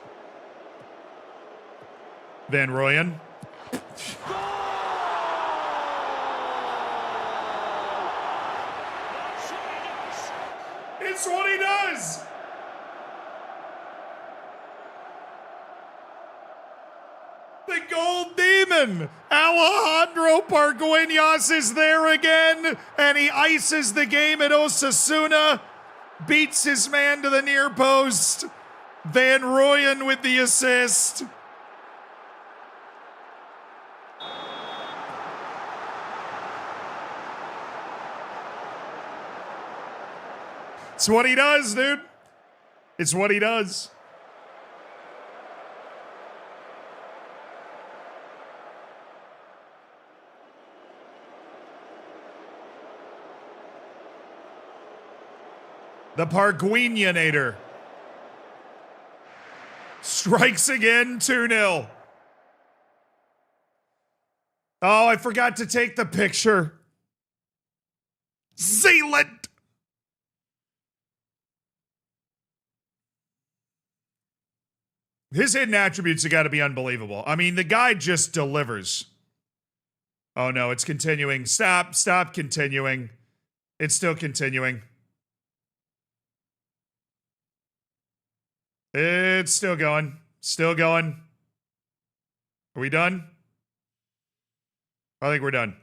Van Rooyen. It's what he does! The gold demon! Alejandro Pargueñas is there again, and he ices the game at Osasuna. Beats his man to the near post. Van Rooyen with the assist. It's what he does, dude. It's what he does. The Pargueñanator strikes again, 2-0. Oh, I forgot to take the picture. Zealand. His hidden attributes have got to be unbelievable. I mean, the guy just delivers. Oh no, it's continuing. Stop continuing. It's still continuing. It's still going. Still going. Are we done? I think we're done.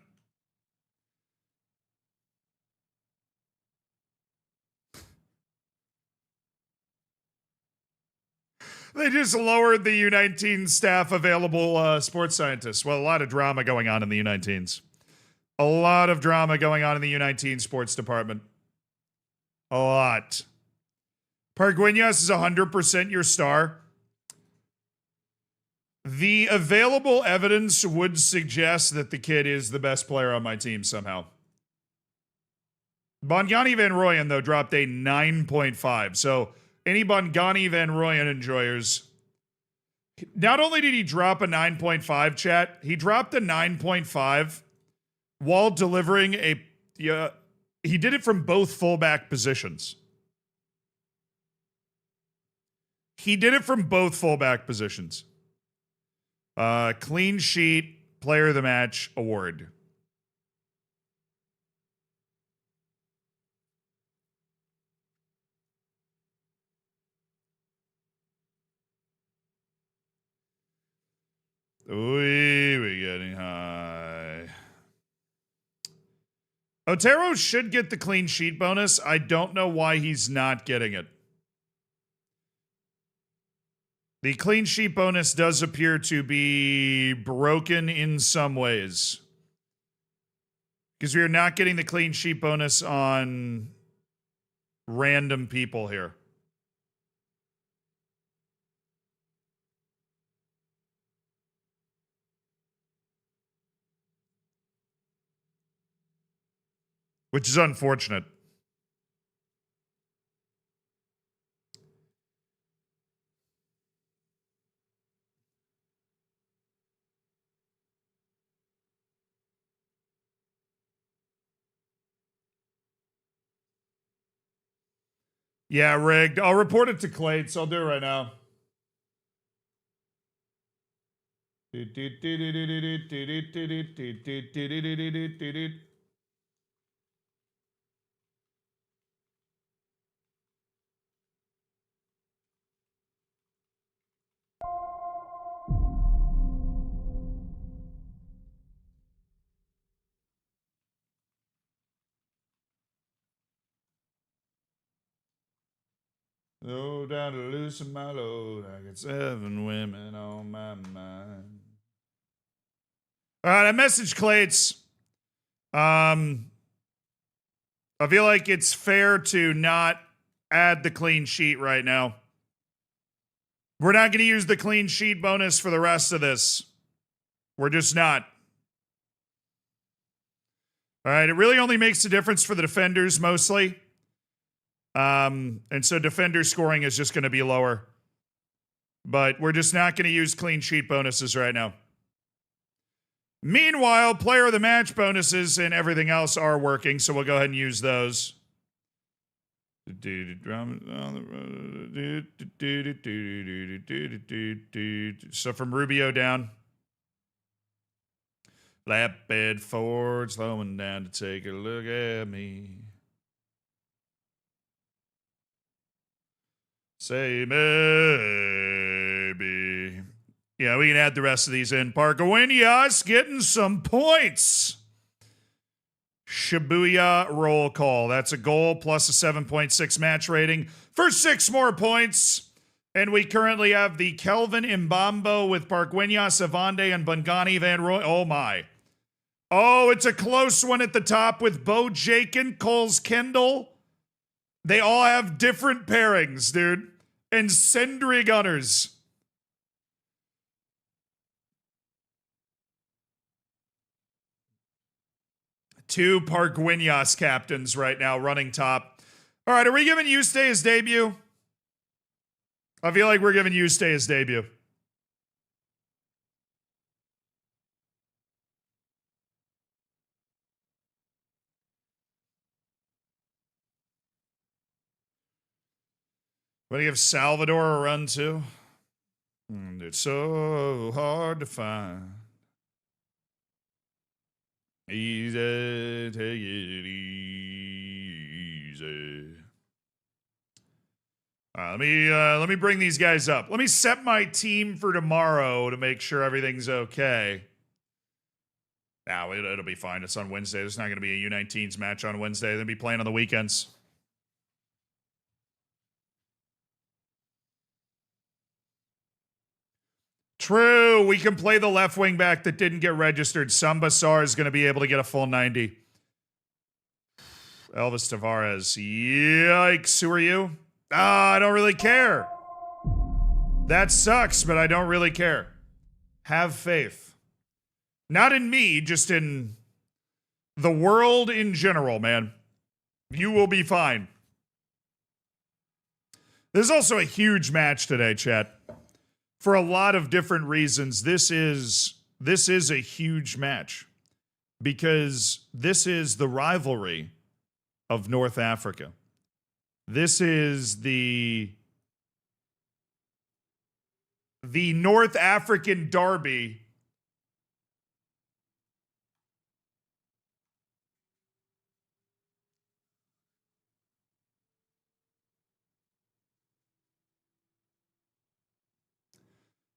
They just lowered the U19 staff available sports scientists. Well, a lot of drama going on in the U19s. A lot of drama going on in the U19 sports department. A lot. Pargueñas is 100% your star. The available evidence would suggest that the kid is the best player on my team somehow. Bongani Van Rooyen, though, dropped a 9.5. So any Bongani Van Rooyen enjoyers, not only did he drop a 9.5, chat, he dropped a 9.5 while delivering a... he did it from both fullback positions. He did it from both fullback positions. Clean sheet, player of the match award. We're getting high. Otero should get the clean sheet bonus. I don't know why he's not getting it. The clean sheet bonus does appear to be broken in some ways. Because we are not getting the clean sheet bonus on random people here. Which is unfortunate. Yeah, rigged. I'll report it to Clates. I'll do it right now. Go down to loosen my load. I got 7 women on my mind. All right, I messaged Clates. I feel like it's fair to not add the clean sheet right now. We're not going to use the clean sheet bonus for the rest of this. We're just not. All right, it really only makes a difference for the defenders mostly. And so defender scoring is just going to be lower. But we're just not going to use clean sheet bonuses right now. Meanwhile, player of the match bonuses and everything else are working, so we'll go ahead and use those. So from Rubio down. Flatbed Ford slowing down to take a look at me. Say maybe. Yeah, we can add the rest of these in. Pargueñas getting some points. Shibuya roll call. That's a goal plus a 7.6 match rating for 6 more points. And we currently have the Kelvin Mbambo with Pargueñas, Avande, and Bongani Van Rooyen. Oh, my. Oh, it's a close one at the top with Bo Jakin, Coles Kendall. They all have different pairings, dude. And Sendry Gunners. Two Pargueñas captains right now running top. All right, are we giving Yuste his debut? I feel like we're giving Yuste his debut. Want to give Salvador a run too? And it's so hard to find. Easy, take it easy. Let me bring these guys up. Let me set my team for tomorrow to make sure everything's okay. Now it'll be fine. It's on Wednesday. There's not going to be a U19s match on Wednesday. They'll be playing on the weekends. True. We can play the left wing back that didn't get registered. Samba Sarr is going to be able to get a full 90. Elvis Tavares. Yikes. Who are you? I don't really care. That sucks, but I don't really care. Have faith. Not in me, just in the world in general, man. You will be fine. There's also a huge match today, chat. For a lot of different reasons, this is a huge match because this is the rivalry of North Africa. This is the North African derby.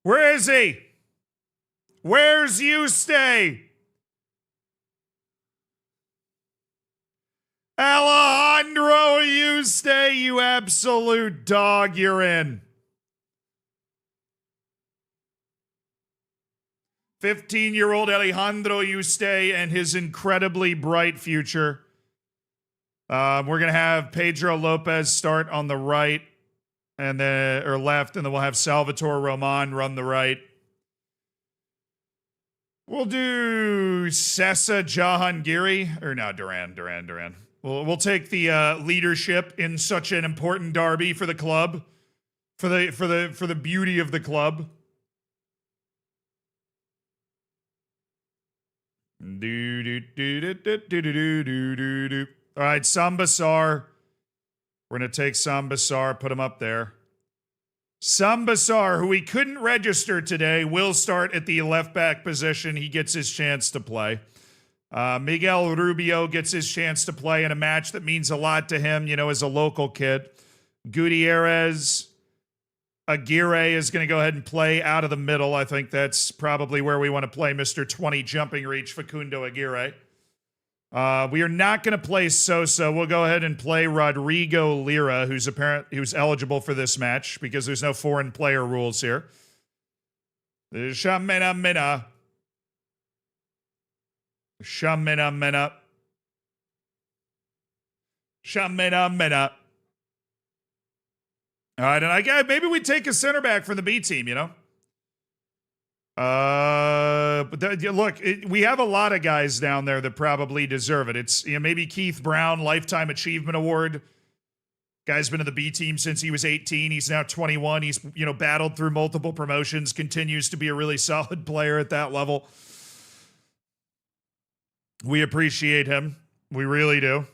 Where is he? Where's Eustace? Alejandro Eustace, you absolute dog, you're in. 15-year-old Alejandro Eustace and his incredibly bright future. We're going to have Pedro Lopez start on the right. And then, or left, and then we'll have Salvatore Roman run the right. We'll do Sessa Jahangiri, or no, Duran. We'll take the leadership in such an important derby for the club, for the beauty of the club. All right, Samba Sarr. We're going to take Samba Sarr, put him up there. Samba Sarr, who we couldn't register today, will start at the left back position. He gets his chance to play. Miguel Rubio gets his chance to play in a match that means a lot to him, you know, as a local kid. Gutierrez Aguirre is going to go ahead and play out of the middle. I think that's probably where we want to play Mr. 20 jumping reach Facundo Aguirre. We are not going to play Sosa. We'll go ahead and play Rodrigo Lira, who's eligible for this match because there's no foreign player rules here. Shamina Mina. All right, and maybe we take a center back from the B team, you know? Look, we have a lot of guys down there that probably deserve it. It's, you know, maybe Keith Brown, Lifetime Achievement Award. Guy's been in the B team since he was 18. He's now 21. He's, you know, battled through multiple promotions, continues to be a really solid player at that level. We appreciate him. We really do.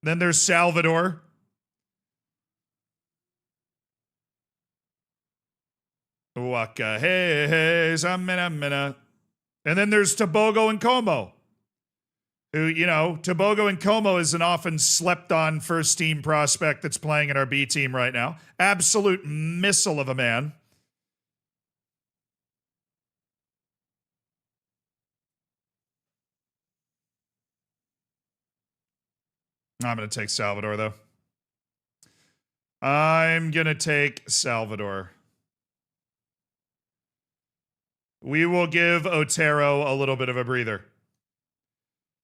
Then there's Salvador. Waka hey, zamina. And then there's Tobogo and Como, who, you know, Tobogo and Como is an often slept on first team prospect that's playing in our B team right now. Absolute missile of a man. I'm going to take Salvador, though. I'm going to take Salvador. We will give Otero a little bit of a breather.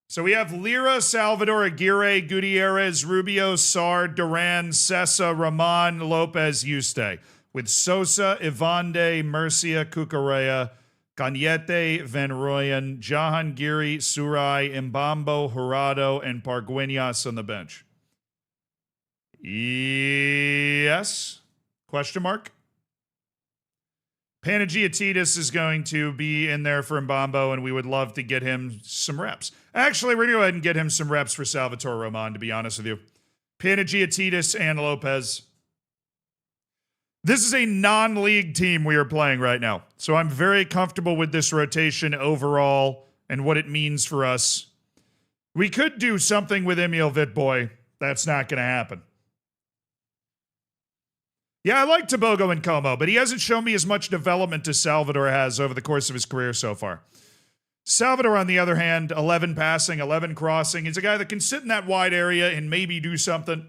So we have Lira, Salvador, Aguirre, Gutierrez, Rubio, Sarr, Duran, Sessa, Roman, Lopez, Yuste. With Sosa, Ivande, Murcia, Cucurella, Cañete, Van Rooyen, Jahangiri, Surai, Mbambo, Jurado, and Pargueñas on the bench. Yes? Question mark? Panagiotidis is going to be in there for Mbambo, and we would love to get him some reps. Actually, we're going to go ahead and get him some reps for Salvatore Roman, to be honest with you. Panagiotidis and Lopez. This is a non-league team we are playing right now. So I'm very comfortable with this rotation overall and what it means for us. We could do something with Emil Vitboy. That's not going to happen. Yeah, I like Tobogo and Como, but he hasn't shown me as much development as Salvador has over the course of his career so far. Salvador, on the other hand, 11 passing, 11 crossing. He's a guy that can sit in that wide area and maybe do something.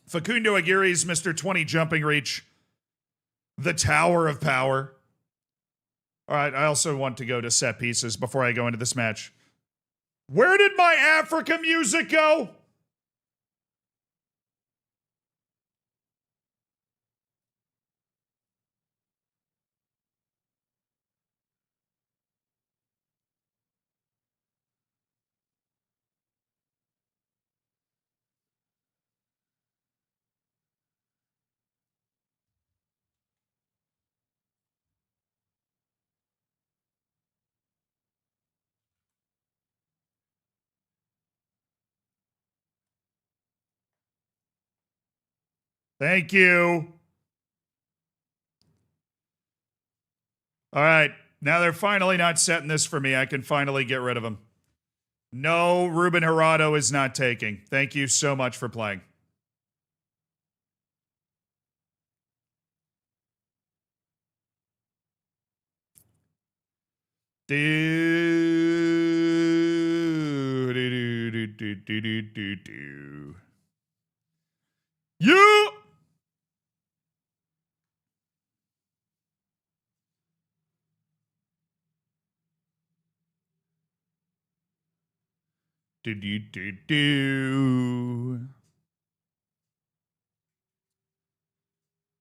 Facundo Aguirre's Mr. 20 jumping reach. The Tower of Power. All right, I also want to go to set pieces before I go into this match. Where did my Africa music go? Thank you. All right. Now they're finally not setting this for me. I can finally get rid of them. No, Ruben Gerardo is not taking. Thank you so much for playing. You.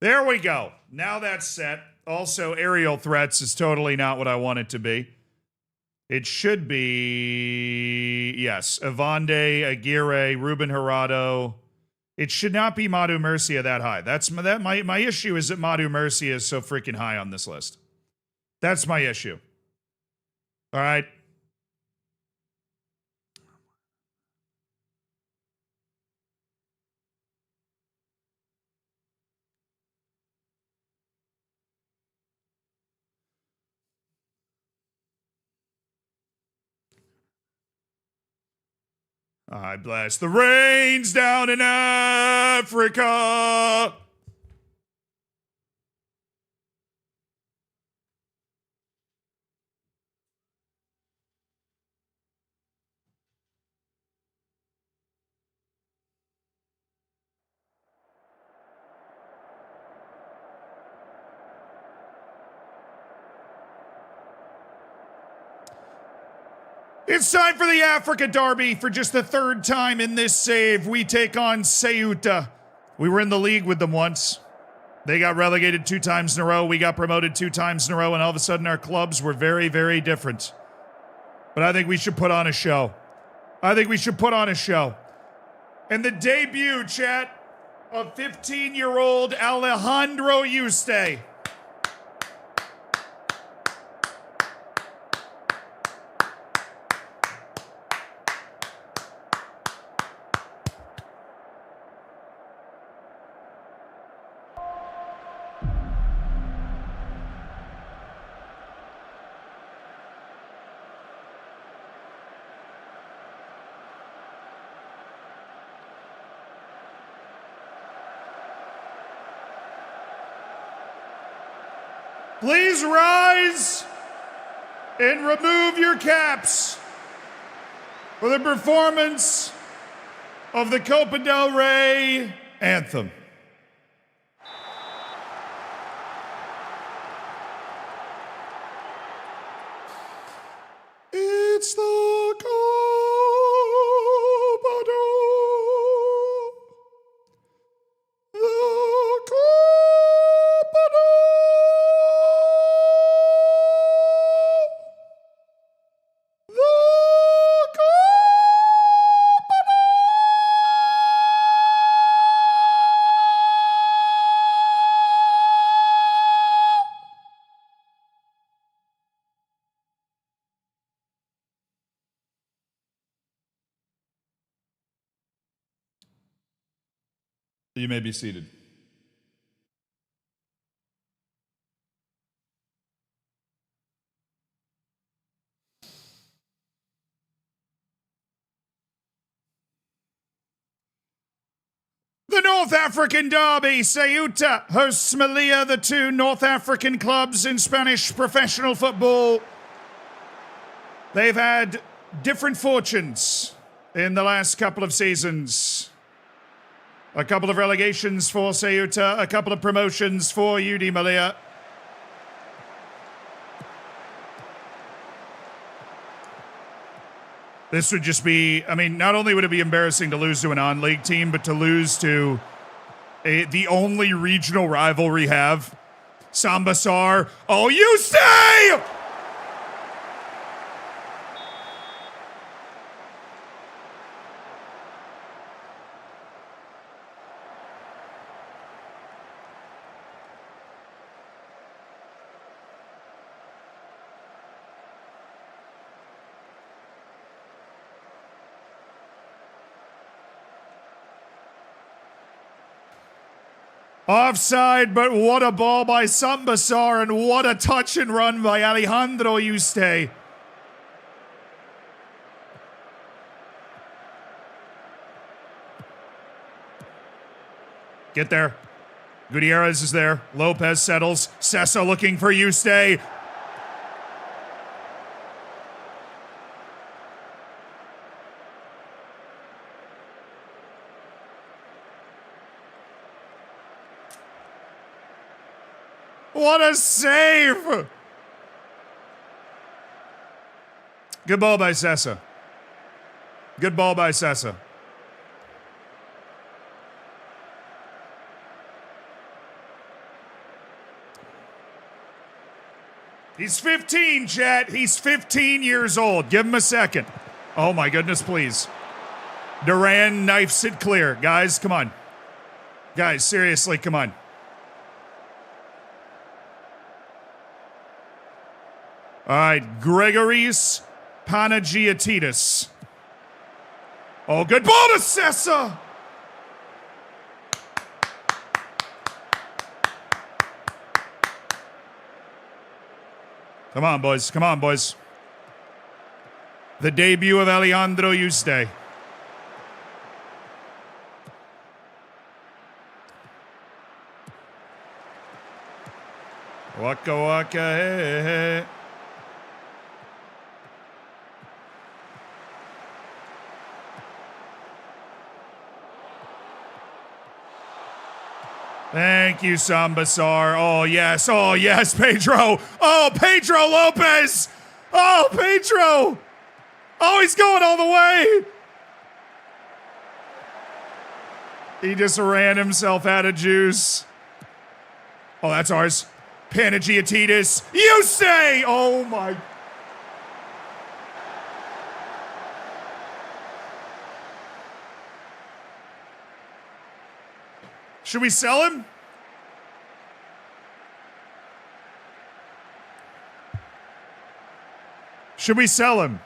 There we go. Now that's set. Also, aerial threats is totally not what I want it to be. It should be, yes, Evande, Aguirre, Ruben Gerardo. It should not be Madu Murcia that high. My issue is that Madu Murcia is so freaking high on this list. That's my issue. All right. I bless the rains down in Africa. It's time for the Africa Derby. For just the third time in this save, we take on Ceuta. We were in the league with them once. They got relegated 2 times in a row. We got promoted 2 times in a row, and all of a sudden our clubs were very, very different. But I think we should put on a show. And the debut, chat, of 15-year-old Alejandro Yuste. Please rise and remove your caps for the performance of the Copa del Rey anthem. It's the Copa del You may be seated. The North African Derby, Ceuta hosts Melilla, the two North African clubs in Spanish professional football. They've had different fortunes in the last couple of seasons. A couple of relegations for Ceuta, a couple of promotions for UD Melilla. This would just be, I mean, not only would it be embarrassing to lose to an on-league team, but to lose to the only regional rival we have. Sambasar. Oh, you stay! Offside, but what a ball by Sambasar, and what a touch and run by Alejandro Yuste. Get there. Gutierrez is there. Lopez settles. Sessa looking for Yuste. What a save! Good ball by Sessa. Good ball by Sessa. He's 15, chat. He's 15 years old. Give him a second. Oh my goodness, please. Duran knifes it clear. Guys, come on. Guys, seriously, come on. All right, Gregoris Panagiotidis. Oh, good ball to Sessa. Come on, boys. Come on, boys. The debut of Alejandro Yuste. Waka waka hey, hey. Thank you, Sambasar. Oh, yes, Pedro. Oh, Pedro Lopez. Oh, Pedro. Oh, he's going all the way. He just ran himself out of juice. Oh, that's ours. Panagiotidis. You say. Oh, my. Should we sell him? Should we sell him?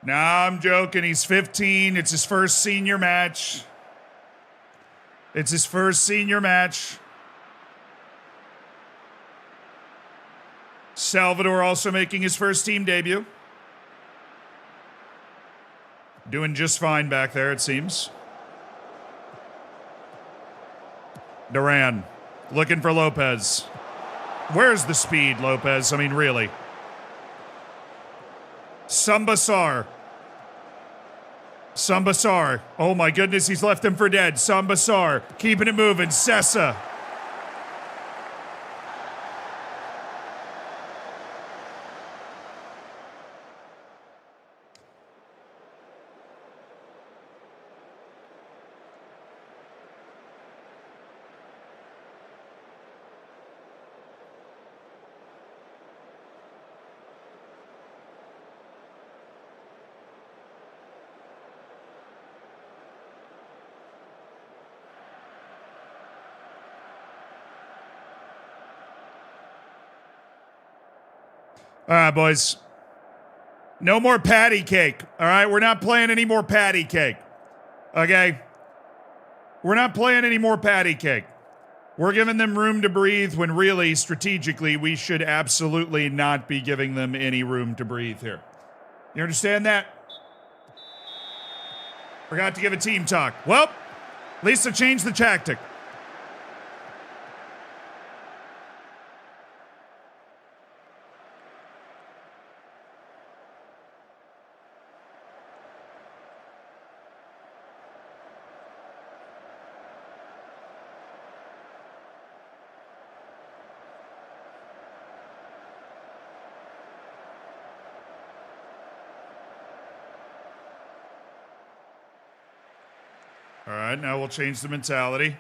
Nah, I'm joking. He's 15. It's his first senior match. It's his first senior match. Salvador also making his first team debut. Doing just fine back there, it seems. Duran looking for Lopez. Where's the speed, Lopez? I mean, really. Sambasar. Sambasar. Oh my goodness, he's left him for dead. Sambasar keeping it moving. Sessa. All right, boys. No more patty cake. All right, we're not playing any more patty cake. Okay? We're not playing any more patty cake. We're giving them room to breathe when really, strategically, we should absolutely not be giving them any room to breathe here. You understand that? Forgot to give a team talk. Well, at least I changed the tactic. All right, now we'll change the mentality.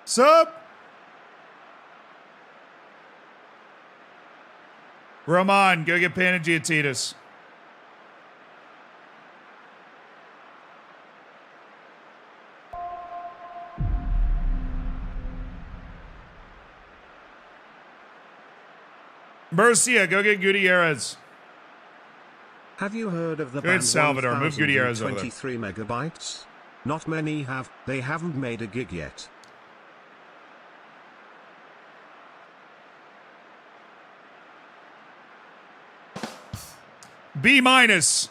Sup? Roman, go get Panagiatitas. Murcia, go get Gutierrez. Have you heard of the Good Salvador, move Gutierrez over there. 23 megabytes? Not many have. They haven't made a gig yet. B minus.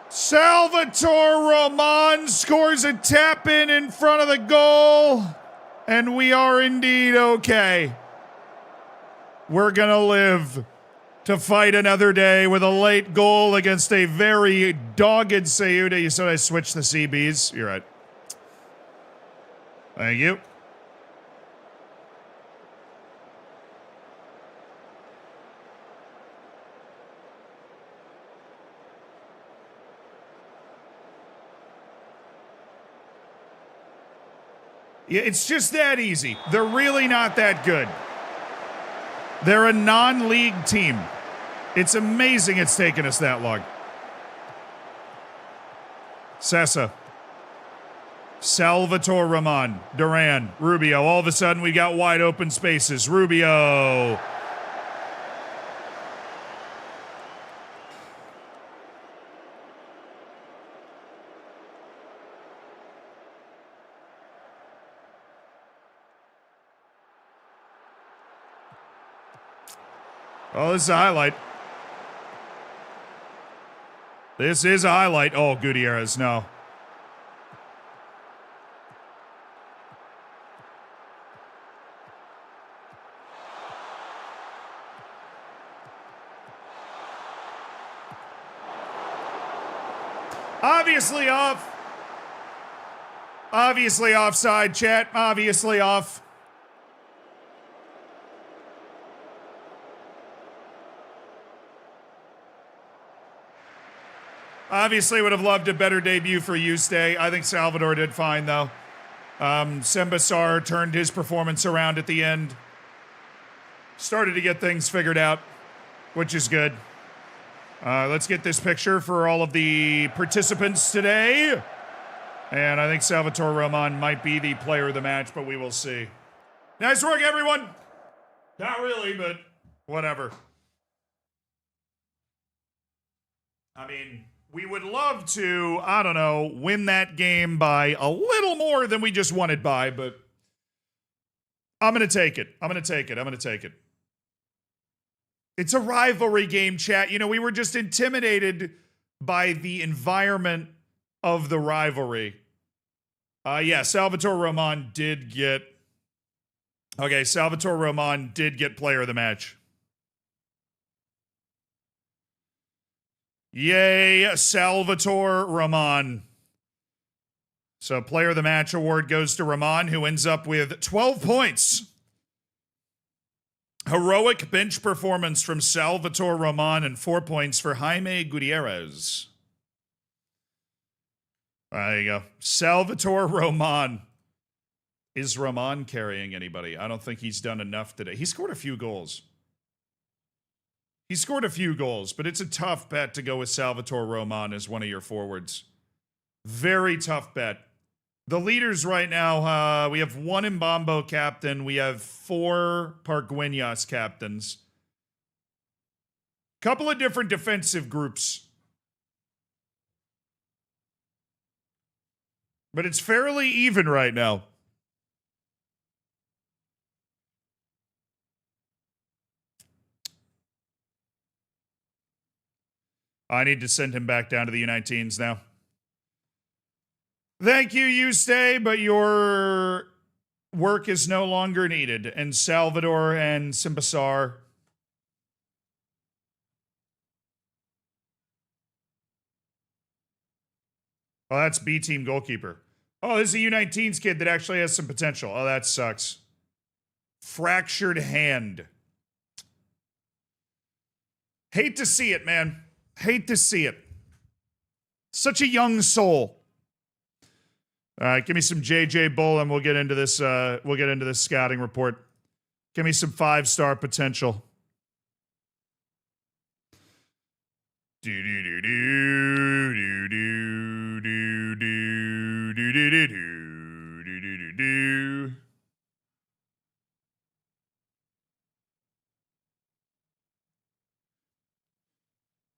Salvatore Roman scores a tap-in in front of the goal, and we are indeed okay. We're gonna live to fight another day with a late goal against a very dogged Ceuta. You said I switched the CBs. You're right. Thank you. Yeah, it's just that easy. They're really not that good. They're a non-league team. It's amazing it's taken us that long. Sessa. Salvatore Roman. Duran. Rubio. All of a sudden, we got wide open spaces. Rubio. Oh, this is a highlight. This is a highlight. Oh, Gutierrez, no. Obviously off. Obviously offside, chat. Obviously off. Obviously would have loved a better debut for Yuste. I think Salvador did fine, though. Sembasar turned his performance around at the end. Started to get things figured out, which is good. Let's get this picture for all of the participants today. And I think Salvatore Roman might be the player of the match, but we will see. Nice work, everyone. Not really, but whatever. I mean, we would love to, I don't know, win that game by a little more than we just won it by, but I'm going to take it. I'm going to take it. I'm going to take it. It's a rivalry game, chat. You know, we were just intimidated by the environment of the rivalry. Yeah, Salvatore Roman did get... Okay, Salvatore Roman did get player of the match. Yay, Salvatore Roman. So player of the match award goes to Roman, who ends up with 12 points. Heroic bench performance from Salvatore Roman and 4 points for Jaime Gutierrez. There you go. Salvatore Roman. Is Roman carrying anybody? I don't think he's done enough today. He scored a few goals. But it's a tough bet to go with Salvatore Roman as one of your forwards. Very tough bet. The leaders right now, we have 1 Mbambo captain. We have 4 Pargueñas captains. Couple of different defensive groups. But it's fairly even right now. I need to send him back down to the U19s now. Thank you, you stay, but your work is no longer needed. And Salvador and Simpasar. Oh, that's B-team goalkeeper. Oh, this is a U19s kid that actually has some potential. Oh, that sucks. Fractured hand. Hate to see it, man. Hate to see it. Such a young soul. All right, give me some JJ Bull and we'll get into this scouting report. Give me some 5-star potential. Do do do do do do do do do do do do do do do.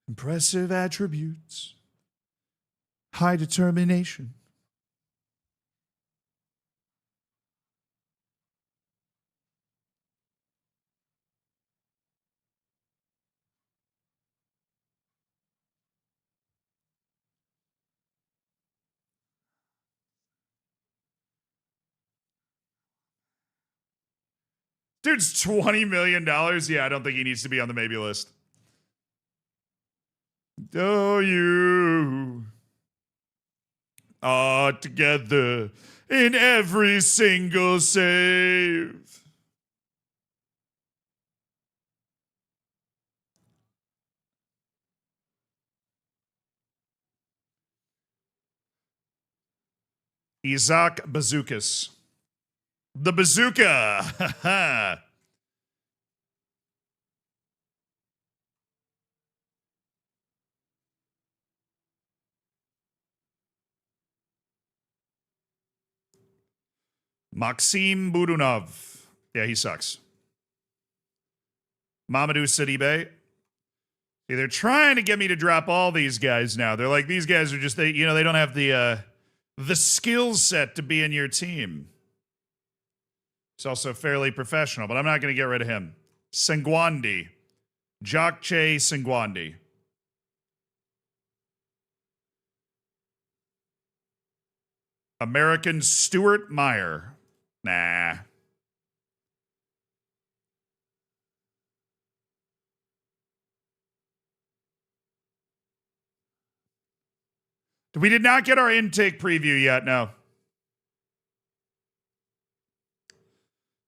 Impressive attributes. High determination. Dude's $20 million. Yeah, I don't think he needs to be on the maybe list. Oh, you are together in every single save. Isaac Bazookas. The bazooka. Maxim Budunov. Yeah, he sucks. Mamadou Sidibe. Yeah, they're trying to get me to drop all these guys now. They're like, these guys are just, they don't have the skill set to be in your team. He's also fairly professional, but I'm not going to get rid of him. Sengwandi. Jokche Sengwandi. American Stuart Meyer. Nah. We did not get our intake preview yet, no.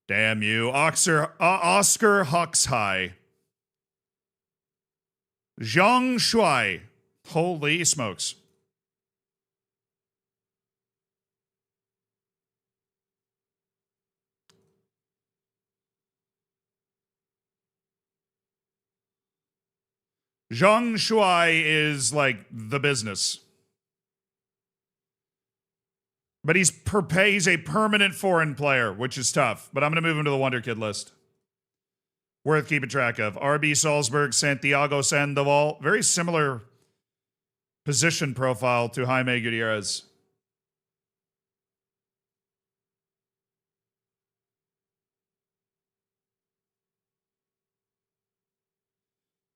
Damn you. Oscar Huxhigh. Zhang Shuai. Holy smokes. Zhang Shuai is like the business. But he's a permanent foreign player, which is tough. But I'm going to move him to the Wonder Kid list. Worth keeping track of. RB Salzburg, Santiago Sandoval. Very similar position profile to Jaime Gutierrez.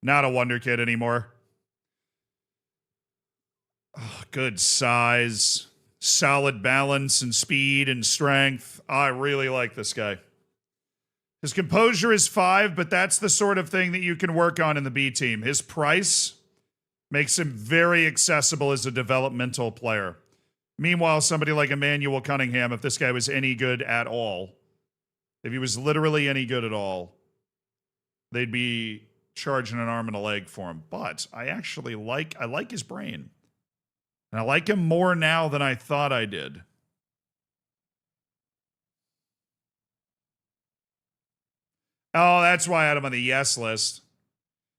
Not a Wonder Kid anymore. Oh, good size, solid balance and speed and strength. I really like this guy. His composure is 5, but that's the sort of thing that you can work on in the B team. His price makes him very accessible as a developmental player. Meanwhile, somebody like Emmanuel Cunningham, if this guy was any good at all, if he was literally any good at all, they'd be charging an arm and a leg for him. But I actually like his brain. And I like him more now than I thought I did. Oh, that's why I had him on the yes list.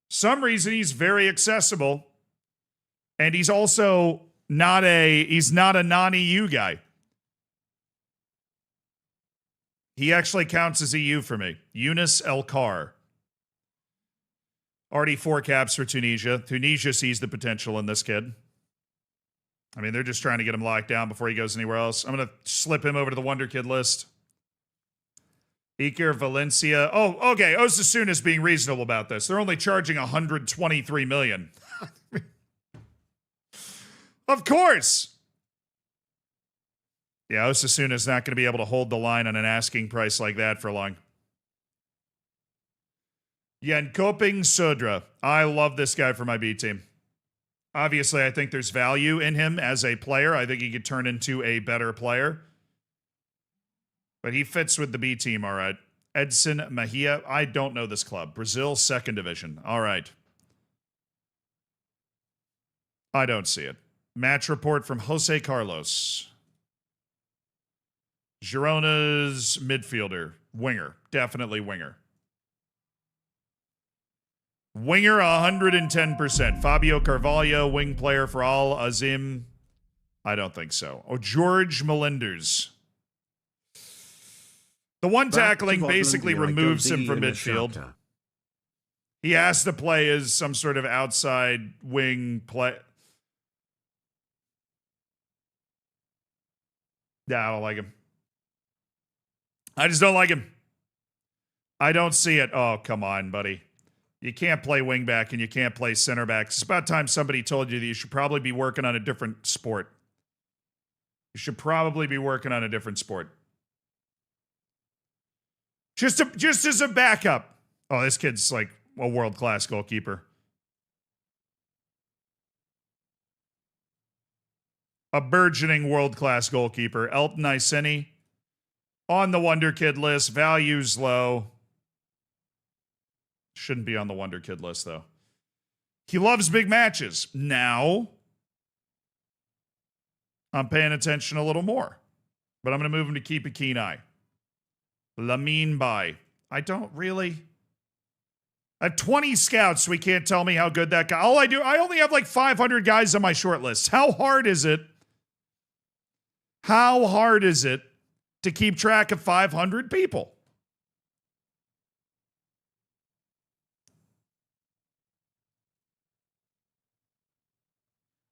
Some reason he's very accessible. And he's also not a non-EU guy. He actually counts as EU for me. Yunus El Kar. Already 4 caps for Tunisia. Tunisia sees the potential in this kid. I mean, they're just trying to get him locked down before he goes anywhere else. I'm going to slip him over to the Wonder Kid list. Iker Valencia. Oh, okay. Osasuna's being reasonable about this. They're only charging $123 million. Of course. Yeah, Osasuna's not going to be able to hold the line on an asking price like that for long. Jönköping Södra. I love this guy for my B team. Obviously, I think there's value in him as a player. I think he could turn into a better player. But he fits with the B team, all right. Edson Mejia. I don't know this club. Brazil, 2nd division. All right. I don't see it. Match report from Jose Carlos. Girona's midfielder. Winger. Definitely winger. Winger 110%. Fabio Carvalho, wing player for Al Azim. I don't think so. Oh, George Melenders. The one tackling basically removes him from midfield. He has to play as some sort of outside wing play. Yeah, I don't like him. I just don't like him. I don't see it. Oh, come on, buddy. You can't play wingback and you can't play center back. It's about time somebody told you that you should probably be working on a different sport. You should probably be working on a different sport. Just as a backup. Oh, this kid's like a world-class goalkeeper. A burgeoning world-class goalkeeper. Elton Iseni on the Wonder Kid list. Value's low. Shouldn't be on the Wonder Kid list, though. He loves big matches. Now, I'm paying attention a little more. But I'm going to move him to keep a keen eye. Lamine Bai. I don't really. I have 20 scouts, so he can't tell me how good that guy. I only have like 500 guys on my short list. How hard is it? How hard is it to keep track of 500 people?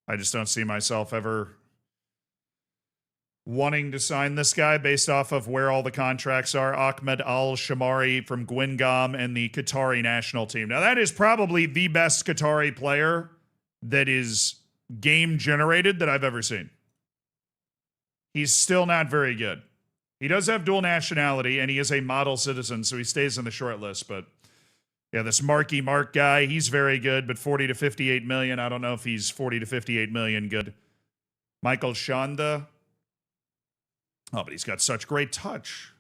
I just don't see myself ever wanting to sign this guy based off of where all the contracts are. Ahmed Al-Shamari from Guingamp and the Qatari national team. Now, that is probably the best Qatari player that is game generated that I've ever seen. He's still not very good. He does have dual nationality, and he is a model citizen, so he stays on the short list. But yeah, this Marky Mark guy, he's very good, but 40 to 58 million. I don't know if he's 40 to 58 million good. Michael Shanda. Oh, but he's got such great touch.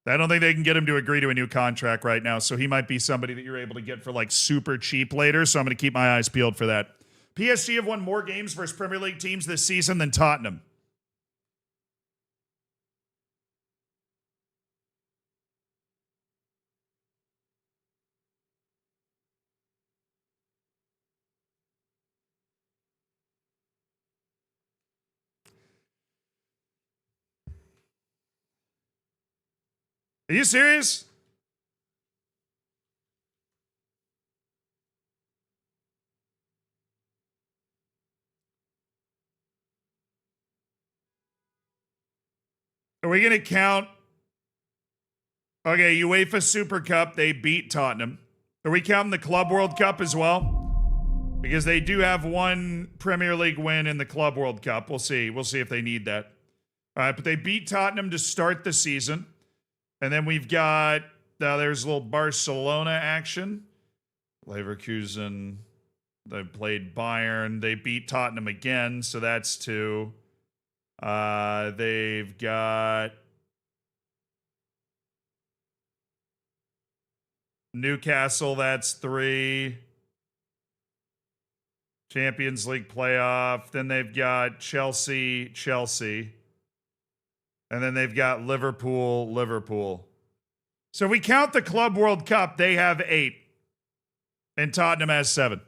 I don't think they can get him to agree to a new contract right now, so he might be somebody that you're able to get for like super cheap later, so I'm going to keep my eyes peeled for that. PSG have won more games versus Premier League teams this season than Tottenham. Are you serious? Are we going to count? Okay, UEFA Super Cup, they beat Tottenham. Are we counting the Club World Cup as well? Because they do have one Premier League win in the Club World Cup. We'll see. We'll see if they need that. All right, but they beat Tottenham to start the season. And then we've got, there's a little Barcelona action. Leverkusen, they played Bayern. They beat Tottenham again, so that's 2. They've got Newcastle, that's 3. Champions League playoff. Then they've got Chelsea. And then they've got Liverpool. So we count the Club World Cup, they have 8. And Tottenham has 7.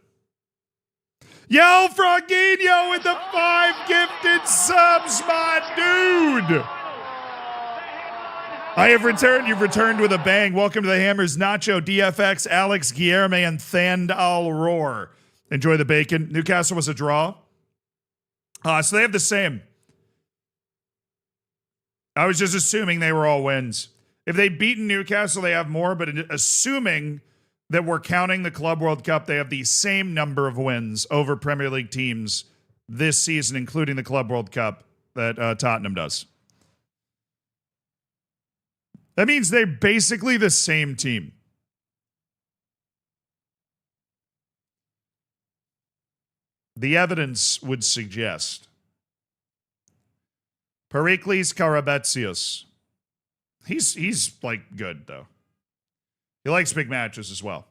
Yo, Frogino with the 5 gifted subs, my dude. I have returned. You've returned with a bang. Welcome to the Hammers, Nacho, DFX, Alex Guillerme, and Thandal Roar. Enjoy the bacon. Newcastle was a draw. So they have the same. I was just assuming they were all wins. If they'd beaten Newcastle, they have more, but assuming that we're counting the Club World Cup, they have the same number of wins over Premier League teams this season, including the Club World Cup that Tottenham does. That means they're basically the same team. The evidence would suggest. Pericles Karabetsius. He's like good, though. He likes big matches as well.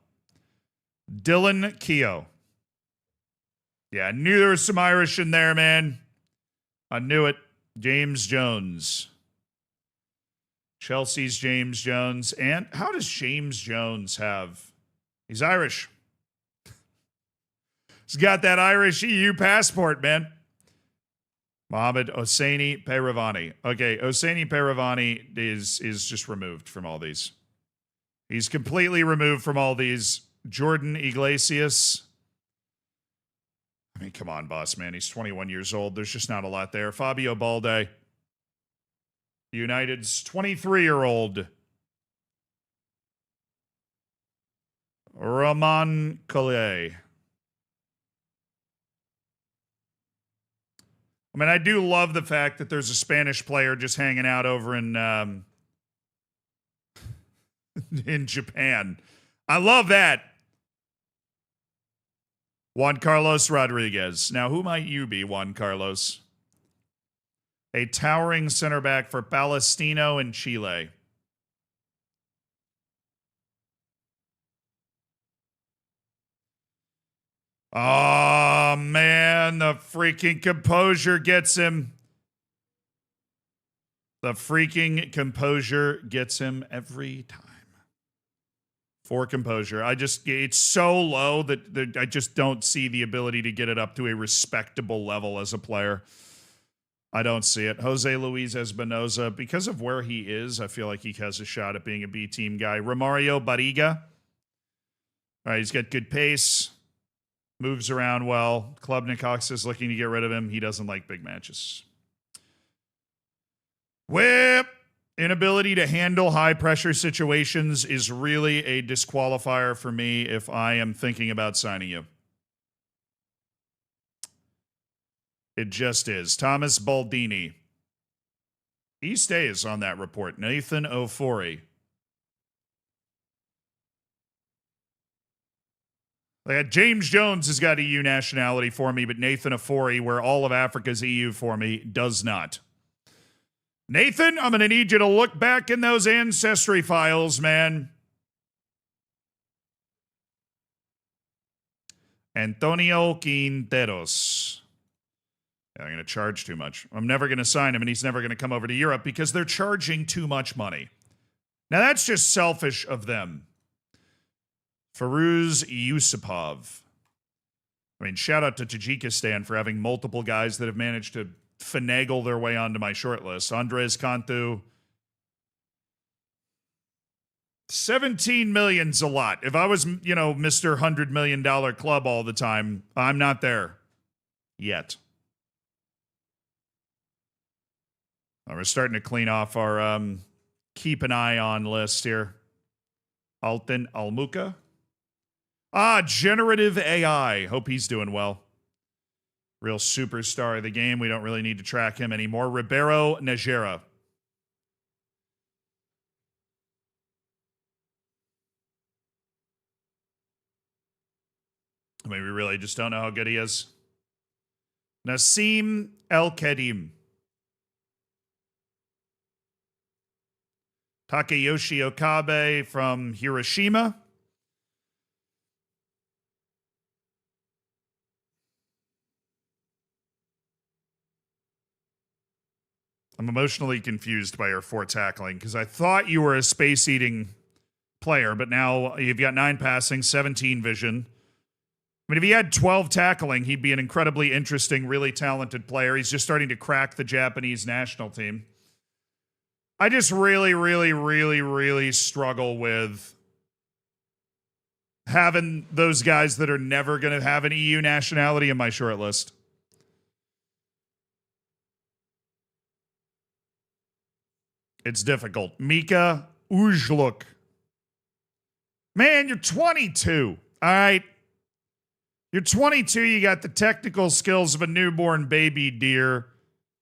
Dylan Keogh. Yeah, I knew there was some Irish in there, man. I knew it. James Jones. Chelsea's James Jones. And how does James Jones have? He's Irish. He's got that Irish EU passport, man. Mohamed Hosseini Peiravani. Okay, Hosseini Peiravani is just removed from all these. He's completely removed from all these. Jordan Iglesias. I mean, come on, boss, man. He's 21 years old. There's just not a lot there. Fabio Balde. United's 23-year-old. Roman Collet. I mean, I do love the fact that there's a Spanish player just hanging out over in Japan. I love that. Juan Carlos Rodriguez. Now, who might you be, Juan Carlos? A towering center back for Palestino in Chile. Oh, man, the freaking composure gets him. The freaking composure gets him every time. For composure. It's so low that I just don't see the ability to get it up to a respectable level as a player. I don't see it. Jose Luis Espinoza, because of where he is, I feel like he has a shot at being a B-team guy. Romario Barriga. All right, he's got good pace. Moves around well. Klubnik Cox is looking to get rid of him. He doesn't like big matches. Whip! Inability to handle high-pressure situations is really a disqualifier for me if I am thinking about signing you. It just is. Thomas Baldini. He stays on that report. Nathan Ofori. James Jones has got EU nationality for me, but Nathan Ofori, where all of Africa's EU for me, does not. Nathan, I'm going to need you to look back in those ancestry files, man. Antonio Quinteros. Yeah, I'm going to charge too much. I'm never going to sign him, and he's never going to come over to Europe because they're charging too much money. Now, that's just selfish of them. Firuz Yusupov. I mean, shout out to Tajikistan for having multiple guys that have managed to finagle their way onto my short list. Andres Cantu. 17 million's a lot. If I was, Mr. $100 million club all the time, I'm not there yet. We're starting to clean off our keep an eye on list here. Alton Almuca. Generative AI. Hope he's doing well. Real superstar of the game. We don't really need to track him anymore. Ribeiro Najera. I mean, we really just don't know how good he is. Nassim El-Kadim. Takayoshi Okabe from Hiroshima. I'm emotionally confused by your 4 tackling because I thought you were a space-eating player, but now you've got 9 passing, 17 vision. I mean, if he had 12 tackling, he'd be an incredibly interesting, really talented player. He's just starting to crack the Japanese national team. I just really, really, really, really struggle with having those guys that are never going to have an EU nationality in my short list. It's difficult. Mika Ujluk. Man, you're 22. All right. You're 22. You got the technical skills of a newborn baby deer.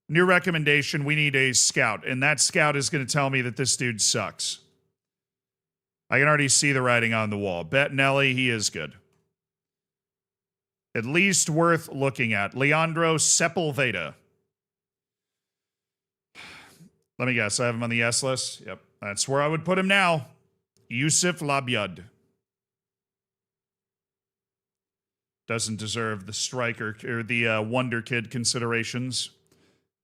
New recommendation. We need a scout. And that scout is going to tell me that this dude sucks. I can already see the writing on the wall. Bettinelli, he is good. At least worth looking at. Leandro Sepulveda. Let me guess. I have him on the S list. Yep. That's where I would put him now. Yusuf Labyad. Doesn't deserve the striker or the wonder kid considerations.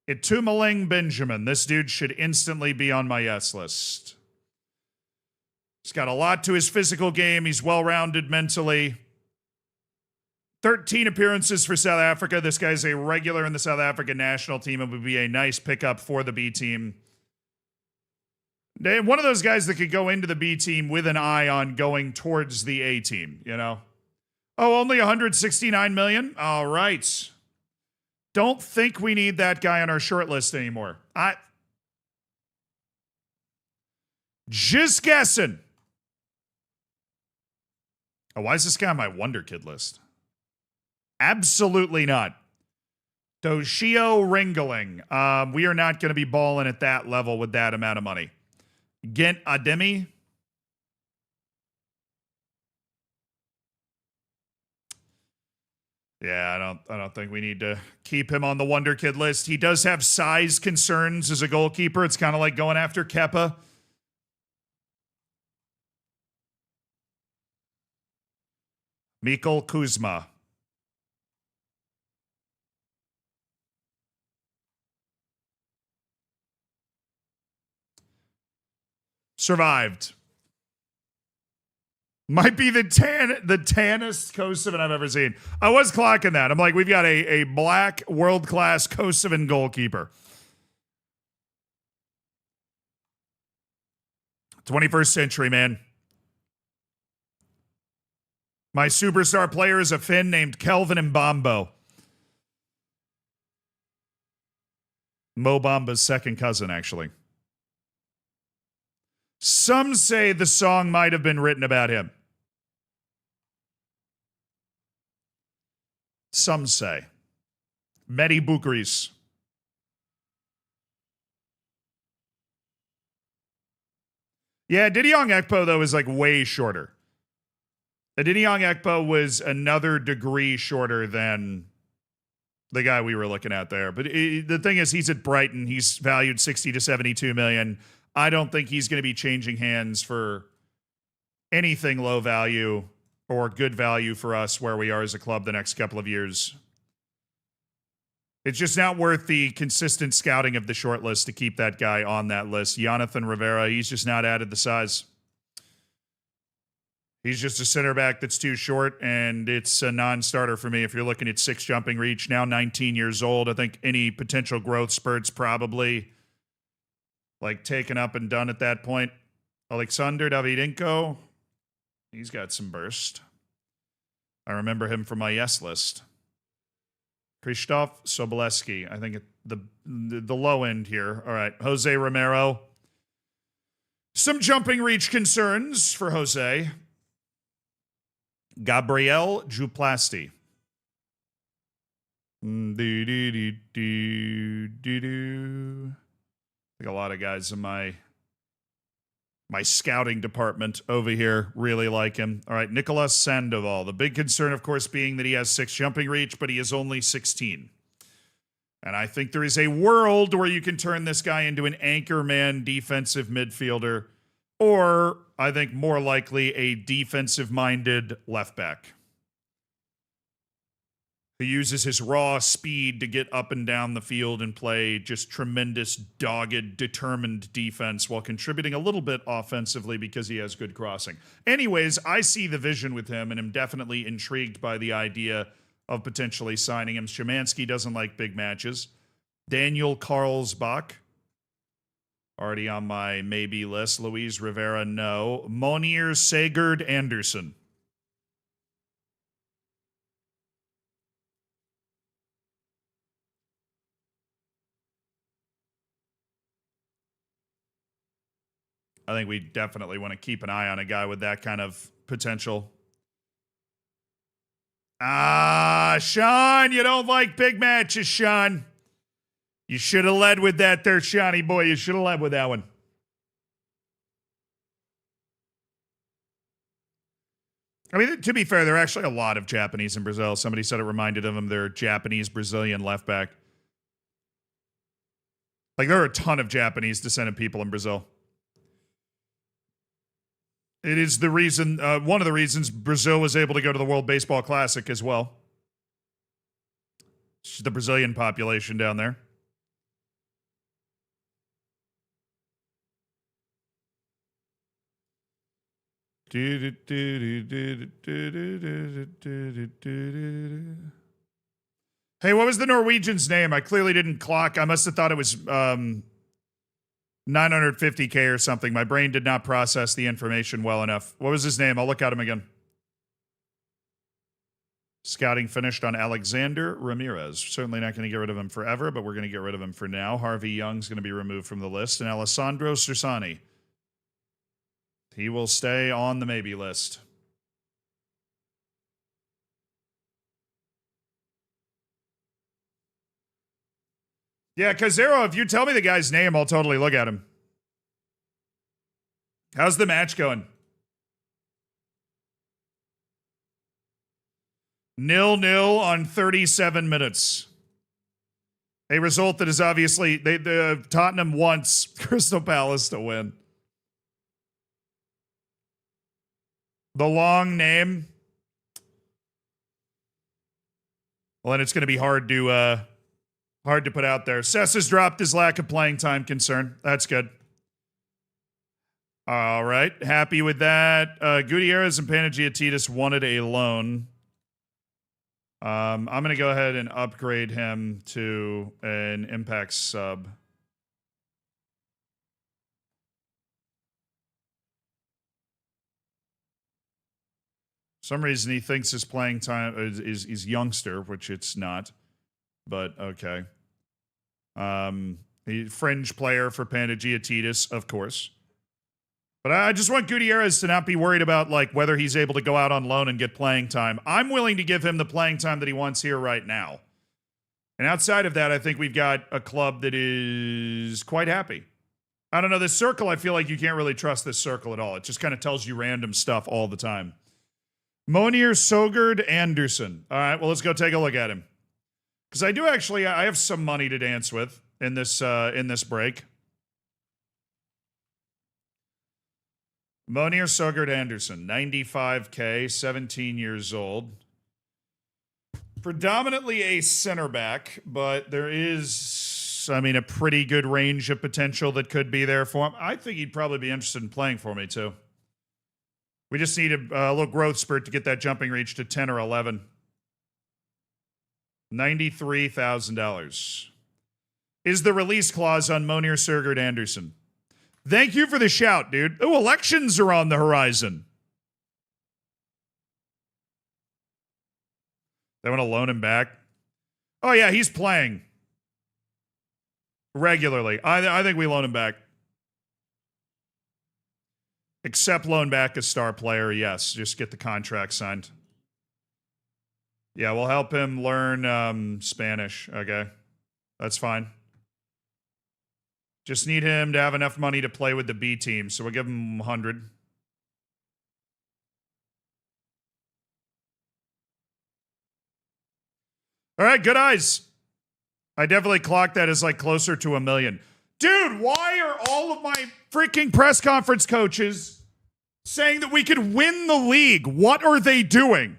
Itumeleng Benjamin. This dude should instantly be on my S list. He's got a lot to his physical game. He's well-rounded mentally. 13 appearances for South Africa. This guy's a regular in the South African national team and would be a nice pickup for the B team. One of those guys that could go into the B team with an eye on going towards the A team, you know? Oh, only 169 million? All right. Don't think we need that guy on our short list anymore. Just guessing. Oh, why is this guy on my Wonder Kid list? Absolutely not. Toshio Ringeling. We are not going to be balling at that level with that amount of money. Gent Ademi. Yeah, I don't think we need to keep him on the Wonder Kid list. He does have size concerns as a goalkeeper. It's kind of like going after Kepa. Mikkel Kuzma. Survived. Might be the tannest Kosovan I've ever seen. I was clocking that. I'm like, we've got a black world-class Kosovan goalkeeper. 21st century, man. My superstar player is a Finn named Kelvin Mbambo. Mo Bamba's second cousin, actually. Some say the song might have been written about him. Some say. Mehdi Boukris. Yeah, Didion Ekpo, though, is like way shorter. Didion Ekpo was another degree shorter than the guy we were looking at there. But the thing is, he's at Brighton. He's valued 60 to 72 million. I don't think he's going to be changing hands for anything low value or good value for us where we are as a club the next couple of years. It's just not worth the consistent scouting of the short list to keep that guy on that list. Jonathan Rivera, he's just not added the size. He's just a center back that's too short, and it's a non-starter for me. If you're looking at 6 jumping reach, now 19 years old, I think any potential growth spurts probably like taken up and done at that point. Alexander Davydenko. He's got some burst. I remember him from my yes list. Krzysztof Sobolewski. I think the low end here. All right. Jose Romero. Some jumping reach concerns for Jose. Gabriel Juplasti. I think a lot of guys in my scouting department over here really like him. All right, Nicolas Sandoval. The big concern, of course, being that he has 6 jumping reach, but he is only 16. And I think there is a world where you can turn this guy into an anchorman defensive midfielder, or I think more likely a defensive-minded left back who uses his raw speed to get up and down the field and play just tremendous, dogged, determined defense while contributing a little bit offensively because he has good crossing. Anyways, I see the vision with him and am definitely intrigued by the idea of potentially signing him. Szymanski doesn't like big matches. Daniel Karlsbach, already on my maybe list. Luis Rivera, no. Monier Sagard Anderson. I think we definitely want to keep an eye on a guy with that kind of potential. Sean, you don't like big matches, Sean. You should have led with that there, Shawnee boy. You should have led with that one. I mean, to be fair, there are actually a lot of Japanese in Brazil. Somebody said it reminded them of their Japanese-Brazilian left back. Like, there are a ton of Japanese-descended people in Brazil. It is the reason, one of the reasons Brazil was able to go to the World Baseball Classic as well. It's the Brazilian population down there. Hey, what was the Norwegian's name? I clearly didn't clock. I must have thought it was 950K or something. My brain did not process the information well enough. What was his name? I'll look at him again. Scouting finished on Alexander Ramirez. Certainly not going to get rid of him forever, but we're going to get rid of him for now. Harvey Young's going to be removed from the list. And Alessandro Cersani. He will stay on the maybe list. Yeah, Kazero, if you tell me the guy's name, I'll totally look at him. How's the match going? 0-0 on 37 minutes. A result that is obviously, the Tottenham wants Crystal Palace to win. The long name. Well, then it's going to be hard to put out there. Sess has dropped his lack of playing time concern. That's good. All right. Happy with that. Gutierrez and Panagiotis wanted a loan. I'm going to go ahead and upgrade him to an impact sub. For some reason he thinks his playing time is youngster, which it's not. But okay. Fringe player for Panagiotis, of course. But I just want Gutierrez to not be worried about like whether he's able to go out on loan and get playing time. I'm willing to give him the playing time that he wants here right now. And outside of that, I think we've got a club that is quite happy. I don't know, this circle, I feel like you can't really trust this circle at all. It just kind of tells you random stuff all the time. Monier Sogard Anderson. All right, well, let's go take a look at him. Because I do actually, I have some money to dance with in this break. Monier Sogard Anderson, 95K, 17 years old. Predominantly a center back, but there is, I mean, a pretty good range of potential that could be there for him. I think he'd probably be interested in playing for me, too. We just need a little growth spurt to get that jumping reach to 10 or 11. $93,000 is the release clause on Monier Sogard Anderson. Thank you for the shout, dude. Oh, elections are on the horizon. They want to loan him back. Oh, yeah, he's playing regularly. I think we loan him back. Except loan back a star player, yes. Just get the contract signed. Yeah, we'll help him learn Spanish. Okay, that's fine. Just need him to have enough money to play with the B team, so we'll give him 100. All right, good eyes. I definitely clocked that as like closer to 1 million. Dude, why are all of my freaking press conference coaches saying that we could win the league? What are they doing?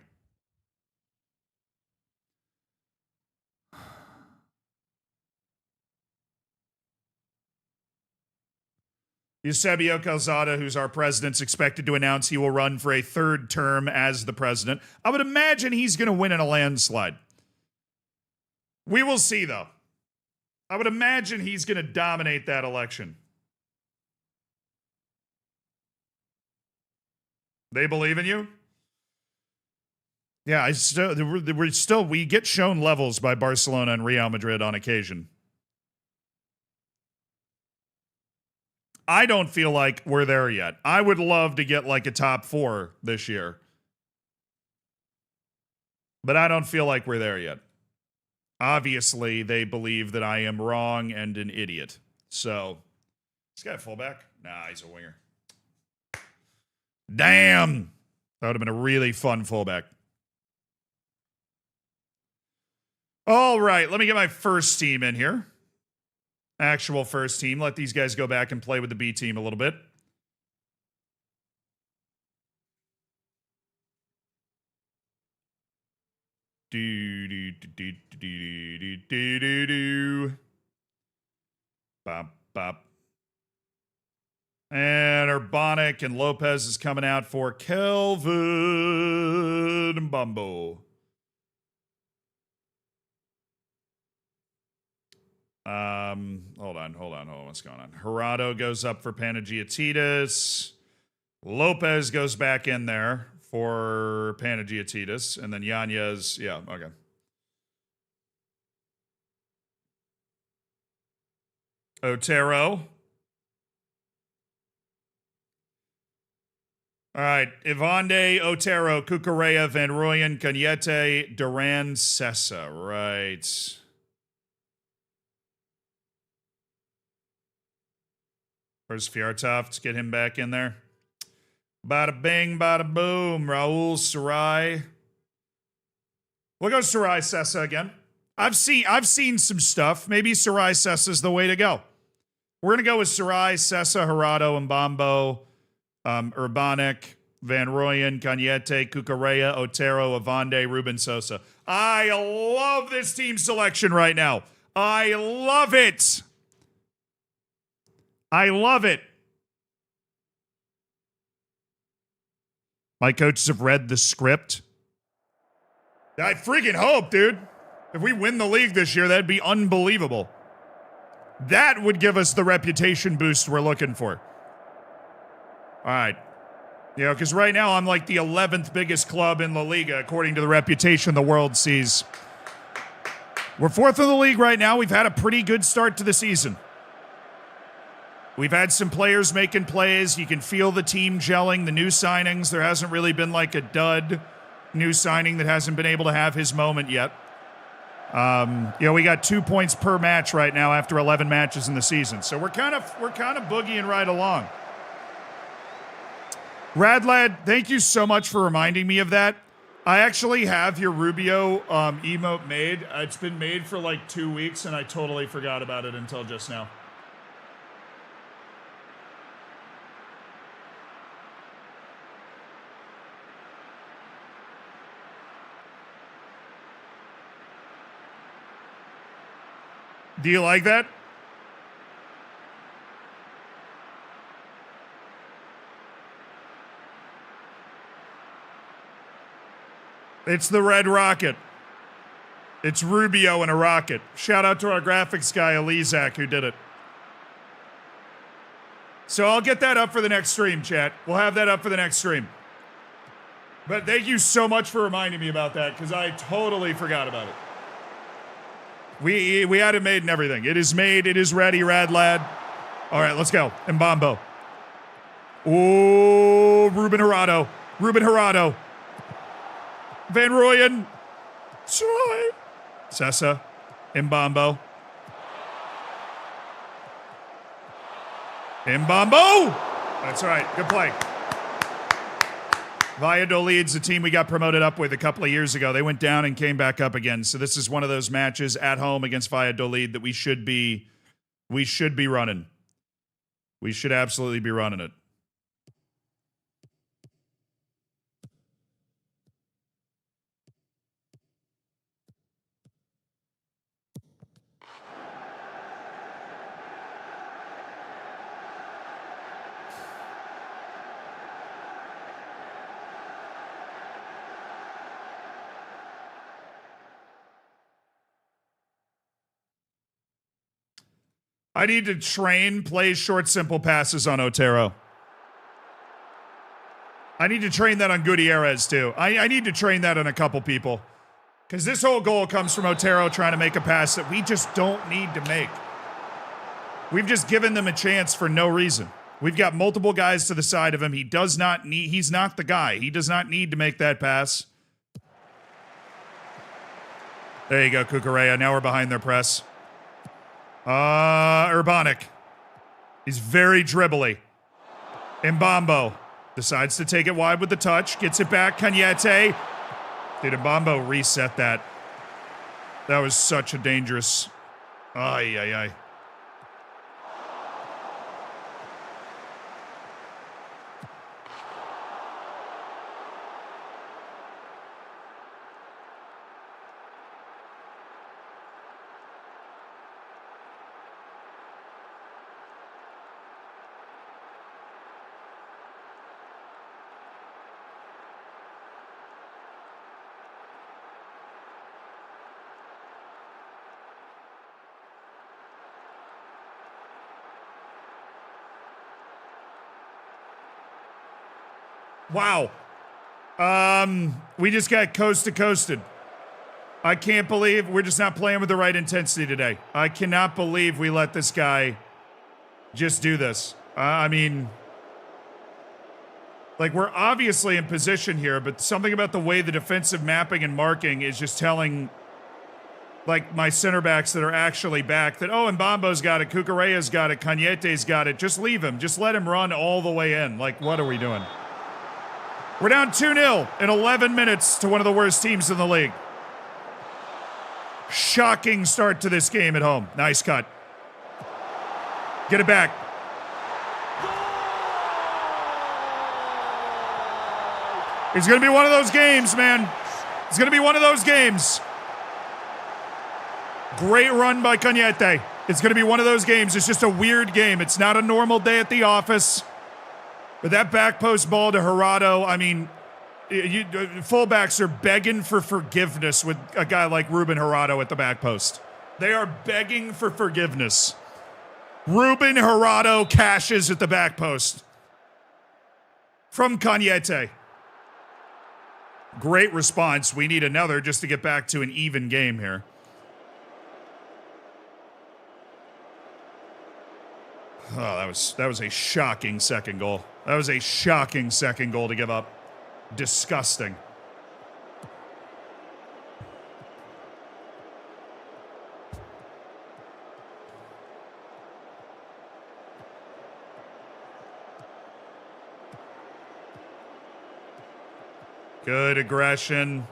Eusebio Calzada, who's our president's expected to announce he will run for a third term as the president. I would imagine he's going to win in a landslide. We will see, though. I would imagine he's going to dominate that election. They believe in you? Yeah, we get shown levels by Barcelona and Real Madrid on occasion. I don't feel like we're there yet. I would love to get like a top 4 this year. But I don't feel like we're there yet. Obviously, they believe that I am wrong and an idiot. So, this guy a fullback? Nah, he's a winger. Damn! That would have been a really fun fullback. All right, let me get my first team in here. Actual first team. Let these guys go back and play with the B team a little bit. Bop, bop. And Urbanic and Lopez is coming out for Kelvin Bumbo. Hold on. What's going on? Gerardo goes up for Panagiotidis. Lopez goes back in there for Panagiotidis. And then Yanez, yeah, okay. Otero. All right, Ivande, Otero, Cucurella, Van Rooyen, Cañete, Duran, Sessa. Right. Where's Fiartov? Let's get him back in there. Bada bing, bada boom. Raul Sarai. We'll go Sarai Sessa again. I've seen some stuff. Maybe Sarai Sessa's the way to go. We're gonna go with Sarai, Sessa, Gerardo, Mbambo, Urbanic, Van Rooyen, Cañete, Cucurella, Otero, Avande, Ruben Sosa. I love this team selection right now. I love it. I love it. My coaches have read the script. I freaking hope, dude. If we win the league this year, that'd be unbelievable. That would give us the reputation boost we're looking for. All right. You know, because right now I'm like the 11th biggest club in La Liga, according to the reputation the world sees. We're 4th in the league right now. We've had a pretty good start to the season. We've had some players making plays. You can feel the team gelling, the new signings. There hasn't really been like a dud new signing that hasn't been able to have his moment yet. We got 2 points per match right now after 11 matches in the season. So we're kind of boogieing right along. Radlad, thank you so much for reminding me of that. I actually have your Rubio emote made. It's been made for like 2 weeks, and I totally forgot about it until just now. Do you like that? It's the red rocket. It's Rubio in a rocket. Shout out to our graphics guy, Elizak, who did it. So I'll get that up for the next stream, chat. We'll have that up for the next stream. But thank you so much for reminding me about that, because I totally forgot about it. We had it made and everything. It is made. It is ready, rad lad. All right, let's go. Mbambo. Oh, Ruben Hirado. Ruben Hirado. Van Rooyen. Troy. Sessa. Mbambo. Mbambo! That's right. Good play. Valladolid's the team we got promoted up with a couple of years ago. They went down and came back up again. So this is one of those matches at home against Valladolid that we should be running. We should absolutely be running it. I need to train plays short, simple passes on Otero. I need to train that on Gutierrez, too. I need to train that on a couple people. Because this whole goal comes from Otero trying to make a pass that we just don't need to make. We've just given them a chance for no reason. We've got multiple guys to the side of him. He's not the guy. He does not need to make that pass. There you go, Cucurella. Now we're behind their press. Urbanic. He's very dribbly. Mbambo decides to take it wide with the touch. Gets it back. Cañete. Dude, Mbambo reset that. That was such a dangerous... Ay, ay, ay. Wow. We just got coast-to-coasted. I can't believe we're just not playing with the right intensity today. I cannot believe we let this guy just do this. I mean, like, we're obviously in position here, but something about the way the defensive mapping and marking is just telling, like, my center backs that are actually back that, oh, Mbambo's got it, Cucurella's got it, Cañete's got it. Just leave him. Just let him run all the way in. Like, what are we doing? We're down 2-0 in 11 minutes to one of the worst teams in the league. Shocking start to this game at home. Nice cut. Get it back. It's going to be one of those games, man. It's going to be one of those games. Great run by Cañete. It's going to be one of those games. It's just a weird game. It's not a normal day at the office. But that back post ball to Hirado, I mean, fullbacks are begging for forgiveness with a guy like Ruben Hirado at the back post. They are begging for forgiveness. Ruben Hirado cashes at the back post. From Cañete. Great response. We need another just to get back to an even game here. Oh, that was a shocking second goal. That was a shocking second goal to give up. Disgusting. Good aggression.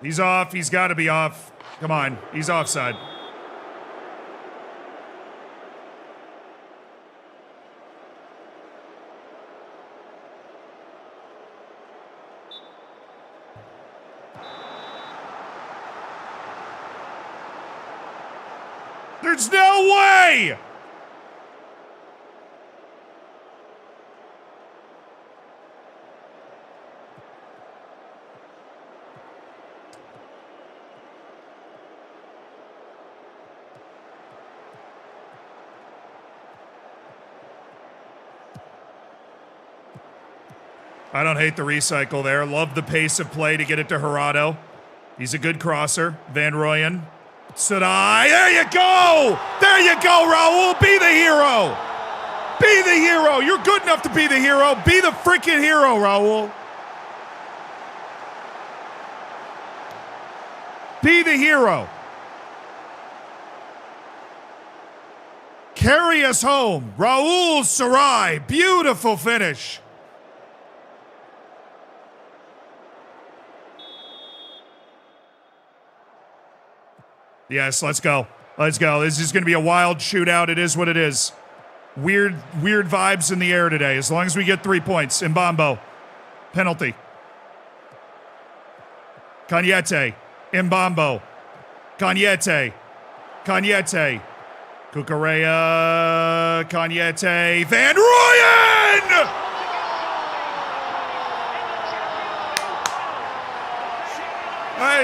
He's off. He's got to be off. Come on. He's offside. There's no way! I don't hate the recycle there. Love the pace of play to get it to Gerardo. He's a good crosser. Van Rooyen. Sadai. There you go! There you go, Raul. Be the hero. Be the hero. You're good enough to be the hero. Be the freaking hero, Raul. Be the hero. Carry us home. Raul Sarai. Beautiful finish. Yes, let's go. Let's go. This is going to be a wild shootout. It is what it is. Weird vibes in the air today. As long as we get 3 points. Mbambo. Penalty. Cañete. Mbambo. Cañete. Cañete. Cucurella. Cañete. Van Rooyen!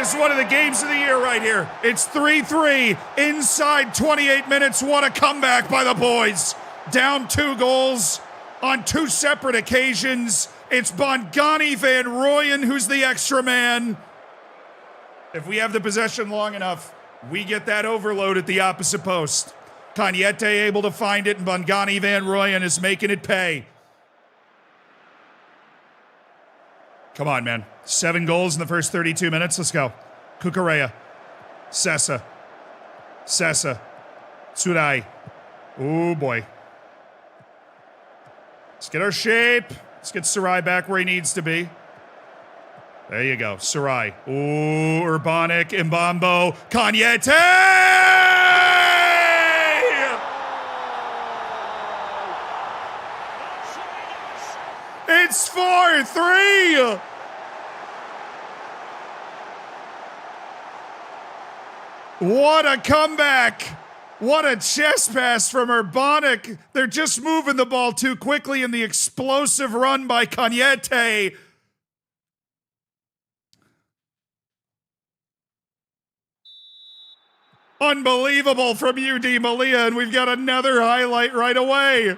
It's one of the games of the year right here. It's 3-3 inside 28 minutes. What a comeback by the boys. Down 2 goals on 2 separate occasions. It's Bongani Van Rooyen who's the extra man. If we have the possession long enough, we get that overload at the opposite post. Cañete able to find it, and Bongani Van Rooyen is making it pay. Come on, man. 7 goals in the first 32 minutes. Let's go. Cucurella. Sessa. Tsurai. Oh, boy. Let's get our shape. Let's get Sarai back where he needs to be. There you go. Sarai. Ooh, Urbanic. Mbambo. Cañete! It's 4-3! What a comeback! What a chest pass from Urbanic. They're just moving the ball too quickly in the explosive run by Cañete. Unbelievable from UD Malia, and we've got another highlight right away.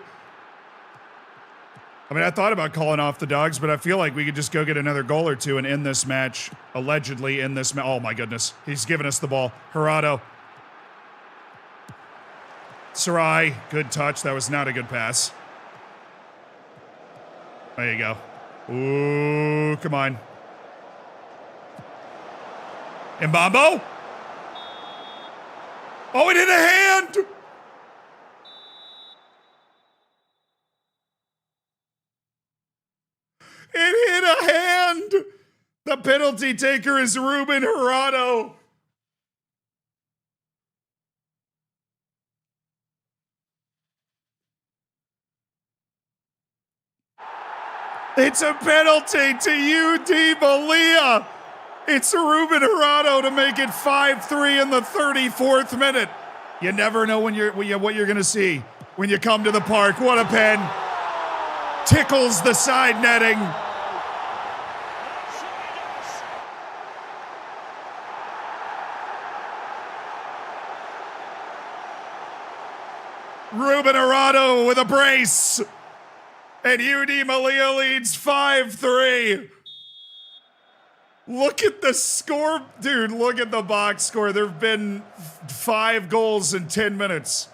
I mean, I thought about calling off the Dogs, but I feel like we could just go get another goal or two and end this match. Allegedly end this match. Oh, my goodness. He's giving us the ball. Gerardo. Sarai. Good touch. That was not a good pass. There you go. Ooh, come on. Mbambo. Oh, it hit a hand. It hit a hand. The penalty taker is Ruben Gerardo. It's a penalty to UD Malia. It's Ruben Gerardo to make it 5-3 in the 34th minute. You never know what you're going to see when you come to the park. What a pen. Tickles the side netting. Ruben Gerardo with a brace. And UD Malia leads 5-3. Look at the score. Dude, look at the box score. There have been 5 goals in 10 minutes.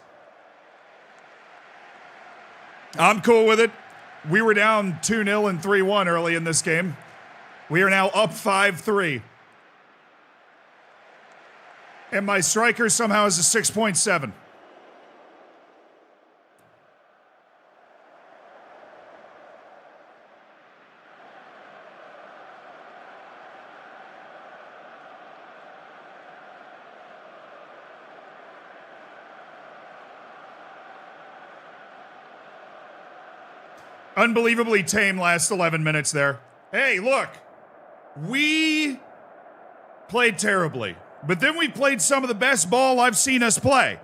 I'm cool with it. We were down 2-0 and 3-1 early in this game. We are now up 5-3. And my striker somehow is a 6.7. Unbelievably tame last 11 minutes there. Hey, look. We played terribly, but then we played some of the best ball I've seen us play.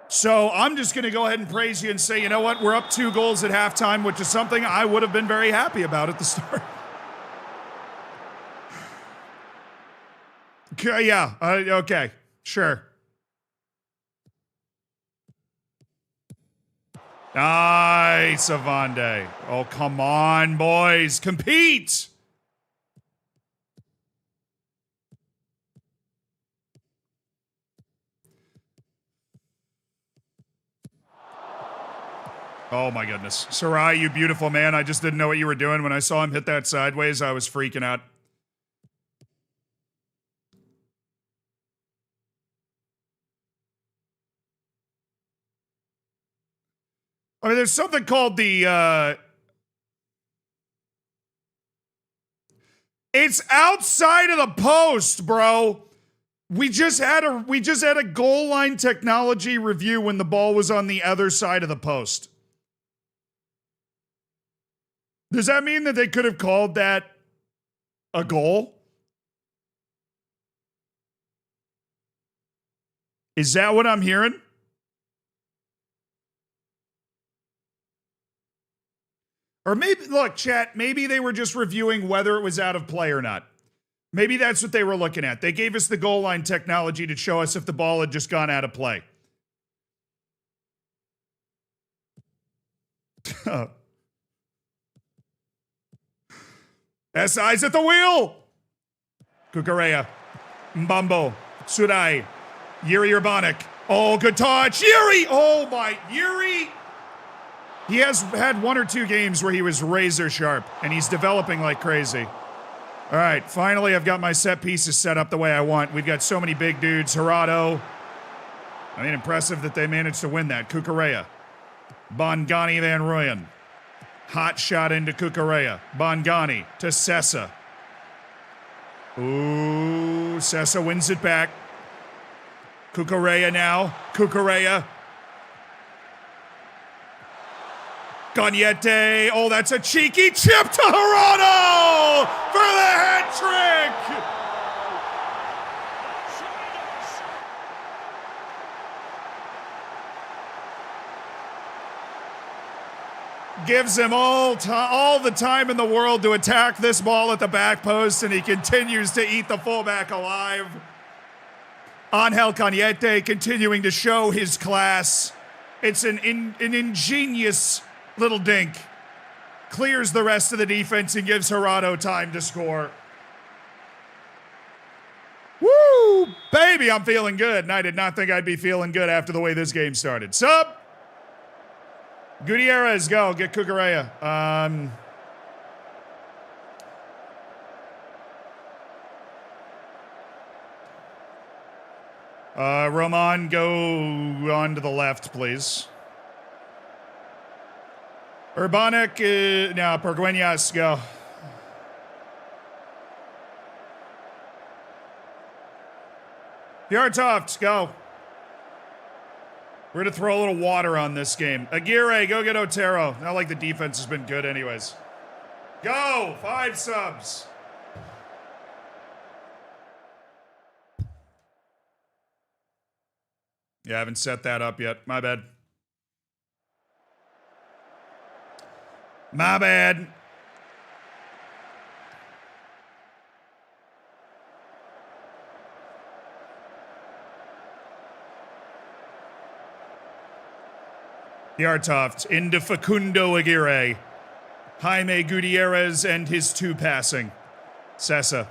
So I'm just going to go ahead and praise you and say, you know what? We're up 2 goals at halftime, which is something I would have been very happy about at the start. Okay, yeah, okay, sure. Nice, Avande. Oh, come on, boys. Compete! Oh, my goodness. Sarai, you beautiful man. I just didn't know what you were doing. When I saw him hit that sideways, I was freaking out. I mean, there's something called the, it's outside of the post, bro. We just had a goal line technology review when the ball was on the other side of the post. Does that mean that they could have called that a goal? Is that what I'm hearing? Or maybe, look, chat, maybe they were just reviewing whether it was out of play or not. Maybe that's what they were looking at. They gave us the goal line technology to show us if the ball had just gone out of play. SI's at the wheel. Kukurea. Mbambo. Surai. Yuri Urbanik. Oh, good touch. Yuri! Oh, my. Yuri! He has had one or two games where he was razor sharp, and he's developing like crazy. All right, finally I've got my set pieces set up the way I want. We've got so many big dudes. Gerardo. I mean, impressive that they managed to win that. Kukurea. Bongani Van Rooyen. Hot shot into Kukurea. Bongani to Sessa. Ooh, Sessa wins it back. Kukurea now. Kukurea. Gagnete. Oh, that's a cheeky chip to Gerardo for the hat trick. Gives him all the time in the world to attack this ball at the back post, and he continues to eat the fullback alive. Angel Gagnete continuing to show his class. It's an ingenious little dink. Clears the rest of the defense and gives Gerardo time to score. Woo! Baby, I'm feeling good. And I did not think I'd be feeling good after the way this game started. Sub! Gutierrez, go. Get Kukurea. Roman, go on to the left, please. Urbanik, now Pergueñas, go. Yartoft, go. We're going to throw a little water on this game. Aguirre, go get Otero. Not like the defense has been good anyways. Go! 5 subs. Yeah, I haven't set that up yet. My bad. My bad. Yartoft into Facundo Aguirre. Jaime Gutierrez and his 2 passing. Sessa.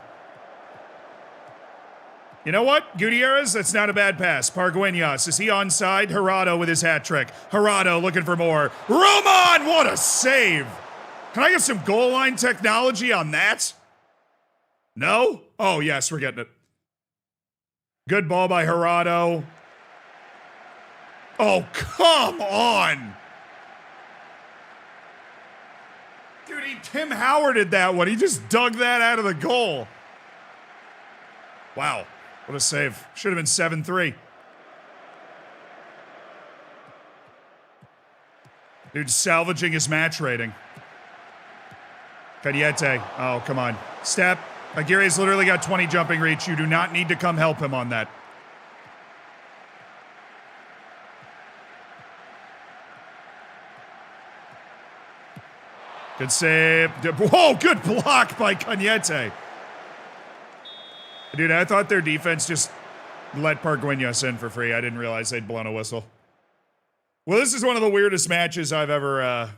You know what? Gutierrez, that's not a bad pass. Pargueñas, is he onside? Gerardo with his hat trick. Gerardo looking for more. Roman, what a save! Can I get some goal line technology on that? No? Oh, yes, we're getting it. Good ball by Gerardo. Oh, come on! Dude, Tim Howarded that one. He just dug that out of the goal. Wow. What a save. Should have been 7-3. Dude, salvaging his match rating. Gagnete. Oh, come on. Step. Aguirre's literally got 20 jumping reach. You do not need to come help him on that. Good save. Whoa, good block by Gagnete. Dude, I thought their defense just let Pargueñas in for free. I didn't realize they'd blown a whistle. Well, this is one of the weirdest matches I've ever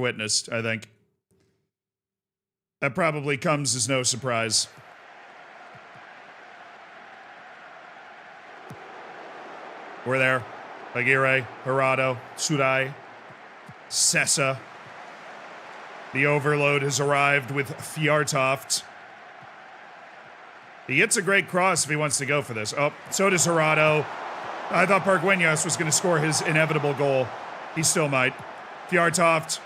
witnessed, I think. That probably comes as no surprise. We're there. Aguirre, Hirado, Surai, Sessa. The overload has arrived with Fjartoft. He hits a great cross if he wants to go for this. Oh, so does Hirado. I thought Pargueñas was going to score his inevitable goal. He still might. Fjartoft.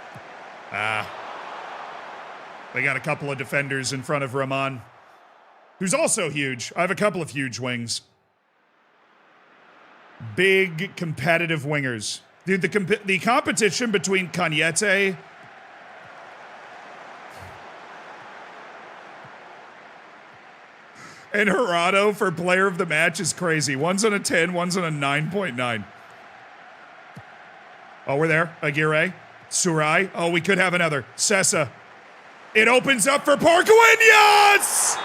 They got a couple of defenders in front of Rahman, who's also huge. I have a couple of huge wings. Big, competitive wingers. Dude, the competition between Cañete and Hirado for player of the match is crazy. One's on a 10, one's on a 9.9. Oh, we're there. Aguirre. Surai. Oh, we could have another. Sessa. It opens up for Pargueñas!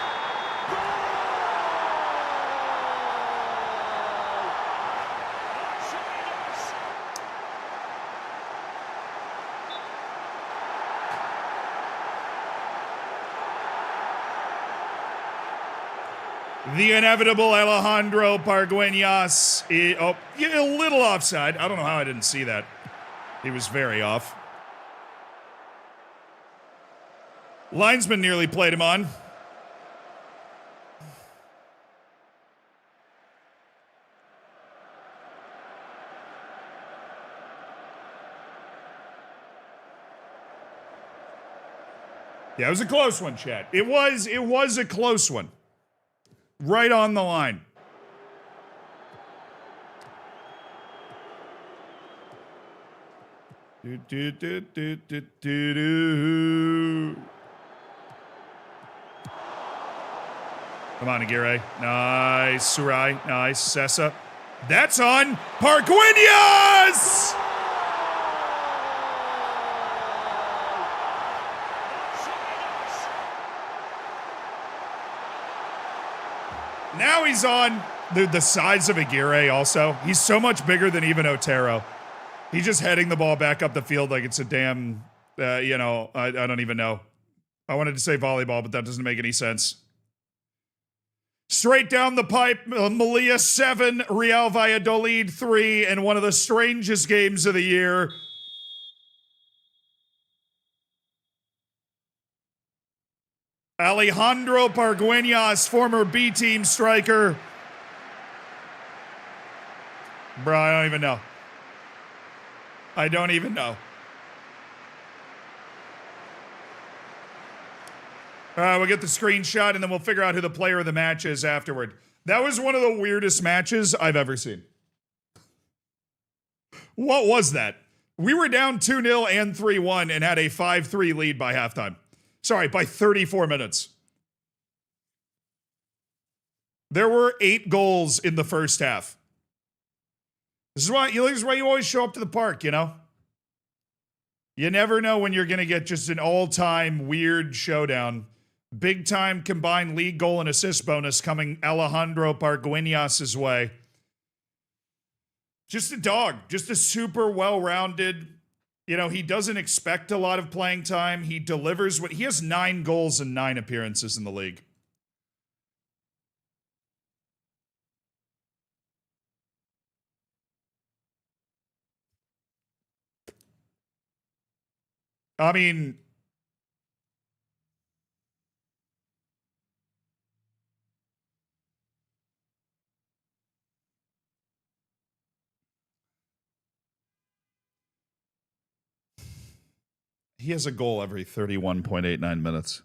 The inevitable Alejandro Pargueñas. A little offside. I don't know how I didn't see that. He was very off. Linesman nearly played him on. Yeah, it was a close one, Chad. It was a close one. Right on the line. Come on, Aguirre. Nice. Surai. Nice. Sessa. That's on Pargueñas! Now he's on the size of Aguirre also. He's so much bigger than even Otero. He's just heading the ball back up the field like it's a damn, I don't even know. I wanted to say volleyball, but that doesn't make any sense. Straight down the pipe, Melilla 7, Real Valladolid 3, and one of the strangest games of the year. Alejandro Pargueñas, former B-team striker. Bro, I don't even know. All right, we'll get the screenshot, and then we'll figure out who the player of the match is afterward. That was one of the weirdest matches I've ever seen. What was that? We were down 2-0 and 3-1 and had a 5-3 lead by halftime. Sorry, by 34 minutes. There were 8 goals in the first half. This is why you always show up to the park, you know? You never know when you're going to get just an all-time weird showdown. Big-time combined league goal and assist bonus coming Alejandro Pargueñas' way. Just a dog. Just a super well-rounded... he doesn't expect a lot of playing time. He delivers he has 9 goals and 9 appearances in the league. I mean, he has a goal every 31.89 minutes.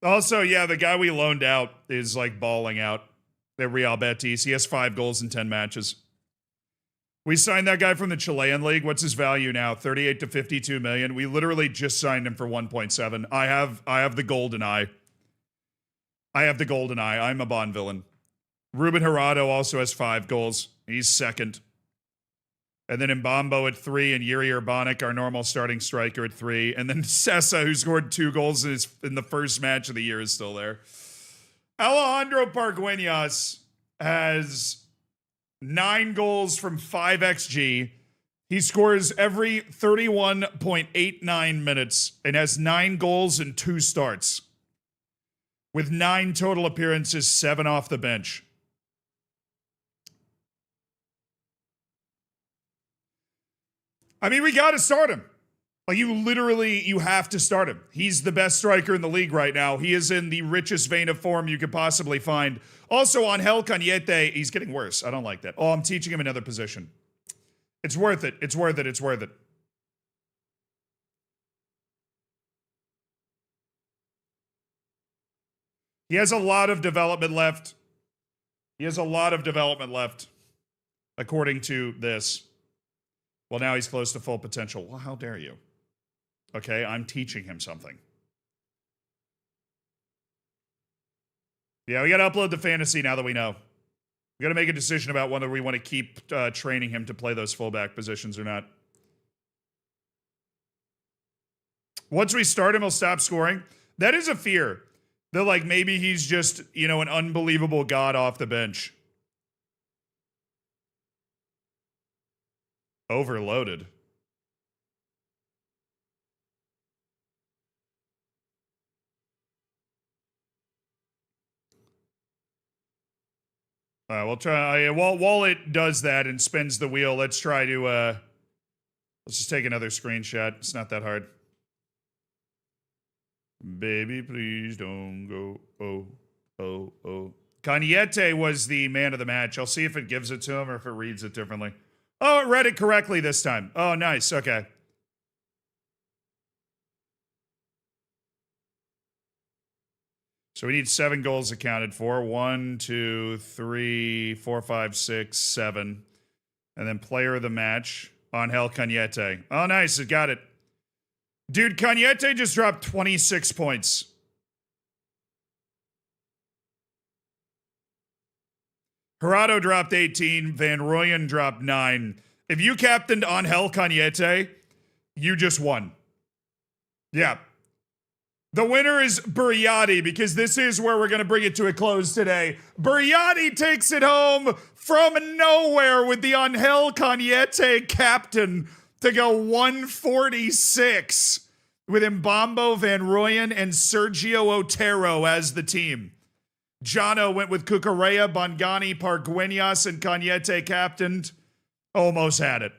Also, yeah, the guy we loaned out is like balling out at Real Betis. He has 5 goals in 10 matches. We signed that guy from the Chilean league. What's his value now? 38 to 52 million. We literally just signed him for 1.7. I have the golden eye. I have the golden eye. I'm a Bond villain. Ruben Gerardo also has 5 goals. He's second. And then Mbambo at 3 and Yuri Urbanic, our normal starting striker, at 3. And then Sessa, who scored 2 goals in the first match of the year, is still there. Alejandro Pargueñas has 9 goals from 5 XG. He scores every 31.89 minutes and has 9 goals and 2 starts. With 9 total appearances, 7 off the bench. I mean, we got to start him. Like, you have to start him. He's the best striker in the league right now. He is in the richest vein of form you could possibly find. Also, on Angel Cañete, he's getting worse. I don't like that. Oh, I'm teaching him another position. It's worth it. It's worth it. It's worth it. He has a lot of development left. He has a lot of development left, according to this. Well, now he's close to full potential. Well, how dare you? Okay, I'm teaching him something. Yeah, we got to upload the fantasy now that we know. We got to make a decision about whether we want to keep training him to play those fullback positions or not. Once we start him, he'll stop scoring. That is a fear. That, like, maybe he's just, you know, an unbelievable god off the bench. Overloaded. All right, we'll try. While it does that and spins the wheel, let's try to. Let's just take another screenshot. It's not that hard. Baby, please don't go. Oh, oh, oh. Cañete was the man of the match. I'll see if it gives it to him or if it reads it differently. Oh, it read it correctly this time. Oh, nice. Okay. So we need 7 goals accounted for. 1, 2, 3, 4, 5, 6, 7. And then player of the match, Angel Cañete. Oh, nice. It got it. Dude, Cañete just dropped 26 points. Gerardo dropped 18. Van Rooyen dropped 9. If you captained Angel Cañete, you just won. Yeah. The winner is Buryati, because this is where we're going to bring it to a close today. Buryati takes it home from nowhere with the Angel Cañete captain to go 146 with Mbambo, Van Rooyen, and Sergio Otero as the team. Jono went with Cucurella, Bongani, Pargueñas, and Cañete captained. Almost had it.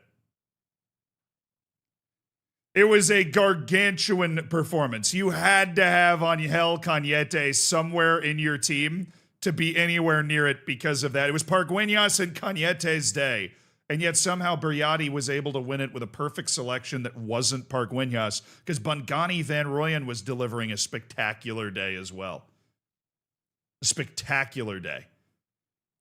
It was a gargantuan performance. You had to have Angel Cañete somewhere in your team to be anywhere near it because of that. It was Pargueñas and Cañete's day. And yet somehow Buryati was able to win it with a perfect selection that wasn't Pargueñas, because Bongani Van Rooyen was delivering a spectacular day as well. A spectacular day.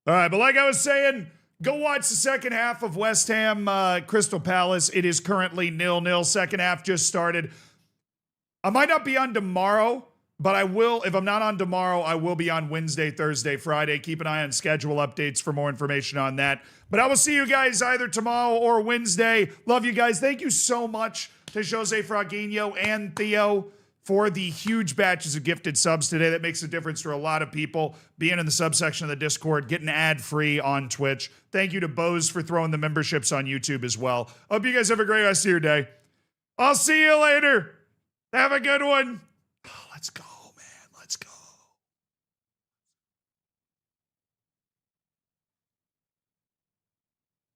All right, but like I was saying, go watch the second half of West Ham Crystal Palace. It is currently 0-0. Second half just started. I might not be on tomorrow, but I will. If I'm not on tomorrow, I will be on Wednesday, Thursday, Friday. Keep an eye on schedule updates for more information on that. But I will see you guys either tomorrow or Wednesday. Love you guys. Thank you so much to Jose Fraguinho and Theo for the huge batches of gifted subs today. That makes a difference for a lot of people. Being in the subsection of the Discord, getting ad-free on Twitch. Thank you to Bose for throwing the memberships on YouTube as well. Hope you guys have a great rest of your day. I'll see you later. Have a good one. Oh, let's go.